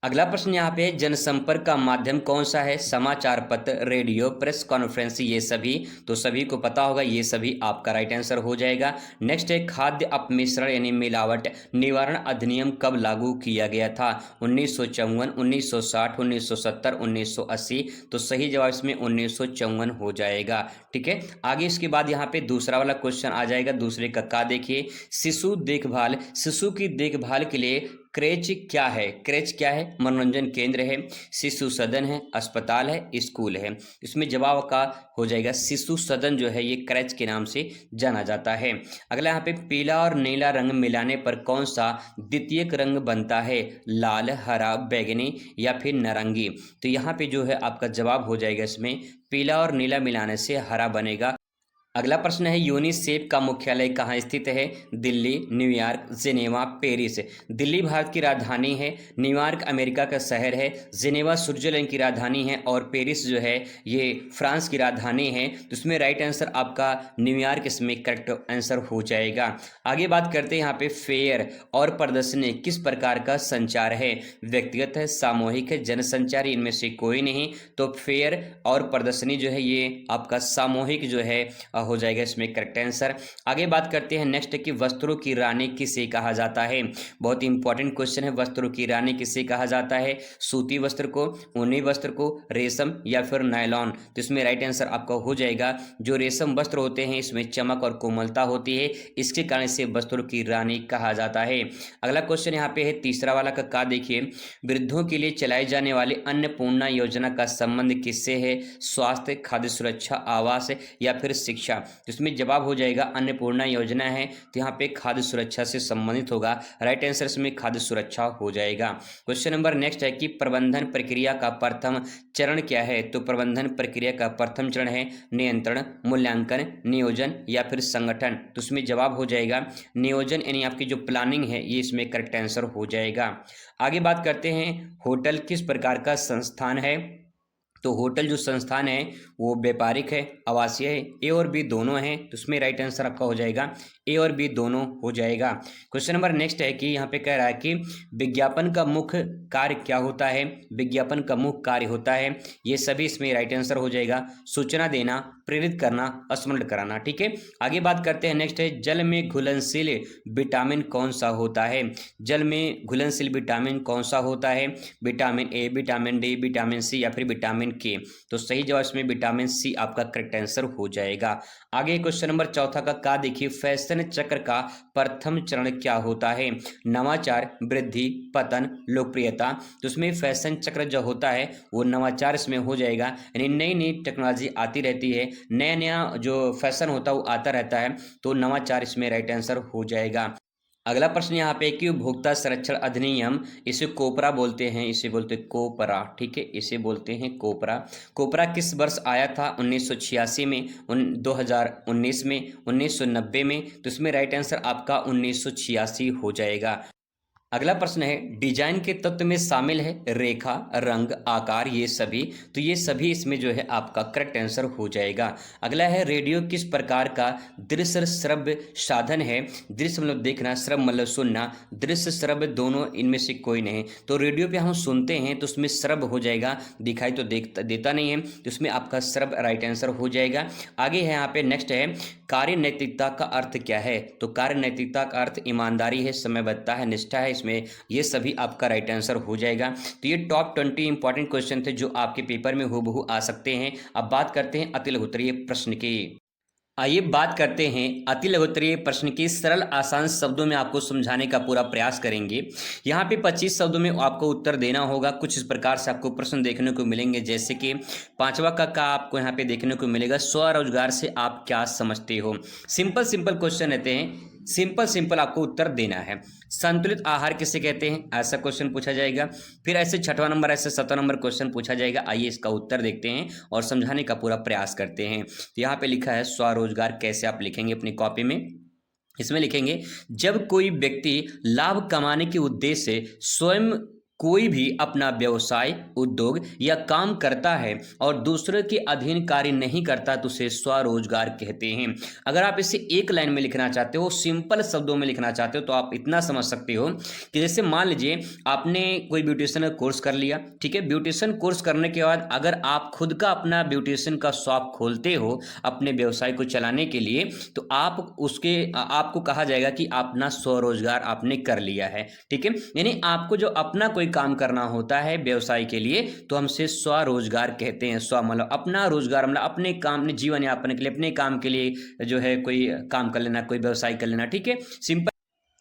अगला प्रश्न यहाँ पे है, जनसंपर्क का माध्यम कौन सा है? समाचार पत्र, रेडियो, प्रेस कॉन्फ्रेंस, ये सभी। तो सभी को पता होगा ये सभी आपका राइट आंसर हो जाएगा। नेक्स्ट है, खाद्य अपमिश्रण यानी मिलावट निवारण अधिनियम कब लागू किया गया था? 1954, 1960, 1970, 1980। तो सही जवाब इसमें 1954 हो जाएगा, ठीक है। आगे इसके बाद यहाँ पे दूसरा वाला क्वेश्चन आ जाएगा। दूसरे का देखिए, शिशु देखभाल, शिशु की देखभाल के लिए क्रेच क्या है? क्रेच क्या है? मनोरंजन केंद्र है, शिशु सदन है, अस्पताल है, स्कूल है। इसमें जवाब का हो जाएगा शिशु सदन जो है ये क्रेच के नाम से जाना जाता है। अगला यहाँ पे, पीला और नीला रंग मिलाने पर कौन सा द्वितीयक रंग बनता है? लाल, हरा, बैंगनी या फिर नारंगी। तो यहाँ पे जो है आपका जवाब हो जाएगा इसमें पीला और नीला मिलाने से हरा बनेगा। अगला प्रश्न है, यूनिसेफ का मुख्यालय कहाँ स्थित है? Delhi, New York, Geneva, Paris. Delhi Bharat की राजधानी है, न्यूयॉर्क अमेरिका का शहर है, जिनेवा स्विट्जरलैंड की राजधानी है और पेरिस जो है ये फ्रांस की राजधानी है। तो इसमें राइट आंसर आपका न्यूयॉर्क इसमें करेक्ट आंसर हो जाएगा। आगे बात करते हैं यहाँ पे, फेयर और प्रदर्शनी किस प्रकार का संचार है? व्यक्तिगत है, सामूहिक है, जनसंचार, इनमें से कोई नहीं। तो फेयर और प्रदर्शनी जो है ये आपका सामूहिक जो है हो जाएगा इसमें करेक्ट आंसर। आगे बात करते हैं नेक्स्ट कि वस्त्रों की रानी किसे कहा जाता है। बहुत ही इंपॉर्टेंट क्वेश्चन है, वस्त्रों की रानी किसे कहा जाता है। सूती वस्त्र को, ऊनी वस्त्र को, रेशम या फिर नायलॉन। तो इसमें राइट आंसर आपका हो जाएगा जो रेशम वस्त्र होते हैं इसमें चमक और कोमलता होती है, इसके कारण से वस्त्रों की रानी कहा जाता है। अगला क्वेश्चन यहाँ पे है तीसरा वाला का देखिए, वृद्धों के लिए चलाई जाने वाली अन्नपूर्णा योजना का संबंध किससे है। स्वास्थ्य, खाद्य सुरक्षा, आवास या फिर शिक्षा। तो इसमें जवाब हो जाएगा अन्नपूर्णा योजना है तो यहाँ पे खाद्य सुरक्षा से संबंधित होगा। राइट आंसर इसमें खाद्य सुरक्षा हो जाएगा। क्वेश्चन नंबर नेक्स्ट है कि प्रबंधन प्रक्रिया का प्रथम चरण क्या है। तो प्रबंधन प्रक्रिया का प्रथम चरण है नियंत्रण, मूल्यांकन, नियोजन या फिर संगठन। तो इसमें जवाब हो जाएगा नियोजन, यानी आपकी जो प्लानिंग है ये इसमें करेक्ट आंसर हो जाएगा। आगे बात करते हैं होटल किस प्रकार का संस्थान है। तो होटल जो संस्थान है वो व्यापारिक है, आवासीय है, ए और बी दोनों हैं। तो उसमें राइट आंसर आपका हो जाएगा ए और बी दोनों हो जाएगा। क्वेश्चन नंबर नेक्स्ट है कि यहाँ पे कह रहा है कि विज्ञापन का मुख्य कार्य क्या होता है। विज्ञापन का मुख्य कार्य होता है, ये सभी इसमें राइट आंसर हो जाएगा सूचना देना, प्रेरित करना, स्मरण कराना। ठीक है, आगे बात करते हैं नेक्स्ट है जल में घुलनशील विटामिन कौन सा होता है। जल में घुलनशील विटामिन कौन सा होता है। Vitamin A, vitamin D, vitamin C या फिर विटामिन के। तो सही जवाब इसमें विटामिन सी आपका करेक्ट आंसर हो जाएगा। आगे क्वेश्चन नंबर चौथा का देखिए, फैशन चक्र का प्रथम चरण क्या होता है। नवाचार, वृद्धि, पतन, लोकप्रियता। तो उसमें फैशन चक्र जो होता है वो नवाचार इसमें हो जाएगा, यानी नई नई टेक्नोलॉजी आती रहती है, नया नया जो फैशन होता है वो आता रहता है, तो नवाचार इसमें राइट आंसर हो जाएगा। अगला प्रश्न यहाँ पे कि उपभोक्ता संरक्षण अधिनियम, इसे कोपरा बोलते हैं, इसे बोलते हैं कोपरा। ठीक है, इसे बोलते हैं कोपरा। कोपरा किस वर्ष आया था। 1986 में, 2019 में, 1990 में। तो इसमें राइट आंसर आपका 1986 हो जाएगा। अगला प्रश्न है डिजाइन के तत्व में शामिल है रेखा, रंग, आकार, ये सभी। तो ये सभी इसमें जो है आपका करेक्ट आंसर हो जाएगा। अगला है रेडियो किस प्रकार का दृश्य श्रव्य साधन है। दृश्य मतलब देखना, श्रव्य मतलब सुनना, दृश्य श्रव्य दोनों इनमें से कोई नहीं। तो रेडियो पे हम सुनते हैं तो उसमें श्रव्य हो जाएगा, दिखाई तो देता नहीं है, तो उसमें आपका श्रव्य राइट आंसर हो जाएगा। आगे है यहाँ पे नेक्स्ट है कार्य नैतिकता का अर्थ क्या है। तो कार्य नैतिकता का अर्थ ईमानदारी है, समयबद्धता है, निष्ठा है, इसमें ये सभी आपका राइट आंसर हो जाएगा। तो ये टॉप 20 इंपॉर्टेंट क्वेश्चन थे जो आपके पेपर में हूबहू आ सकते हैं। अब बात करते हैं अति लघुत्तरीय प्रश्न की। आइए बात करते हैं अति लघुत्तरीय प्रश्न की, सरल आसान शब्दों में आपको समझाने का पूरा प्रयास करेंगे। यहाँ पे 25 शब्दों में आपको उत्तर देना होगा। कुछ इस प्रकार से आपको प्रश्न देखने को मिलेंगे, जैसे कि पांचवा का आपको यहाँ पे देखने को मिलेगा, स्वरोजगार से आप क्या समझते हो। सिंपल क्वेश्चन रहते हैं, सिंपल आपको उत्तर देना है। संतुलित आहार किसे कहते हैं, ऐसा क्वेश्चन पूछा जाएगा। फिर ऐसे 6वां नंबर, ऐसे 7वां नंबर क्वेश्चन पूछा जाएगा। आइए इसका उत्तर देखते हैं और समझाने का पूरा प्रयास करते हैं। तो यहाँ पे लिखा है स्वरोजगार, कैसे आप लिखेंगे अपनी कॉपी में। इसमें लिखेंगे जब कोई व्यक्ति लाभ कमाने के उद्देश्य से स्वयं कोई भी अपना व्यवसाय, उद्योग या काम करता है और दूसरे के अधीन कार्य नहीं करता तो उसे स्वरोजगार कहते हैं। अगर आप इसे एक लाइन में लिखना चाहते हो, सिंपल शब्दों में लिखना चाहते हो, तो आप इतना समझ सकते हो कि जैसे मान लीजिए आपने कोई ब्यूटिशियन का कोर्स कर लिया। ठीक है, ब्यूटिशियन कोर्स करने के बाद अगर आप खुद का अपना ब्यूटिशियन का शॉप खोलते हो अपने व्यवसाय को चलाने के लिए, तो आपको कहा जाएगा कि अपना स्वरोजगार आपने कर लिया है। ठीक है, यानी आपको जो अपना कोई काम करना होता है व्यवसाय के लिए तो हमसे स्वरोजगार कहते हैं। स्व मतलब अपना, रोजगार मतलब अपने काम, जीवन यापन के लिए, अपने काम के लिए जो है कोई काम कर लेना, कोई व्यवसाय कर लेना। ठीक है, सिंपल।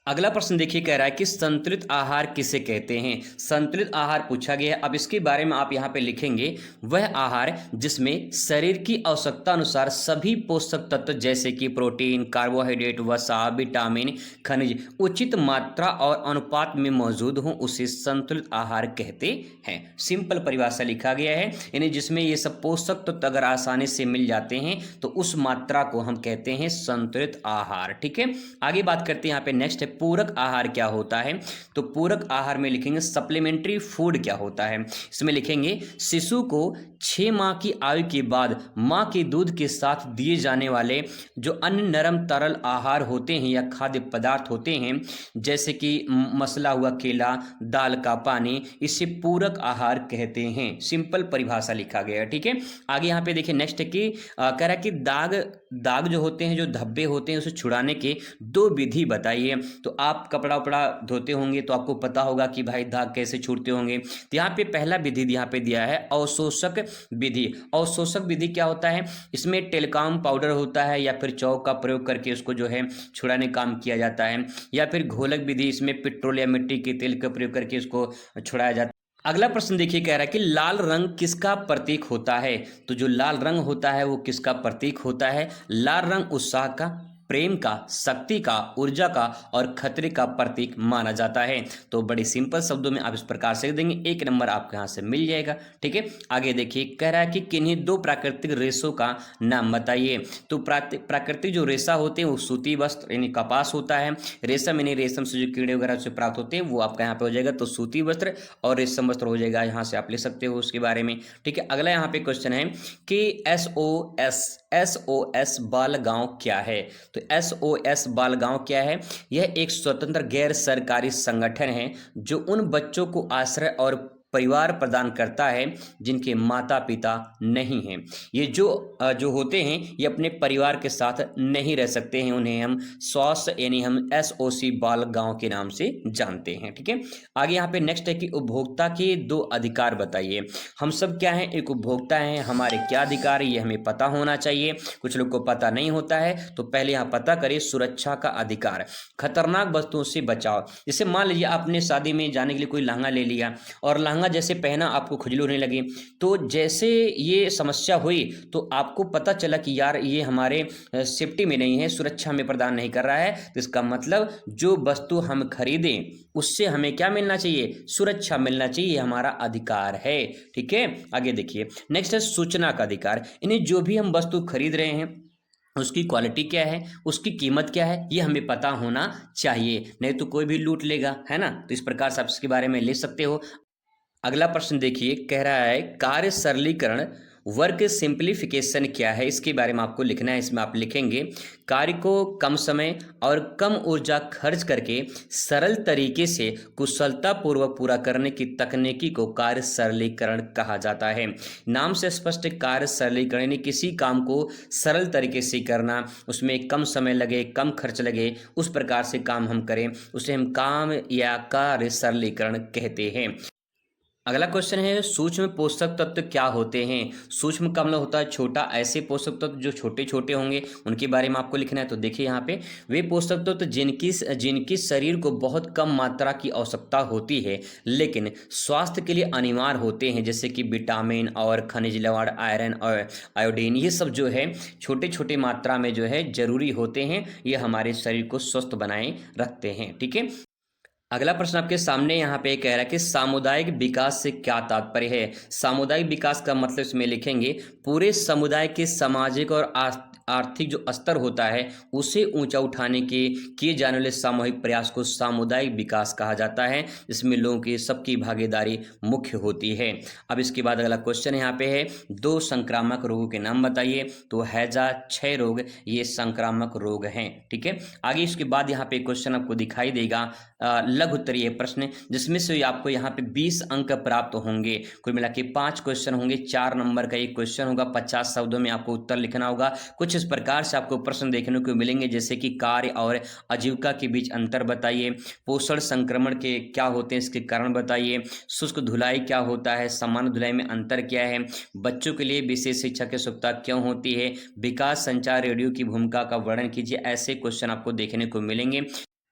अगला प्रश्न देखिए, कह रहा है कि संतुलित आहार किसे कहते हैं। संतुलित आहार पूछा गया है। अब इसके बारे में आप यहाँ पे लिखेंगे वह आहार जिसमें शरीर की आवश्यकता अनुसार सभी पोषक तत्व जैसे कि प्रोटीन, कार्बोहाइड्रेट, वसा, विटामिन, खनिज उचित मात्रा और अनुपात में मौजूद हो, उसे संतुलित आहार कहते हैं। सिंपल परिभाषा लिखा गया है, यानी जिसमें ये सब पोषक तत्व अगर आसानी से मिल जाते हैं तो उस मात्रा को हम कहते हैं संतुलित आहार। ठीक है, आगे बात करते हैं यहाँ पे नेक्स्ट है पूरक आहार क्या होता है। तो पूरक आहार में लिखेंगे सप्लीमेंट्री फूड क्या होता है। इसमें लिखेंगे शिशु को 6 माह की आयु के बाद मां के दूध के साथ दिए जाने वाले जो अन्य नरम तरल आहार होते हैं या खाद्य पदार्थ होते हैं, जैसे कि मसला हुआ केला, दाल का पानी, इसे पूरक आहार कहते हैं। सिंपल परिभाषा लिखा गया है। ठीक है, आगे यहाँ पे देखिए नेक्स्ट है कि कह रहा है कि दाग दाग जो होते हैं, जो धब्बे होते हैं, उसे छुड़ाने के 2 विधि बताइए। तो आप कपड़ा उपड़ा धोते होंगे तो आपको पता होगा कि भाई दाग कैसे छूटते होंगे। तो यहाँ पे पहला विधि यहाँ पे दिया है अवशोषक विधि। अवशोषक विधि क्या होता है? इसमें टेल्काम पाउडर होता है या फिर चौक का प्रयोग करके उसको जो है छुड़ाने काम किया जाता है, या फिर घोलक विधि, इसमें पेट्रोल या मिट्टी के तेल का प्रयोग करके उसको छुड़ाया जाता है। अगला प्रश्न देखिए, कह रहा है कि लाल रंग किसका प्रतीक होता है? तो जो लाल रंग होता है वो किसका प्रतीक होता है? लाल रंग उत्साह का, प्रेम का, शक्ति का, ऊर्जा का और खतरे का प्रतीक माना जाता है। तो बड़े सिंपल शब्दों में आप इस प्रकार से देंगे, 1 नंबर आपको यहाँ से मिल जाएगा। ठीक है, आगे देखिए, कह रहा है कि किन्हीं 2 प्राकृतिक रेशों का नाम बताइए। तो प्राकृतिक जो रेशा होते हैं वो सूती वस्त्र यानी कपास होता है। रेशम यानी रेशम से जो कीड़े वगैरह से प्राप्त होते हैं वो आपका यहाँ पे हो जाएगा तो सूती वस्त्र, और रेशम वस्त्र हो जाएगा, यहाँ से आप ले सकते हो उसके बारे में। ठीक है, अगला यहाँ पे क्वेश्चन है कि SOS बाल गांव क्या है? तो SOS बाल गांव क्या है? यह एक स्वतंत्र गैर सरकारी संगठन है जो उन बच्चों को आश्रय और परिवार प्रदान करता है जिनके माता पिता नहीं हैं। ये जो होते हैं ये अपने परिवार के साथ नहीं रह सकते हैं, उन्हें हम SOS यानी हम SOC बाल गांव के नाम से जानते हैं। ठीक है, आगे यहाँ पे नेक्स्ट है कि उपभोक्ता के 2 अधिकार बताइए। हम सब क्या हैं? एक उपभोक्ता हैं, हमारे क्या अधिकार है ये हमें पता होना चाहिए। कुछ लोग को पता नहीं होता है, तो पहले यहाँ पता करिए। सुरक्षा का अधिकार, खतरनाक वस्तुओं से बचाव। जैसे मान लीजिए आपने शादी में जाने के लिए कोई लहंगा ले लिया और लहंगा जैसे पहना आपको खुजली होने लगी, तो जैसे ये समस्या हुई तो आपको पता चला कि यार ये हमारे सेफ्टी में नहीं है, सुरक्षा में प्रदान नहीं कर रहा है। तो इसका मतलब जो वस्तु हम खरीदें उससे हमें क्या मिलना चाहिए? सुरक्षा मिलना चाहिए, ये हमारा अधिकार है। ठीक है, आगे देखिए, नेक्स्ट है सूचना का अधिकार। यानी जो भी हम वस्तु खरीद रहे हैं उसकी क्वालिटी क्या है, उसकी कीमत क्या है, ये हमें पता होना चाहिए, नहीं तो कोई भी लूट लेगा, है ना। तो इस प्रकार से आप इसके बारे में ले सकते हो। अगला प्रश्न देखिए, कह रहा है कार्य सरलीकरण, वर्क सिंप्लीफिकेशन क्या है? इसके बारे में आपको लिखना है। इसमें आप लिखेंगे कार्य को कम समय और कम ऊर्जा खर्च करके सरल तरीके से कुशलतापूर्वक पूरा करने की तकनीकी को कार्य सरलीकरण कहा जाता है। नाम से स्पष्ट, कार्य सरलीकरण यानी किसी काम को सरल तरीके से करना, उसमें कम समय लगे, कम खर्च लगे, उस प्रकार से काम हम करें, उसे हम काम या कार्य सरलीकरण कहते हैं। अगला क्वेश्चन है सूक्ष्म पोषक तत्व क्या होते हैं? सूक्ष्म का मतलब होता है छोटा, ऐसे पोषक तत्व जो छोटे छोटे होंगे उनके बारे में आपको लिखना है। तो देखिए यहाँ पे, वे पोषक तत्व जिनकी शरीर को बहुत कम मात्रा की आवश्यकता होती है लेकिन स्वास्थ्य के लिए अनिवार्य होते हैं, जैसे कि विटामिन और खनिज लवण, आयरन और आयोडीन, ये सब जो है छोटे छोटे मात्रा में जो है जरूरी होते हैं, ये हमारे शरीर को स्वस्थ बनाए रखते हैं। ठीक है, अगला प्रश्न आपके सामने यहाँ पे कह रहा है कि सामुदायिक विकास से क्या तात्पर्य है? सामुदायिक विकास का मतलब इसमें लिखेंगे पूरे समुदाय के सामाजिक और आर्थिक जो स्तर होता है उसे ऊंचा उठाने के किए जाने वाले सामूहिक प्रयास को सामुदायिक विकास कहा जाता है, जिसमें लोगों की सबकी भागीदारी मुख्य होती है। अब इसके बाद अगला क्वेश्चन यहाँ पे है 2 संक्रामक रोगों के नाम बताइए। तो हैजा, क्षय रोग, ये संक्रामक रोग हैं। ठीक है, आगे इसके बाद यहाँ पे क्वेश्चन आपको दिखाई देगा लघु उत्तरीय प्रश्न, जिसमें से आपको यहाँ पे 20 अंक प्राप्त होंगे। कुल मिला के 5 क्वेश्चन होंगे, 4 नंबर का एक क्वेश्चन होगा, 50 शब्दों में आपको उत्तर लिखना होगा। कुछ इस प्रकार से आपको प्रश्न देखने को मिलेंगे, जैसे कि कार्य और आजीविका के बीच अंतर बताइए, पोषण संक्रमण के क्या होते हैं इसके कारण बताइए, शुष्क धुलाई क्या होता है, सामान्य धुलाई में अंतर क्या है, बच्चों के लिए विशेष शिक्षा की आवश्यकता क्यों होती है, विकास संचार रेडियो की भूमिका का वर्णन कीजिए। ऐसे क्वेश्चन आपको देखने को मिलेंगे।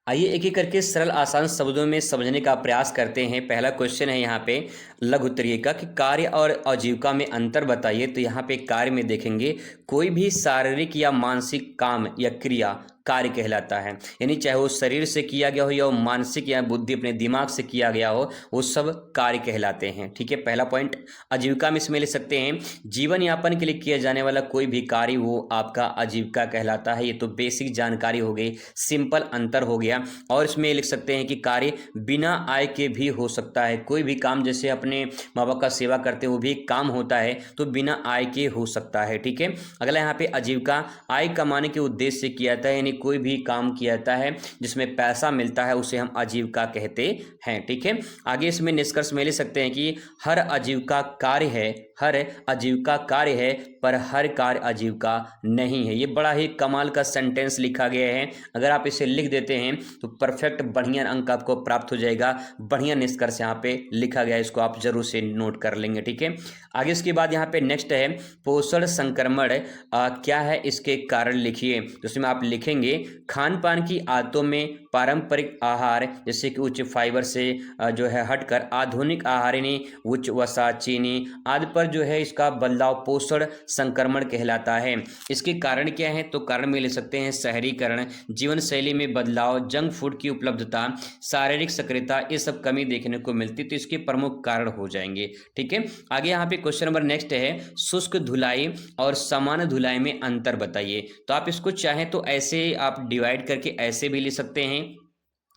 आइए एक एक करके सरल आसान शब्दों में समझने का प्रयास करते हैं। पहला क्वेश्चन है यहाँ पे लघु उत्तरीय का कि कार्य और आजीविका में अंतर बताइए। तो यहाँ पे कार्य में देखेंगे कोई भी शारीरिक या मानसिक काम या क्रिया कार्य कहलाता है, यानी चाहे वो शरीर से किया गया हो या वो मानसिक या बुद्धि अपने दिमाग से किया गया हो, वो सब कार्य कहलाते हैं। ठीक है, पहला पॉइंट। आजीविका में इसमें ले सकते हैं जीवन यापन के लिए किया जाने वाला कोई भी कार्य वो आपका आजीविका कहलाता है। ये तो बेसिक जानकारी हो गई, सिंपल अंतर हो गया। और इसमें लिख सकते हैं कि कार्य बिना आय के भी हो सकता है, कोई भी काम जैसे अपने माँ बाप का सेवा करते हैं वो भी एक काम होता है, तो बिना आय के हो सकता है। ठीक है, अगला यहाँ पे आजीविका आय कमाने के उद्देश्य से किया जाता है, यानी में कोई भी काम किया जाता है जिसमें पैसा मिलता है उसे हम आजीविका कहते हैं। ठीक है, आगे इसमें निष्कर्ष में ले सकते हैं कि हर आजीविका कार्य है, हर आजीविका कार्य है पर हर कार्य आजीविका नहीं है। ये बड़ा ही कमाल का सेंटेंस लिखा गया है, अगर आप इसे लिख देते हैं तो परफेक्ट बढ़िया अंक आपको प्राप्त हो जाएगा। बढ़िया निष्कर्ष यहाँ पे लिखा गया है, इसको आप जरूर से नोट कर लेंगे। ठीक है, आगे इसके बाद यहाँ पे नेक्स्ट है पोषण संक्रमण क्या है, इसके कारण लिखिए। तो इसमें आप लिखेंगे खान पान की आदतों में पारंपरिक आहार जैसे कि उच्च फाइबर से जो है हटकर आधुनिक आहार यानी उच्च वसा, चीनी आदि पर जो है इसका बदलाव पोषण संक्रमण कहलाता है। इसके कारण क्या है, तो कारण में ले सकते हैं शहरीकरण, जीवन शैली में बदलाव, जंक फूड की उपलब्धता, शारीरिक सक्रियता, ये सब कमी देखने को मिलती, तो इसके प्रमुख कारण हो जाएंगे। ठीक है, आगे यहाँ पे क्वेश्चन नंबर नेक्स्ट है शुष्क धुलाई और सामान्य धुलाई में अंतर बताइए। तो आप इसको चाहें तो ऐसे आप डिवाइड करके ऐसे भी ले सकते हैं।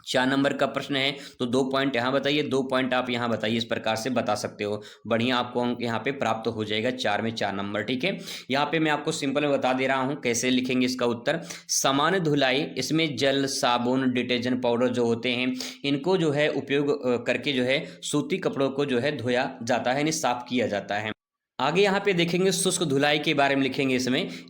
4 नंबर का प्रश्न है तो 2 पॉइंट यहाँ बताइए, 2 पॉइंट आप यहाँ बताइए, इस प्रकार से बता सकते हो। बढ़िया आपको अंक यहाँ पे प्राप्त हो जाएगा 4 में 4 नंबर। ठीक है, यहाँ पे मैं आपको सिंपल में बता दे रहा हूँ कैसे लिखेंगे इसका उत्तर। सामान्य धुलाई, इसमें जल, साबुन, डिटर्जेंट पाउडर जो होते हैं इनको जो है उपयोग करके जो है सूती कपड़ों को जो है धोया जाता है, यानी साफ किया जाता है। आगे यहाँ पे देखेंगे शुष्क धुलाई के बारे में लिखेंगे।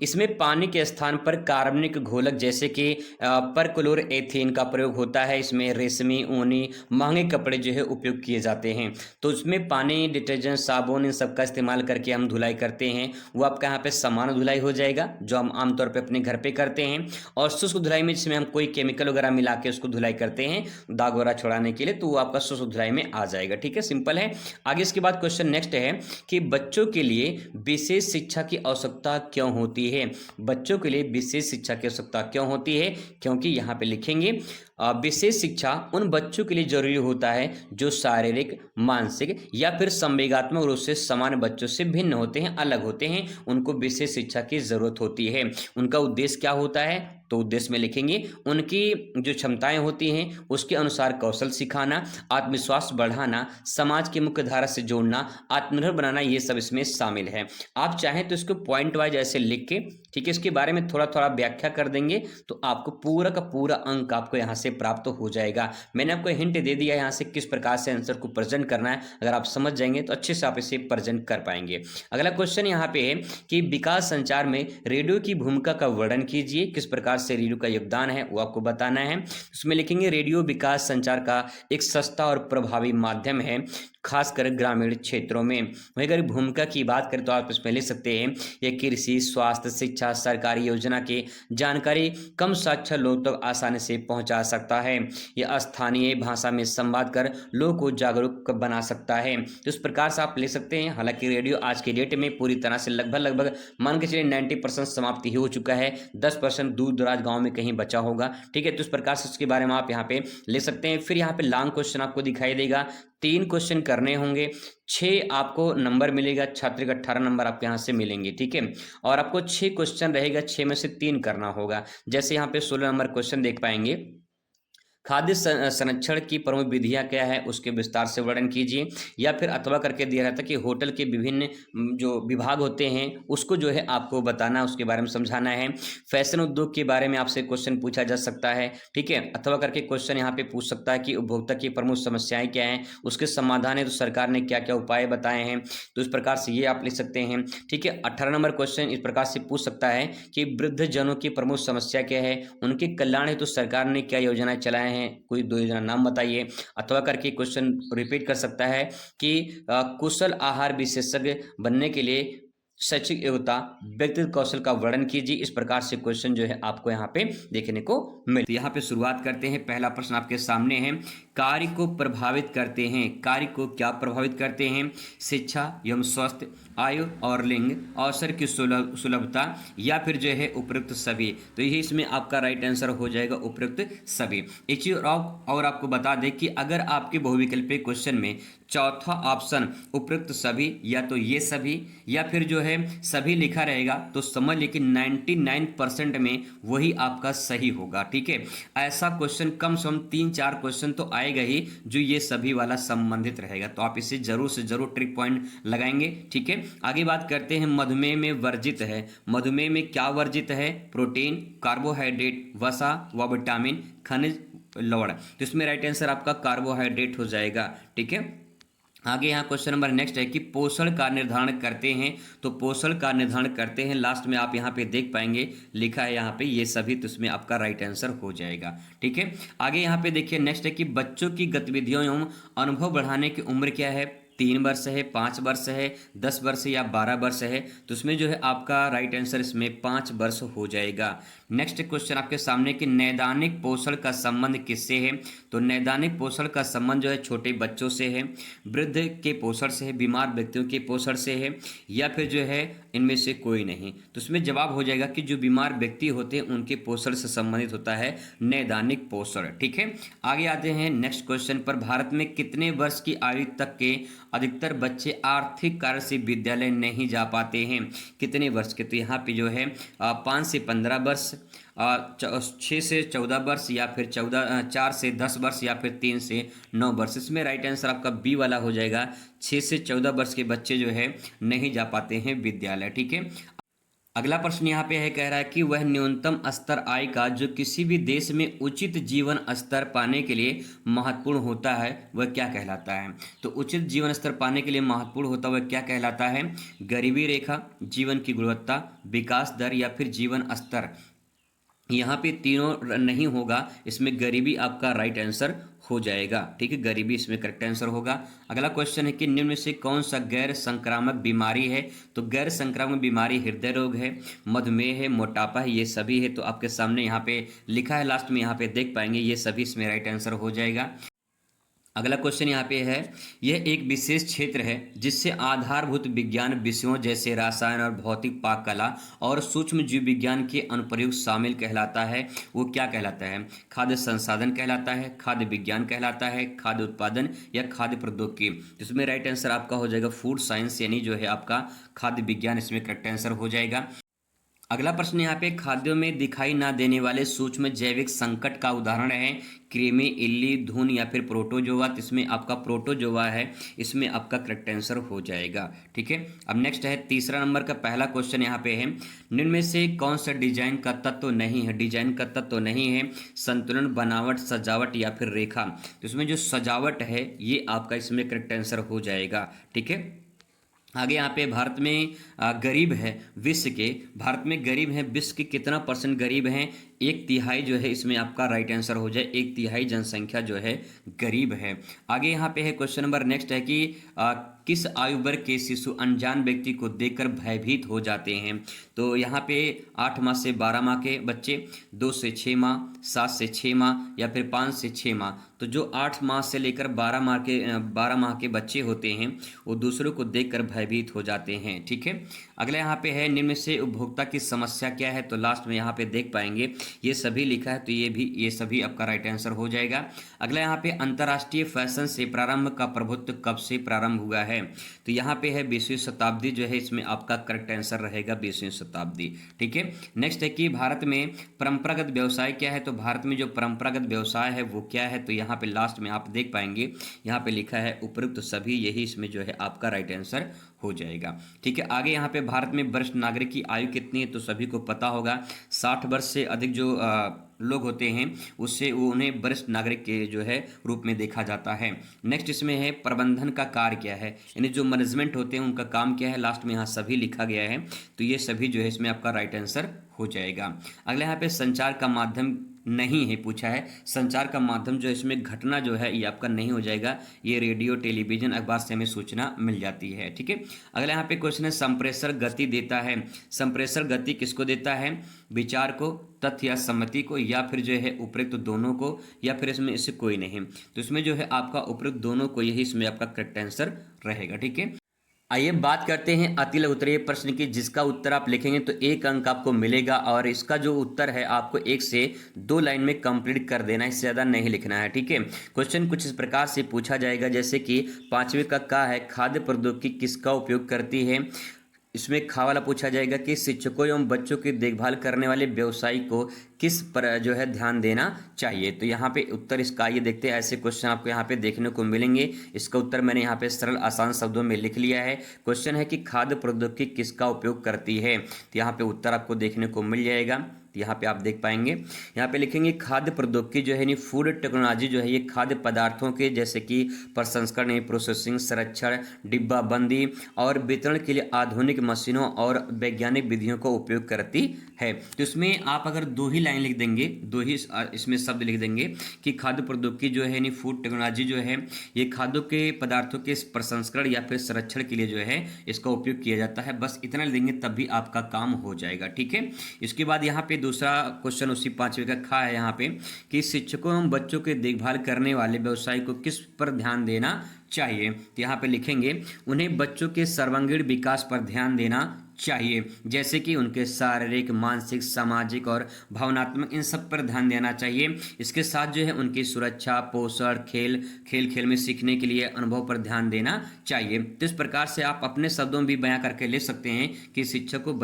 इसमें पानी के स्थान पर कार्बनिक घोलक जैसे कि परक्लोरोएथेन का प्रयोग होता है। इसमें रेशमी, ऊनी, महंगे कपड़े जो है उपयोग किए जाते हैं। तो इसमें पानी, डिटर्जेंट, साबुन इन सब का इस्तेमाल करके हम धुलाई करते हैं, वो आपका यहाँ पे सामान्य धुलाई हो जाएगा जो हम आमतौर पर अपने घर पे करते हैं। और शुष्क धुलाई में जिसमें हम कोई केमिकल वगैरह मिला के उसको धुलाई करते हैं दाग वगैरह छुड़ाने के लिए, तो वो आपका शुष्क धुलाई में आ जाएगा। ठीक है, सिंपल है। आगे इसके बाद क्वेश्चन नेक्स्ट है कि बच्चों के लिए विशेष शिक्षा की आवश्यकता क्यों होती है। बच्चों के लिए विशेष शिक्षा की आवश्यकता क्यों होती है, क्योंकि यहाँ पे लिखेंगे विशेष शिक्षा उन बच्चों के लिए जरूरी होता है जो शारीरिक, मानसिक या फिर संवेगात्मक रूप से सामान्य बच्चों से भिन्न होते हैं, अलग होते हैं, उनको विशेष शिक्षा की जरूरत होती है। उनका उद्देश्य क्या होता है, तो उद्देश्य में लिखेंगे उनकी जो क्षमताएं होती हैं उसके अनुसार कौशल सिखाना, आत्मविश्वास बढ़ाना, समाज की मुख्य धारा से जोड़ना, आत्मनिर्भर बनाना, ये सब इसमें शामिल है। आप चाहें तो इसको पॉइंट वाइज ऐसे लिख के, ठीक है, इसके बारे में थोड़ा थोड़ा व्याख्या कर देंगे तो आपको पूरा का पूरा अंक आपको यहाँ से प्राप्त हो जाएगा। मैंने आपको हिंट दे दिया यहाँ से किस प्रकार से आंसर को प्रेजेंट करना है, अगर आप समझ जाएंगे तो अच्छे से आप इसे प्रेजेंट कर पाएंगे। अगला क्वेश्चन यहाँ पे है कि विकास संचार में रेडियो की भूमिका का वर्णन कीजिए। किस प्रकार से रेडियो का योगदान है वो आपको बताना है। उसमें लिखेंगे रेडियो विकास संचार का एक सस्ता और प्रभावी माध्यम है, खासकर ग्रामीण क्षेत्रों में। वहीं अगर भूमिका की बात करें तो आप इसमें ले सकते हैं ये कृषि, स्वास्थ्य, शिक्षा, सरकारी योजना की जानकारी कम साक्षर लोग तक आसानी से पहुंचा सकता है। यह स्थानीय भाषा में संवाद कर लोगों को जागरूक बना सकता है। तो इस प्रकार से आप ले सकते हैं। हालांकि रेडियो आज के डेट में पूरी तरह से लगभग मान के चलिए 90% समाप्ति हो चुका है, 10% दूर दराज गाँव में कहीं बचा होगा। ठीक है, तो इस प्रकार से उसके बारे में आप यहाँ पे ले सकते हैं। फिर यहाँ पे लॉन्ग क्वेश्चन आपको दिखाई देगा, 3 क्वेश्चन करने होंगे, 6 आपको नंबर मिलेगा, छात्र का 18 नंबर आपको यहाँ से मिलेंगे। ठीक है, और आपको 6 क्वेश्चन रहेगा, 6 में से 3 करना होगा। जैसे यहाँ पे 16 नंबर क्वेश्चन देख पाएंगे, खाद्य संरक्षण की प्रमुख विधियां क्या है उसके विस्तार से वर्णन कीजिए। या फिर अथवा करके दिया रहता है कि होटल के विभिन्न जो विभाग होते हैं उसको जो है आपको बताना, उसके बारे में समझाना है। फैशन उद्योग के बारे में आपसे क्वेश्चन पूछा जा सकता है। ठीक है, अथवा करके क्वेश्चन यहाँ पे पूछ सकता है कि उपभोक्ता की प्रमुख समस्याएं क्या हैं, उसके समाधान है तो सरकार ने क्या क्या उपाय बताए हैं। तो इस प्रकार से ये आप लिख सकते हैं। ठीक है, 18 नंबर क्वेश्चन इस प्रकार से पूछ सकता है कि वृद्ध जनों की प्रमुख समस्या क्या है, उनके कल्याण हेतु सरकार ने क्या योजनाएं चलाए हैं, कोई 2 योजना नाम बताइए। अथवा करके क्वेश्चन रिपीट कर सकता है कि कुशल आहार विशेषज्ञ बनने के लिए शैक्षिक योग्यता, व्यक्तिगत कौशल का वर्णन कीजिए। इस प्रकार से क्वेश्चन जो है आपको यहाँ पे देखने को मिले। तो यहाँ पे शुरुआत करते हैं। पहला प्रश्न आपके सामने है, कार्य को प्रभावित करते हैं। कार्य को क्या प्रभावित करते हैं? शिक्षा एवं स्वास्थ्य, आयु और लिंग, अवसर की सुलभता, या फिर जो है उपयुक्त सभी। तो यही इसमें आपका राइट आंसर हो जाएगा, उपयुक्त सभी। एक चीज और आपको बता दें कि अगर आपके बहुविकल्पीय क्वेश्चन में चौथा ऑप्शन उपयुक्त सभी या तो ये सभी या फिर जो है सभी लिखा रहेगा तो समझ लीजिए कि 99% में वही आपका सही होगा। ठीक है, ऐसा क्वेश्चन कम से कम 3-4 क्वेश्चन तो आएगा आएगा ही जो ये सभी वाला संबंधित रहेगा। तो आप इसे जरूर से जरूर ट्रिक पॉइंट लगाएंगे। ठीक है, आगे बात करते हैं मधुमेह में वर्जित है। मधुमेह में क्या वर्जित है? प्रोटीन, कार्बोहाइड्रेट, वसा व विटामिन, खनिज, लवण। तो इसमें राइट आंसर आपका कार्बोहाइड्रेट हो जाएगा। ठीक है, आगे यहाँ क्वेश्चन नंबर नेक्स्ट है कि पोषण का निर्धारण करते हैं। तो पोषण का निर्धारण करते हैं, लास्ट में आप यहाँ पे देख पाएंगे लिखा है यहाँ पे ये सभी, तो इसमें आपका राइट आंसर हो जाएगा। ठीक है, आगे यहाँ पे देखिए नेक्स्ट है कि बच्चों की गतिविधियों एवं अनुभव बढ़ाने की उम्र क्या है? 3 वर्ष है, 5 वर्ष है, 10 वर्ष या 12 वर्ष है। तो इसमें जो है आपका राइट आंसर इसमें 5 वर्ष हो जाएगा। नेक्स्ट क्वेश्चन आपके सामने कि नैदानिक पोषण का संबंध किससे है? तो नैदानिक पोषण का संबंध जो है छोटे बच्चों से है, वृद्ध के पोषण से है, बीमार व्यक्तियों के पोषण से है, या फिर जो है इनमें से कोई नहीं। तो इसमें जवाब हो जाएगा कि जो बीमार व्यक्ति होते हैं उनके पोषण से संबंधित होता है नैदानिक पोषण। ठीक है, आगे आते हैं नेक्स्ट क्वेश्चन पर। भारत में कितने वर्ष की आयु तक के अधिकतर बच्चे आर्थिक कारण से विद्यालय नहीं जा पाते हैं? कितने वर्ष के? तो यहाँ पे जो है 5 से 15 वर्ष, 6 से 14 वर्ष, या फिर 4 से 10 वर्ष, या फिर 3 से 9 वर्ष। इसमें राइट आंसर आपका बी वाला हो जाएगा। 6 से 14 वर्ष के बच्चे जो है नहीं जा पाते हैं विद्यालय। ठीक है, अगला प्रश्न यहाँ पे है, कह रहा है कि वह न्यूनतम स्तर आय का जो किसी भी देश में उचित जीवन स्तर पाने के लिए महत्वपूर्ण होता है वह क्या कहलाता है? तो उचित जीवन स्तर पाने के लिए महत्वपूर्ण होता वह क्या कहलाता है? गरीबी रेखा, जीवन की गुणवत्ता, विकास दर, या फिर जीवन स्तर। यहाँ पे तीनों नहीं होगा, इसमें गरीबी आपका राइट आंसर हो जाएगा। ठीक है, गरीबी इसमें करेक्ट आंसर होगा। अगला क्वेश्चन है कि निम्न में से कौन सा गैर संक्रामक बीमारी है? तो गैर संक्रामक बीमारी हृदय रोग है, मधुमेह है, मोटापा है, ये सभी है। तो आपके सामने यहाँ पे लिखा है, लास्ट में यहाँ पे देख पाएंगे, ये सभी इसमें राइट आंसर हो जाएगा। अगला क्वेश्चन यहाँ पे है, यह एक विशेष क्षेत्र है जिससे आधारभूत विज्ञान विषयों जैसे रसायन और भौतिक पाक कला और सूक्ष्म जीव विज्ञान के अनुप्रयोग शामिल कहलाता है। वो क्या कहलाता है? खाद्य संसाधन कहलाता है, खाद्य विज्ञान कहलाता है, खाद्य उत्पादन, या खाद्य प्रौद्योगिकी। इसमें राइट आंसर आपका हो जाएगा फूड साइंस, यानी जो है आपका खाद्य विज्ञान इसमें करेक्ट आंसर हो जाएगा। अगला प्रश्न यहाँ पे, खाद्यों में दिखाई ना देने वाले सूक्ष्म जैविक संकट का उदाहरण है कृमि, इल्ली, धून, या फिर प्रोटोजोआ। तो इसमें आपका प्रोटोजोआ है, इसमें आपका करेक्ट आंसर हो जाएगा। ठीक है, अब नेक्स्ट है तीसरा नंबर का पहला क्वेश्चन यहाँ पे है, निम्न में से कौन सा डिजाइन का तत्व नहीं है? डिजाइन का तत्व नहीं है संतुलन, बनावट, सजावट, या फिर रेखा। तो इसमें जो सजावट है ये आपका इसमें करेक्ट आंसर हो जाएगा। ठीक है, आगे यहाँ पे भारत में गरीब है विश्व के, भारत में गरीब है विश्व के कितना % गरीब हैं? 1/3 जो है इसमें आपका राइट आंसर हो जाए। 1/3 जनसंख्या जो है गरीब है। आगे यहाँ पे है क्वेश्चन नंबर नेक्स्ट है कि किस आयु वर्ग के शिशु अनजान व्यक्ति को देखकर भयभीत हो जाते हैं? तो यहाँ पे 8 माह से 12 माह के बच्चे, 2 से 6 माह, 7 से 6 माह, या फिर 5 से 6 माह। तो जो 8 माह से लेकर 12 माह के बच्चे होते हैं वो दूसरों को देखकर भयभीत हो जाते हैं। ठीक है, अगला यहाँ पे है, निम्न से उपभोक्ता की समस्या क्या है? तो लास्ट में यहाँ पे देख पाएंगे ये सभी लिखा है, तो ये सभी आपका राइट आंसर हो जाएगा। अगला यहाँ पे, अंतर्राष्ट्रीय फैशन से प्रारंभ का प्रभुत्व कब से प्रारंभ हुआ है? तो यहाँ पे है 20वीं शताब्दी जो है इसमें आपका करेक्ट आंसर रहेगा 20वीं शताब्दी। ठीक है, नेक्स्ट है कि भारत में परंपरागत व्यवसाय क्या है? तो भारत में जो परंपरागत व्यवसाय है वो क्या है? तो यहाँ पे लास्ट में आप देख पाएंगे, यहाँ पे लिखा है उपयुक्त सभी, यही इसमें जो है आपका राइट आंसर हो जाएगा। ठीक है, आगे यहाँ पे भारत में वरिष्ठ नागरिक की आयु कितनी है? तो सभी को पता होगा 60 वर्ष से अधिक जो लोग होते हैं उससे वो उन्हें वरिष्ठ नागरिक के जो है रूप में देखा जाता है। नेक्स्ट इसमें है, प्रबंधन का कार्य क्या है? यानी जो मैनेजमेंट होते हैं उनका काम क्या है? लास्ट में यहाँ सभी लिखा गया है, तो ये सभी जो है इसमें आपका राइट आंसर हो जाएगा। अगला यहाँ पे संचार का माध्यम नहीं है पूछा है। संचार का माध्यम जो है इसमें घटना जो है ये आपका नहीं हो जाएगा, ये रेडियो, टेलीविजन, अखबार से हमें सूचना मिल जाती है। ठीक है, अगला यहाँ पे क्वेश्चन है, संप्रेषण गति देता है। संप्रेषण गति किसको देता है? विचार को, तथ्य या सम्मति को, या फिर जो है उपयुक्त दोनों को, या फिर इसमें इससे कोई नहीं। तो इसमें जो है आपका उपयुक्त दोनों को, यही इसमें आपका करेक्ट आंसर रहेगा। ठीक है, आइए बात करते हैं अति उत्तरीय प्रश्न की, जिसका उत्तर आप लिखेंगे तो 1 अंक आपको मिलेगा, और इसका जो उत्तर है आपको 1 से 2 लाइन में कंप्लीट कर देना है, इससे ज़्यादा नहीं लिखना है। ठीक है, क्वेश्चन कुछ इस प्रकार से पूछा जाएगा, जैसे कि 5वीं का है, खाद्य प्रौद्योगिकी किसका उपयोग करती है? इसमें खा वाला पूछा जाएगा कि शिक्षकों एवं बच्चों की देखभाल करने वाले व्यवसायी को किस पर जो है ध्यान देना चाहिए। तो यहाँ पे उत्तर इसका आइए देखते हैं। ऐसे क्वेश्चन आपको यहाँ पे देखने को मिलेंगे। इसका उत्तर मैंने यहाँ पे सरल आसान शब्दों में लिख लिया है। क्वेश्चन है कि खाद्य प्रौद्योगिकी किसका उपयोग करती है। तो यहाँ पे उत्तर आपको देखने को मिल जाएगा। यहाँ पे आप देख पाएंगे, यहाँ पे लिखेंगे खाद्य प्रौद्योगिकी जो है यानी फूड टेक्नोलॉजी जो है ये खाद्य पदार्थों के जैसे कि प्रसंस्करण यानी प्रोसेसिंग, संरक्षण, डिब्बाबंदी और वितरण के लिए आधुनिक मशीनों और वैज्ञानिक विधियों का उपयोग करती है। तो इसमें आप अगर दो ही लाइन लिख देंगे, दो ही इसमें शब्द लिख देंगे कि खाद्य प्रौद्योगिकी जो है यानी फूड टेक्नोलॉजी जो है ये खाद्यों के पदार्थों के प्रसंस्करण या फिर संरक्षण के लिए जो है इसका उपयोग किया जाता है। बस इतना लिख देंगे तब भी आपका काम हो जाएगा। ठीक है, इसके बाद यहाँ पे दूसरा क्वेश्चन उसी 5वें का खा है यहाँ पे कि शिक्षकों एवं बच्चों की देखभाल करने वाले व्यवसायी को किस पर ध्यान देना चाहिए। तो यहाँ पे लिखेंगे उन्हें बच्चों के सर्वांगीण विकास पर ध्यान देना चाहिए, जैसे कि उनके शारीरिक, मानसिक, सामाजिक और भावनात्मक इन सब पर ध्यान देना चाहिए। इसके साथ जो है उनकी सुरक्षा, पोषण, खेल में सीखने के लिए अनुभव पर ध्यान देना चाहिए। तो इस प्रकार से आप अपने शब्दों में भी बयां करके ले सकते हैं कि शिक्षक को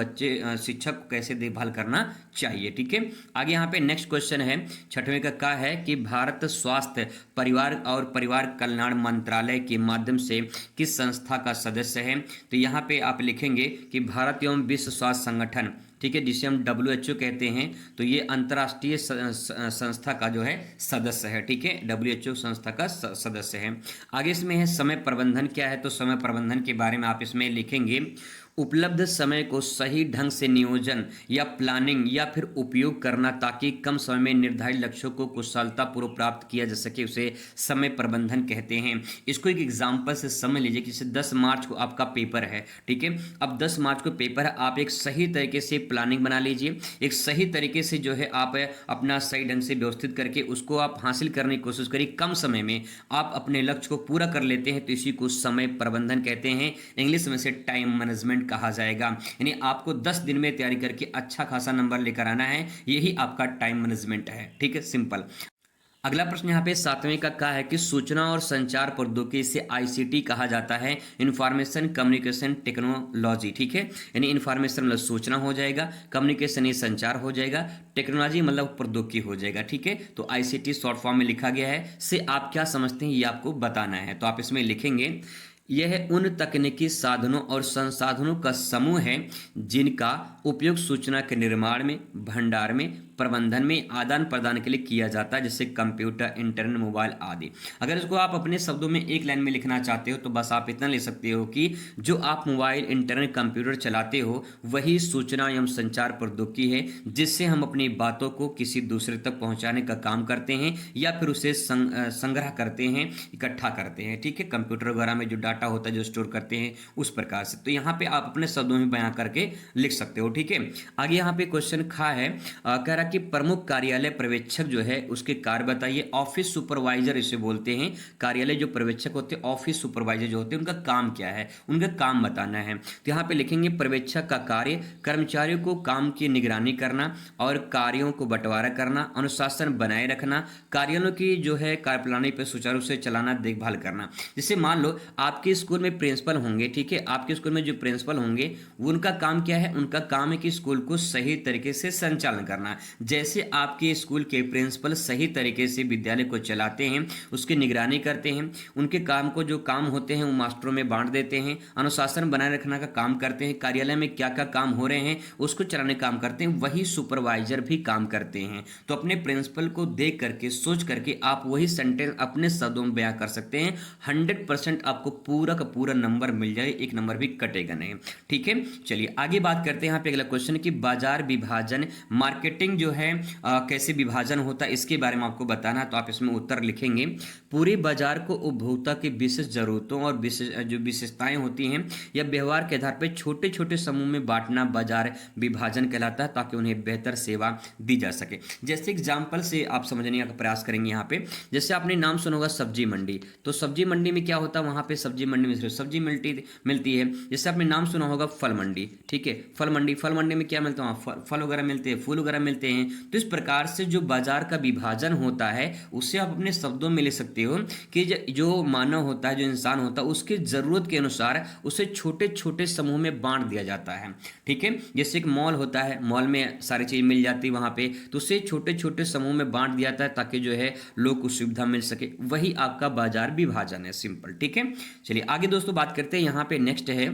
कैसे देखभाल करना चाहिए। ठीक है, आगे यहाँ पे नेक्स्ट क्वेश्चन है 6वें का है कि भारत स्वास्थ्य, परिवार और परिवार कल्याण मंत्रालय के माध्यम से किस संस्था का सदस्य है। तो यहाँ पे आप लिखेंगे कि भारत एवं विश्व स्वास्थ्य संगठन, ठीक है, जिसे हम WHO कहते हैं, तो ये अंतर्राष्ट्रीय संस्था का जो है सदस्य है। ठीक है, WHO संस्था का सदस्य है। आगे इसमें है समय प्रबंधन क्या है। तो समय प्रबंधन के बारे में आप इसमें लिखेंगे उपलब्ध समय को सही ढंग से नियोजन या प्लानिंग या फिर उपयोग करना ताकि कम समय में निर्धारित लक्ष्यों को कुशलतापूर्वक प्राप्त किया जा सके, उसे समय प्रबंधन कहते हैं। इसको एक एग्जांपल से समझ लीजिए कि जैसे 10 मार्च को आपका पेपर है। ठीक है, अब 10 मार्च को पेपर है, आप एक सही तरीके से प्लानिंग बना लीजिए, एक सही तरीके से जो है आप अपना सही ढंग से व्यवस्थित करके उसको आप हासिल करने की कोशिश करिए। कम समय में आप अपने लक्ष्य को पूरा कर लेते हैं तो इसी को समय प्रबंधन कहते हैं। इंग्लिश में से टाइम मैनेजमेंट कहा जाएगा। यानी आपको 10 दिन में तैयारी करके अच्छा खासा नंबर लेकर आना है, यही आपका टाइम मैनेजमेंट है। ठीक है, सिंपल। अगला प्रश्न यहाँ पे 7वें का है कि सूचना और संचार प्रौद्योगिकी से ICT कहा जाता है, इंफॉर्मेशन कम्युनिकेशन टेक्नोलॉजी। ठीक है, यानी इंफॉर्मेशन मतलब सूचना हो जाएगा, कम्युनिकेशन ये संचार हो जाएगा, टेक्नोलॉजी मतलब प्रौद्योगिकी हो जाएगा। ठीक है, तो ICT शॉर्ट फॉर्म में लिखा गया है। से आप क्या समझते हैं ये आपको बताना है। तो आप इसमें लिखेंगे यह उन तकनीकी साधनों और संसाधनों का समूह है जिनका उपयोग सूचना के निर्माण में, भंडार में, प्रबंधन में, आदान प्रदान के लिए किया जाता है, जैसे कंप्यूटर, इंटरनेट, मोबाइल आदि। अगर इसको आप अपने शब्दों में एक लाइन में लिखना चाहते हो तो बस आप इतना लिख सकते हो कि जो आप मोबाइल, इंटरनेट, कंप्यूटर चलाते हो वही सूचना एवं संचार प्रौद्योगिकी है, जिससे हम अपनी बातों को किसी दूसरे तक पहुंचाने का काम करते हैं या फिर उसे संग्रह करते हैं, इकट्ठा करते हैं। ठीक है, कंप्यूटर वगैरह में जो डाटा होता है जो स्टोर करते हैं उस प्रकार से। तो यहाँ पे आप अपने शब्दों में बयां करके लिख सकते हो। ठीक है, आगे यहाँ पे क्वेश्चन खा है, कह रहा कि प्रमुख कार्यालय पर्यवेक्षक जो है उसके कार्य बताइए। ऑफिस सुपरवाइजर इसे बोलते हैं। कार्यालय जो पर्यवेक्षक होते हैं, ऑफिस सुपरवाइजर जो होते हैं, उनका काम क्या है, उनका काम बताना है। तो यहाँ पे लिखेंगे पर्यवेक्षक का कार्य कर्मचारियों को काम की निगरानी करना और कार्यों को बंटवारा करना, अनुशासन बनाए रखना, कार्यालयों की जो है कार्यप्रणाली पर सुचारू से चलाना, देखभाल करना। जैसे मान लो आपके स्कूल में प्रिंसिपल होंगे, ठीक है, आपके स्कूल में जो प्रिंसिपल होंगे उनका काम क्या है, उनका काम है कि स्कूल को सही तरीके से संचालन करना। जैसे आपके स्कूल के प्रिंसिपल सही तरीके से विद्यालय को चलाते हैं, उसकी निगरानी करते हैं, उनके काम को जो काम होते हैं वो मास्टरों में बांट देते हैं, अनुशासन बनाए रखने का काम करते हैं, कार्यालय में क्या क्या काम हो रहे हैं उसको चलाने का काम करते हैं, वही सुपरवाइजर भी काम करते हैं। तो अपने प्रिंसिपल को देख करके, सोच करके आप वही सेंटेंस अपने शब्दों में बयां कर सकते हैं। 100% आपको पूरा का पूरा नंबर मिल जाए, एक नंबर भी कटेगा नहीं। ठीक है, चलिए आगे बात करते हैं। यहाँ पे अगला क्वेश्चन कि बाजार विभाजन, मार्केटिंग जो है कैसे विभाजन होता है इसके बारे में आपको बताना है। तो आप इसमें उत्तर लिखेंगे पूरे बाजार को उपभोक्ता की विशेष जरूरतों और जो विशेषताएं होती हैं या व्यवहार के आधार पर छोटे छोटे समूह में बांटना बाजार विभाजन कहलाता है, ताकि उन्हें बेहतर सेवा दी जा सके। जैसे एग्जाम्पल से आप समझने का प्रयास करेंगे। यहाँ पे जैसे आपने नाम सुना होगा सब्जी मंडी, तो सब्जी मंडी में क्या होता है, वहां पे सब्जी मंडी में सिर्फ सब्जी मिलती है। जैसे आपने नाम सुना होगा फल मंडी, ठीक है, फल मंडी में क्या मिलता है, फल वगैरह मिलते हैं, फूल वगैरह मिलते हैं, हैं। तो इस प्रकार से जो बाजार का विभाजन होता है उसे आप अपने शब्दों में ले सकते हो कि जो मानव होता है, जो इंसान होता है, उसकी ज़रूरत के अनुसार उसे छोटे छोटे समूह में बांट दिया जाता है। ठीक है, जैसे एक मॉल होता है, मॉल में सारी चीज़ मिल जाती है वहाँ पे, तो उसे छोटे छोटे समूह में बांट दिया जाता है ताकि जो है लोग को सुविधा मिल सके। वही आपका बाजार विभाजन है, सिंपल। ठीक है, चलिए आगे दोस्तों बात करते हैं। यहाँ पे नेक्स्ट है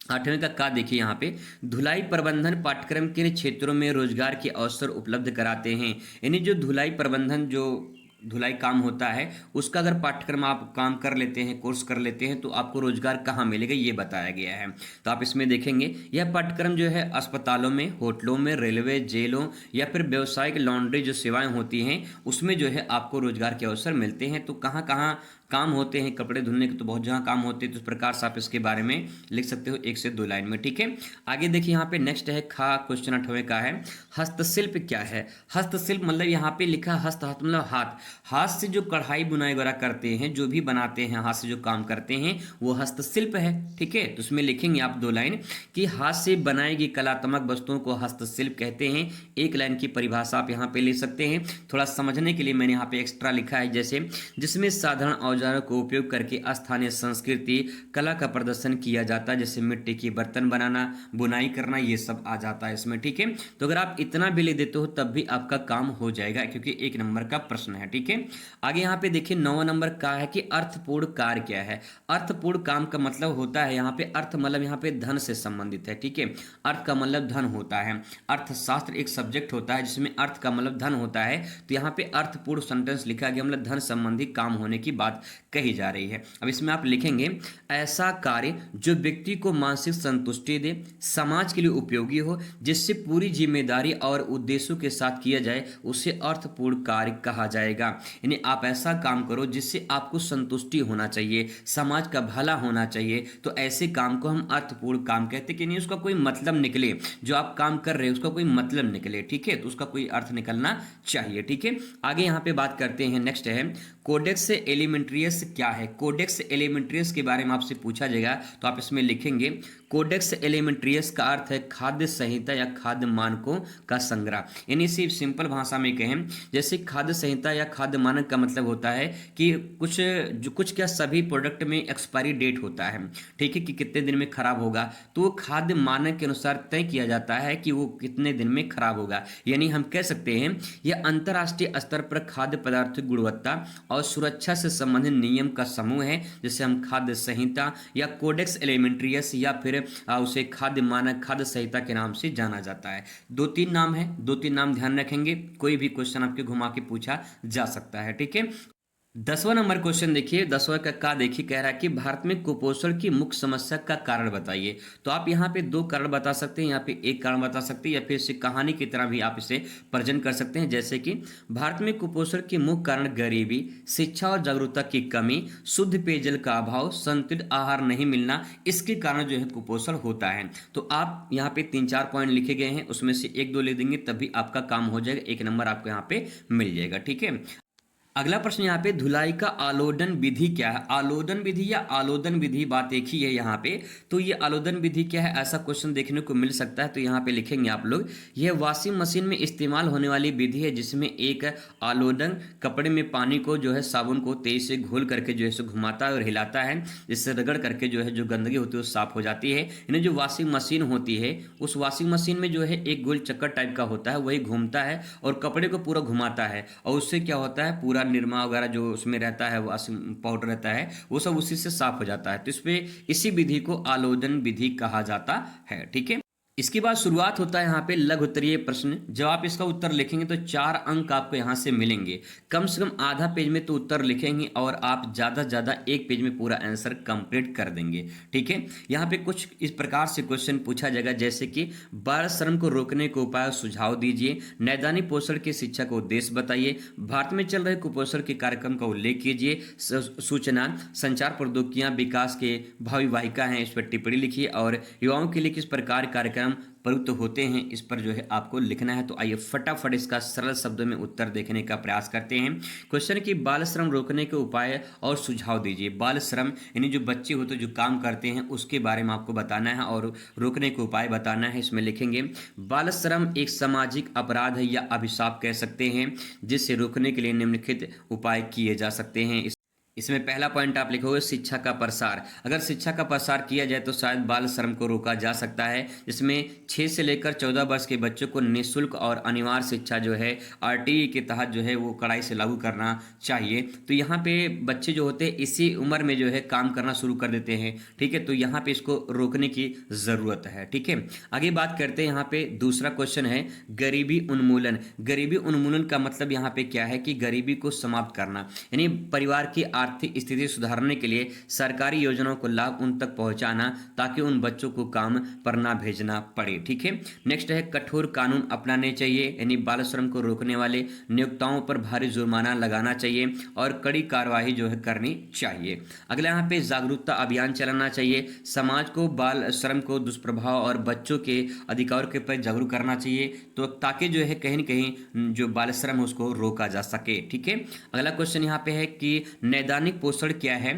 8वें का देखिए यहाँ पे, धुलाई प्रबंधन पाठ्यक्रम के क्षेत्रों में रोजगार के अवसर उपलब्ध कराते हैं। यानी जो धुलाई प्रबंधन, जो धुलाई काम होता है, उसका अगर पाठ्यक्रम आप काम कर लेते हैं, कोर्स कर लेते हैं, तो आपको रोजगार कहाँ मिलेगा ये बताया गया है। तो आप इसमें देखेंगे यह पाठ्यक्रम जो है अस्पतालों में, होटलों में, रेलवे, जेलों या फिर व्यावसायिक लॉन्ड्री जो सेवाएं होती हैं उसमें जो है आपको रोजगार के अवसर मिलते हैं। तो कहाँ कहाँ काम होते हैं, कपड़े धुलने के तो बहुत जगह काम होते हैं। तो इस प्रकार से आप इसके बारे में लिख सकते हो 1 से 2 लाइन में। ठीक है, आगे देखिए यहाँ पे नेक्स्ट है क्वेश्चन 8वें का है, हस्तशिल्प क्या है। हस्तशिल्प मतलब यहाँ पे लिखा हस्त, हाथ मतलब हाथ, हाथ से जो कढ़ाई बुनाई वगैरह करते हैं, जो भी बनाते हैं, हाथ से जो काम करते हैं, वो हस्तशिल्प है। ठीक है, तो उसमें लिखेंगे आप 2 लाइन कि हाथ से बनाई गई कलात्मक वस्तुओं को हस्तशिल्प कहते हैं। 1 लाइन की परिभाषा आप यहाँ पे ले सकते हैं। थोड़ा समझने के लिए मैंने यहाँ पे एक्स्ट्रा लिखा है, जैसे जिसमें साधारण औजारों को उपयोग करके स्थानीय संस्कृति कला का प्रदर्शन किया जाता है, जैसे मिट्टी के बर्तन बनाना, बुनाई करना, ये सब आ जाता है इसमें। ठीक है, तो अगर आप इतना भी ले देते हो तब भी आपका काम हो जाएगा, क्योंकि 1 नंबर का प्रश्न है। ठीक है, आगे यहाँ पे देखिए 9वां नंबर का है कि अर्थपूर्ण कार्य क्या है। अर्थपूर्ण काम का मतलब होता है, यहाँ पे अर्थ मतलब यहाँ पे धन से संबंधित है। ठीक है, अर्थ का मतलब धन होता है। अर्थशास्त्र एक सब्जेक्ट होता है जिसमें अर्थ का मतलब धन होता है। तो यहाँ पे अर्थपूर्ण सेंटेंस लिखा गया, मतलब धन संबंधी काम होने की बात कही जा रही है। अब इसमें आप लिखेंगे ऐसा कार्य जो व्यक्ति को मानसिक संतुष्टि दे, समाज के लिए उपयोगी हो, जिससे पूरी जिम्मेदारी और उद्देश्यों के साथ किया जाए, उसे अर्थपूर्ण कार्य कहा जाएगा। यानी आप ऐसा काम करो जिससे आपको संतुष्टि होना चाहिए, समाज का भला होना चाहिए, तो ऐसे काम को हम अर्थपूर्ण काम कहते हैं। कि नहीं उसका कोई मतलब निकले, जो आप काम कर रहे हैं उसका कोई मतलब निकले। ठीक है, तो उसका कोई अर्थ निकलना चाहिए। ठीक है, आगे यहाँ पे बात करते हैं। नेक्स्ट है कोडेक्स एलिमेंट्रियस क्या है। कोडेक्स एलिमेंट्रियस के बारे में आपसे पूछा जाएगा, तो आप इसमें लिखेंगे कोडेक्स एलिमेंट्रियस का अर्थ है खाद्य संहिता या खाद्य मानकों का संग्रह। यानी इसी सिंपल भाषा में कहें, जैसे खाद्य संहिता या खाद्य मानक का मतलब होता है कि कुछ क्या सभी प्रोडक्ट में एक्सपायरी डेट होता है। ठीक है, कि कितने दिन में खराब होगा, तो वो खाद्य मानक के अनुसार तय किया जाता है कि वो कितने दिन में खराब होगा। यानी हम कह सकते हैं यह अंतर्राष्ट्रीय स्तर पर खाद्य पदार्थ की गुणवत्ता और सुरक्षा से संबंधित नियम का समूह है, जिसे हम खाद्य संहिता या कोडेक्स एलिमेंट्रियस या फिर उसे खाद्य मानक, खाद्य संहिता के नाम से जाना जाता है। 2-3 नाम है, 2-3 नाम ध्यान रखेंगे, कोई भी क्वेश्चन आपके घुमा के पूछा जा सकता है। ठीक है, 10वां नंबर क्वेश्चन देखिए, 10वां का देखिए, कह रहा है कि भारत में कुपोषण की मुख्य समस्या का कारण बताइए। तो आप यहाँ पे 2 कारण बता सकते हैं, यहाँ पे 1 कारण बता सकते हैं, या फिर इसे कहानी की तरह भी आप इसे प्रेजेंट कर सकते हैं। जैसे कि भारत में कुपोषण के मुख्य कारण गरीबी, शिक्षा और जागरूकता की कमी, शुद्ध पेयजल का अभाव, संतुलित आहार नहीं मिलना, इसके कारण जो है कुपोषण होता है। तो आप यहाँ पे 3-4 पॉइंट लिखे गए हैं, उसमें से 1-2 ले देंगे तभी आपका काम हो जाएगा, 1 नंबर आपको यहाँ पे मिल जाएगा। ठीक है, अगला प्रश्न यहाँ पे धुलाई का आलोडन विधि क्या है। आलोडन विधि या आलोदन विधि, बात एक ही है यहाँ पे। तो ये आलोदन विधि क्या है, ऐसा क्वेश्चन देखने को मिल सकता है। तो यहाँ पे लिखेंगे आप लोग, यह वॉशिंग मशीन में इस्तेमाल होने वाली विधि है जिसमें एक आलोडन कपड़े में पानी को जो है साबुन को तेज से घोल करके जो है घुमाता है और हिलाता है, जिससे रगड़ करके जो है जो गंदगी होती है वो साफ हो जाती है। यानी जो वॉशिंग मशीन होती है, उस वॉशिंग मशीन में जो है एक गोल चक्कर टाइप का होता है, वही घूमता है और कपड़े को पूरा घुमाता है, और उससे क्या होता है पूरा निरमा वगैरह जो उसमें रहता है, वॉशिंग पाउडर रहता है, वो सब उसी से साफ हो जाता है। तो इसमें इसी विधि को आलोडन विधि कहा जाता है। ठीक है, इसके बाद शुरुआत होता है यहाँ पे लघु उत्तरीय प्रश्न। जब आप इसका उत्तर लिखेंगे तो 4 अंक आपको यहाँ से मिलेंगे। कम से कम आधा पेज में तो उत्तर लिखेंगे और आप ज़्यादा से ज़्यादा 1 पेज में पूरा आंसर कंप्लीट कर देंगे। ठीक है, यहाँ पे कुछ इस प्रकार से क्वेश्चन पूछा जाएगा, जैसे कि बाल श्रम को रोकने के उपाय सुझाव दीजिए, नैदानिक पोषण की शिक्षा का उद्देश्य बताइए, भारत में चल रहे कुपोषण के कार्यक्रम का उल्लेख कीजिए, सूचना संचार प्रौद्योगिकियाँ विकास के भावी वाहिका हैं, इस पर टिप्पणी लिखिए, और युवाओं के लिए किस प्रकार कार्यक्रम श्रम प्रयुक्त होते हैं, इस पर जो है आपको लिखना है। तो आइए फटाफट इसका सरल शब्दों में उत्तर देखने का प्रयास करते हैं। क्वेश्चन की बाल श्रम रोकने के उपाय और सुझाव दीजिए। बाल श्रम यानी जो बच्चे होते हैं जो काम करते हैं उसके बारे में आपको बताना है और रोकने के उपाय बताना है। इसमें लिखेंगे बाल श्रम एक सामाजिक अपराध है या अभिशाप कह सकते हैं, जिससे रोकने के लिए निम्नलिखित उपाय किए जा सकते हैं। इसमें पहला पॉइंट आप लिखोगे शिक्षा का प्रसार। अगर शिक्षा का प्रसार किया जाए तो शायद बाल श्रम को रोका जा सकता है, जिसमें 6 से लेकर 14 वर्ष के बच्चों को निःशुल्क और अनिवार्य शिक्षा जो है आरटीई के तहत जो है वो कड़ाई से लागू करना चाहिए। तो यहाँ पे बच्चे जो होते हैं इसी उम्र में जो है काम करना शुरू कर देते हैं, ठीक है। तो यहाँ पे इसको रोकने की ज़रूरत है, ठीक है। आगे बात करते हैं। यहाँ पे दूसरा क्वेश्चन है गरीबी उन्मूलन। गरीबी उन्मूलन का मतलब यहाँ पे क्या है कि गरीबी को समाप्त करना, यानी परिवार की आर्थिक स्थिति सुधारने के लिए सरकारी योजनाओं को लाभ उन तक पहुंचाना ताकि उन बच्चों को काम पर ना भेजना पड़े, ठीक है। नेक्स्ट है कठोर कानून अपनाने चाहिए, यानी बाल श्रम को रोकने वाले नियोक्ताओं पर भारी जुर्माना लगाना चाहिए और कड़ी कार्रवाई जो है करनी चाहिए। अगला यहाँ पे जागरूकता अभियान चलाना चाहिए। समाज को बाल श्रम को दुष्प्रभाव और बच्चों के अधिकारों के प्रति जागरूक करना चाहिए, तो ताकि जो है कहीं न कहीं जो बाल श्रम है उसको रोका जा सके, ठीक है। अगला क्वेश्चन यहाँ पे है कि नैदानिक पोषण क्या है,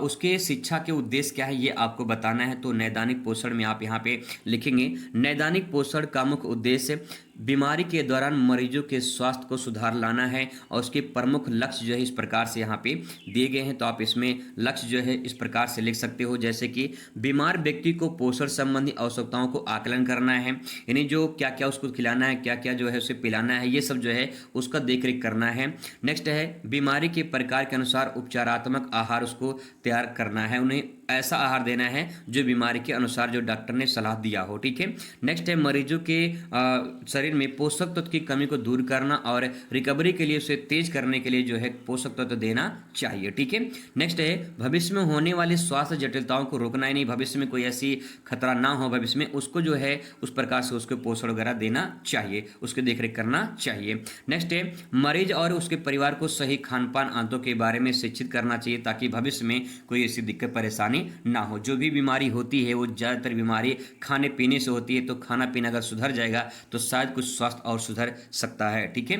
उसके शिक्षा के उद्देश्य क्या है, ये आपको बताना है। तो नैदानिक पोषण में आप यहाँ पे लिखेंगे नैदानिक पोषण का मुख्य उद्देश्य बीमारी के दौरान मरीजों के स्वास्थ्य को सुधार लाना है और उसके प्रमुख लक्ष्य जो है इस प्रकार से यहाँ पे दिए गए हैं। तो आप इसमें लक्ष्य जो है इस प्रकार से लिख सकते हो, जैसे कि बीमार व्यक्ति को पोषण संबंधी आवश्यकताओं को आकलन करना है, यानी जो क्या क्या उसको खिलाना है, क्या क्या जो है उसे पिलाना है, ये सब जो है उसका देखरेख करना है। नेक्स्ट है बीमारी के प्रकार के अनुसार उपचारात्मक आहार उसको तैयार करना है, उन्हें ऐसा आहार देना है जो बीमारी के अनुसार जो डॉक्टर ने सलाह दिया हो, ठीक है। नेक्स्ट है मरीजों के शरीर में पोषक तत्व की कमी को दूर करना और रिकवरी के लिए उसे तेज करने के लिए जो है पोषक तत्व देना चाहिए, ठीक है। नेक्स्ट है भविष्य में होने वाली स्वास्थ्य जटिलताओं को रोकना, यानी भविष्य में कोई ऐसी खतरा ना हो भविष्य में, उसको जो है उस प्रकार से उसको पोषण वगैरह देना चाहिए, उसकी देखरेख करना चाहिए। नेक्स्ट है मरीज और उसके परिवार को सही खान पान आदतों के बारे में शिक्षित करना चाहिए ताकि भविष्य में कोई ऐसी दिक्कत परेशानी ना हो। जो भी बीमारी होती है वो ज़्यादातर बीमारी खाने पीने से होती है, तो खाना पीना अगर सुधर जाएगा तो शायद कुछ स्वास्थ्य और सुधर सकता है, ठीक है।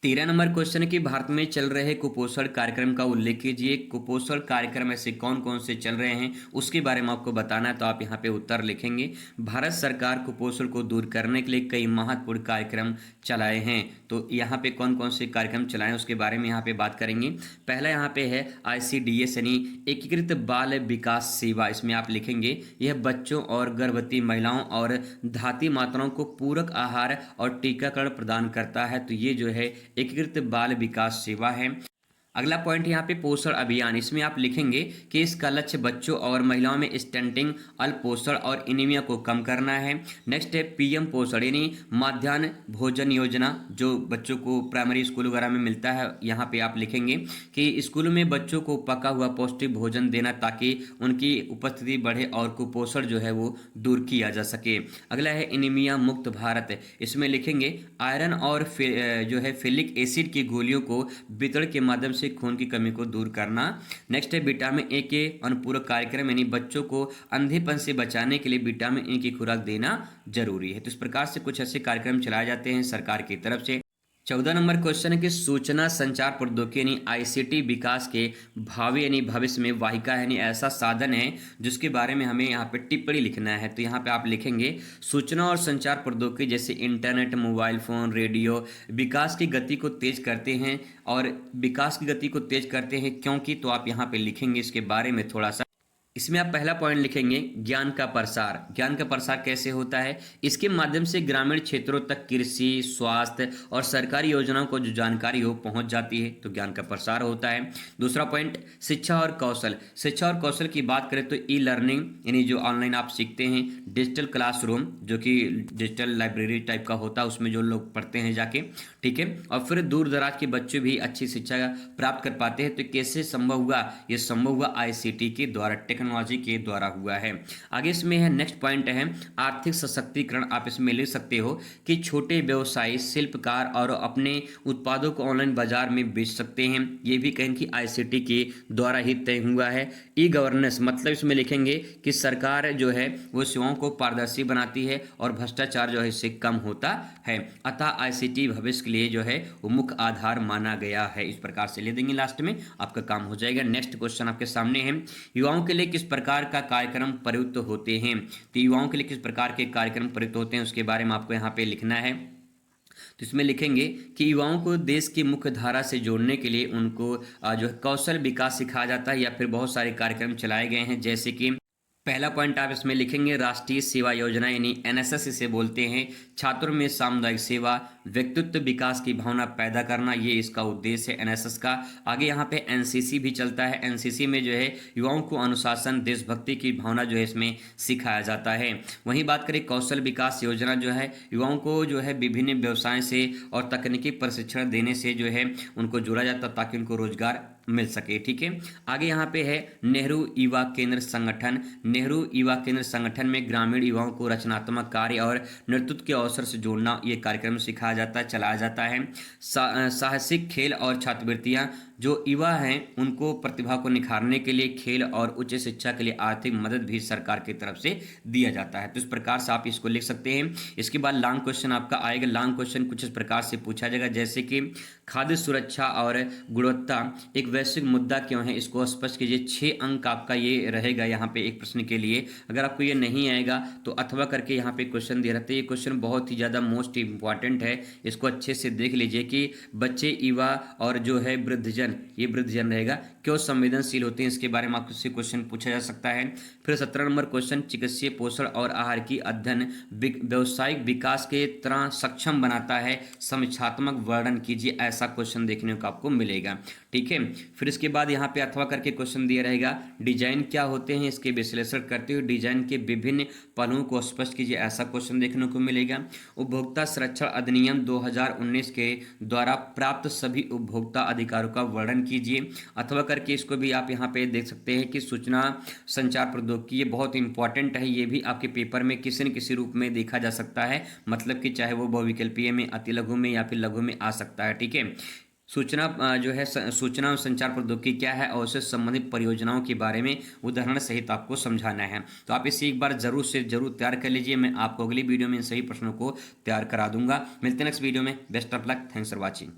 13 नंबर क्वेश्चन है कि भारत में चल रहे कुपोषण कार्यक्रम का उल्लेख कीजिए। कुपोषण कार्यक्रम ऐसे कौन कौन से चल रहे हैं उसके बारे में आपको बताना है। तो आप यहाँ पे उत्तर लिखेंगे भारत सरकार कुपोषण को दूर करने के लिए कई महत्वपूर्ण कार्यक्रम चलाए हैं। तो यहाँ पे कौन कौन से कार्यक्रम चलाए उसके बारे में यहाँ पे बात करेंगे। पहला यहाँ पे है ICDS यानी एकीकृत बाल विकास सेवा। इसमें आप लिखेंगे यह बच्चों और गर्भवती महिलाओं और धात्री माताओं को पूरक आहार और टीकाकरण प्रदान करता है। तो ये जो है एकीकृत बाल विकास सेवा है। अगला पॉइंट यहाँ पे पोषण अभियान। इसमें आप लिखेंगे कि इसका लक्ष्य बच्चों और महिलाओं में स्टंटिंग, अल्पोषण और एनीमिया को कम करना है। नेक्स्ट है PM पोषण यानी मध्याह्न भोजन योजना, जो बच्चों को प्राइमरी स्कूल वगैरह में मिलता है। यहाँ पे आप लिखेंगे कि स्कूलों में बच्चों को पका हुआ पौष्टिक भोजन देना ताकि उनकी उपस्थिति बढ़े और कुपोषण जो है वो दूर किया जा सके। अगला है एनीमिया मुक्त भारत। इसमें लिखेंगे आयरन और जो है फेलिक एसिड की गोलियों को वितरण के माध्यम से खून की कमी को दूर करना। नेक्स्ट है विटामिन ए के अनुपूरक कार्यक्रम, यानी बच्चों को अंधेपन से बचाने के लिए विटामिन ए की खुराक देना जरूरी है। तो इस प्रकार से कुछ ऐसे कार्यक्रम चलाए जाते हैं सरकार की तरफ से। 14 नंबर क्वेश्चन है कि सूचना संचार प्रौद्योगिकी यानी ICT विकास के भावी यानी भविष्य में वाहिका यानी ऐसा साधन है जिसके बारे में हमें यहाँ पे टिप्पणी लिखना है। तो यहाँ पे आप लिखेंगे सूचना और संचार प्रौद्योगिकी जैसे इंटरनेट, मोबाइल फोन, रेडियो विकास की गति को तेज करते हैं और विकास की गति को तेज करते हैं क्योंकि। तो आप यहाँ पे लिखेंगे इसके बारे में थोड़ा सा। इसमें आप पहला पॉइंट लिखेंगे ज्ञान का प्रसार। ज्ञान का प्रसार कैसे होता है? इसके माध्यम से ग्रामीण क्षेत्रों तक कृषि, स्वास्थ्य और सरकारी योजनाओं को जो जानकारी हो पहुंच जाती है, तो ज्ञान का प्रसार होता है। दूसरा पॉइंट शिक्षा और कौशल। शिक्षा और कौशल की बात करें तो ई लर्निंग यानी जो ऑनलाइन आप सीखते हैं, डिजिटल क्लासरूम जो कि डिजिटल लाइब्रेरी टाइप का होता है उसमें जो लोग पढ़ते हैं जाके, ठीक है। और फिर दूर दराज के बच्चे भी अच्छी शिक्षा प्राप्त कर पाते हैं। तो कैसे संभव हुआ? ये संभव हुआ ICT के द्वारा, टेक्नोलॉजी टेक्नोलॉजी के द्वारा हुआ है। आगे इसमें है नेक्स्ट पॉइंट है आर्थिक सशक्तिकरण। आप इसमें लिख सकते हो कि छोटे व्यवसायी, शिल्पकार और अपने उत्पादों को ऑनलाइन बाजार में बेच सकते हैं। ये भी कहें कि आईसीटी के द्वारा ही तय हुआ है। ई गवर्नेंस मतलब इसमें लिखेंगे कि सरकार जो है वो सेवाओं को पारदर्शी बनाती है और भ्रष्टाचार जो है इससे कम होता है। अतः आईसीटी भविष्य के लिए जो है वो मुख्य आधार माना गया है। इस प्रकार से ले देंगे, लास्ट में आपका काम हो जाएगा। नेक्स्ट क्वेश्चन आपके सामने है, युवाओं के लिए किस प्रकार का कार्यक्रम प्रयुक्त होते हैं। तो युवाओं के लिए किस प्रकार के कार्यक्रम प्रयुक्त होते हैं उसके बारे में आपको यहाँ पे लिखना है। तो इसमें लिखेंगे कि युवाओं को देश की मुख्य धारा से जोड़ने के लिए उनको जो है कौशल विकास सिखाया जाता है या फिर बहुत सारे कार्यक्रम चलाए गए हैं। जैसे कि पहला पॉइंट आप इसमें लिखेंगे राष्ट्रीय सेवा योजना यानी एनएसएस इसे बोलते हैं। छात्रों में सामुदायिक सेवा, व्यक्तित्व विकास की भावना पैदा करना, ये इसका उद्देश्य है एनएसएस का। आगे यहाँ पे एनसीसी भी चलता है। एनसीसी में जो है युवाओं को अनुशासन, देशभक्ति की भावना जो है इसमें सिखाया जाता है। वहीं बात करें कौशल विकास योजना जो है युवाओं को जो है विभिन्न व्यवसाय से और तकनीकी प्रशिक्षण देने से जो है उनको जोड़ा जाता ताकि उनको रोजगार मिल सके। ठीक है, आगे यहाँ पे है नेहरू युवा केंद्र संगठन। नेहरू युवा केंद्र संगठन में ग्रामीण युवाओं को रचनात्मक कार्य और नेतृत्व के अवसर से जोड़ना ये कार्यक्रम सिखाया जाता है, चलाया जाता है। साहसिक खेल और छात्रवृत्तियां, जो युवा हैं उनको प्रतिभा को निखारने के लिए खेल और उच्च शिक्षा के लिए आर्थिक मदद भी सरकार की तरफ से दिया जाता है। तो इस प्रकार से आप इसको लिख सकते हैं। इसके बाद लॉन्ग क्वेश्चन आपका आएगा। लॉन्ग क्वेश्चन कुछ इस प्रकार से पूछा जाएगा जैसे कि खाद्य सुरक्षा और गुणवत्ता एक वैश्विक मुद्दा क्यों है, इसको स्पष्ट कीजिए। 6 अंक आपका ये रहेगा यहाँ पे एक प्रश्न के लिए। अगर आपको ये नहीं आएगा तो अथवा करके यहाँ पे क्वेश्चन दे रहते हैं। ये क्वेश्चन बहुत ही ज़्यादा मोस्ट इंपॉर्टेंट है, इसको अच्छे से देख लीजिए कि बच्चे, युवा और जो है वृद्धजन, ये वृद्धजन रहेगा, क्यों संवेदनशील होते हैं, इसके बारे में आपसे क्वेश्चन पूछा जा सकता है। फिर 17 नंबर क्वेश्चन चिकित्सीय पोषण और आहार की अध्ययन व्यावसायिक विकास के तरह सक्षम बनाता है, समीक्षात्मक वर्णन कीजिए। ऐसा क्वेश्चन देखने को आपको मिलेगा। ठीक है, फिर इसके बाद यहाँ पे अथवा करके क्वेश्चन दिया रहेगा डिजाइन क्या होते हैं, इसके विश्लेषण करते हुए डिजाइन के विभिन्न पहलुओं को स्पष्ट कीजिए। ऐसा क्वेश्चन देखने को मिलेगा। उपभोक्ता संरक्षण अधिनियम 2019 के द्वारा प्राप्त सभी उपभोक्ता अधिकारों का वर्णन कीजिए। अथवा करके इसको भी आप यहाँ पे देख सकते हैं कि सूचना संचार प्रौद्योगिकी, ये बहुत इंपॉर्टेंट है। ये भी आपके पेपर में किसी न किसी रूप में देखा जा सकता है, मतलब कि चाहे वो बहुविकल्पीय में, अति लघु में या फिर लघु में आ सकता है। ठीक है, सूचना जो है सूचना और संचार प्रौद्योगिकी क्या है और उससे संबंधित परियोजनाओं के बारे में उदाहरण सहित आपको समझाना है। तो आप इसे एक बार जरूर से जरूर तैयार कर लीजिए। मैं आपको अगली वीडियो में इन सभी प्रश्नों को तैयार करा दूंगा। मिलते हैं नेक्स्ट वीडियो में। Best of luck, thanks for watching.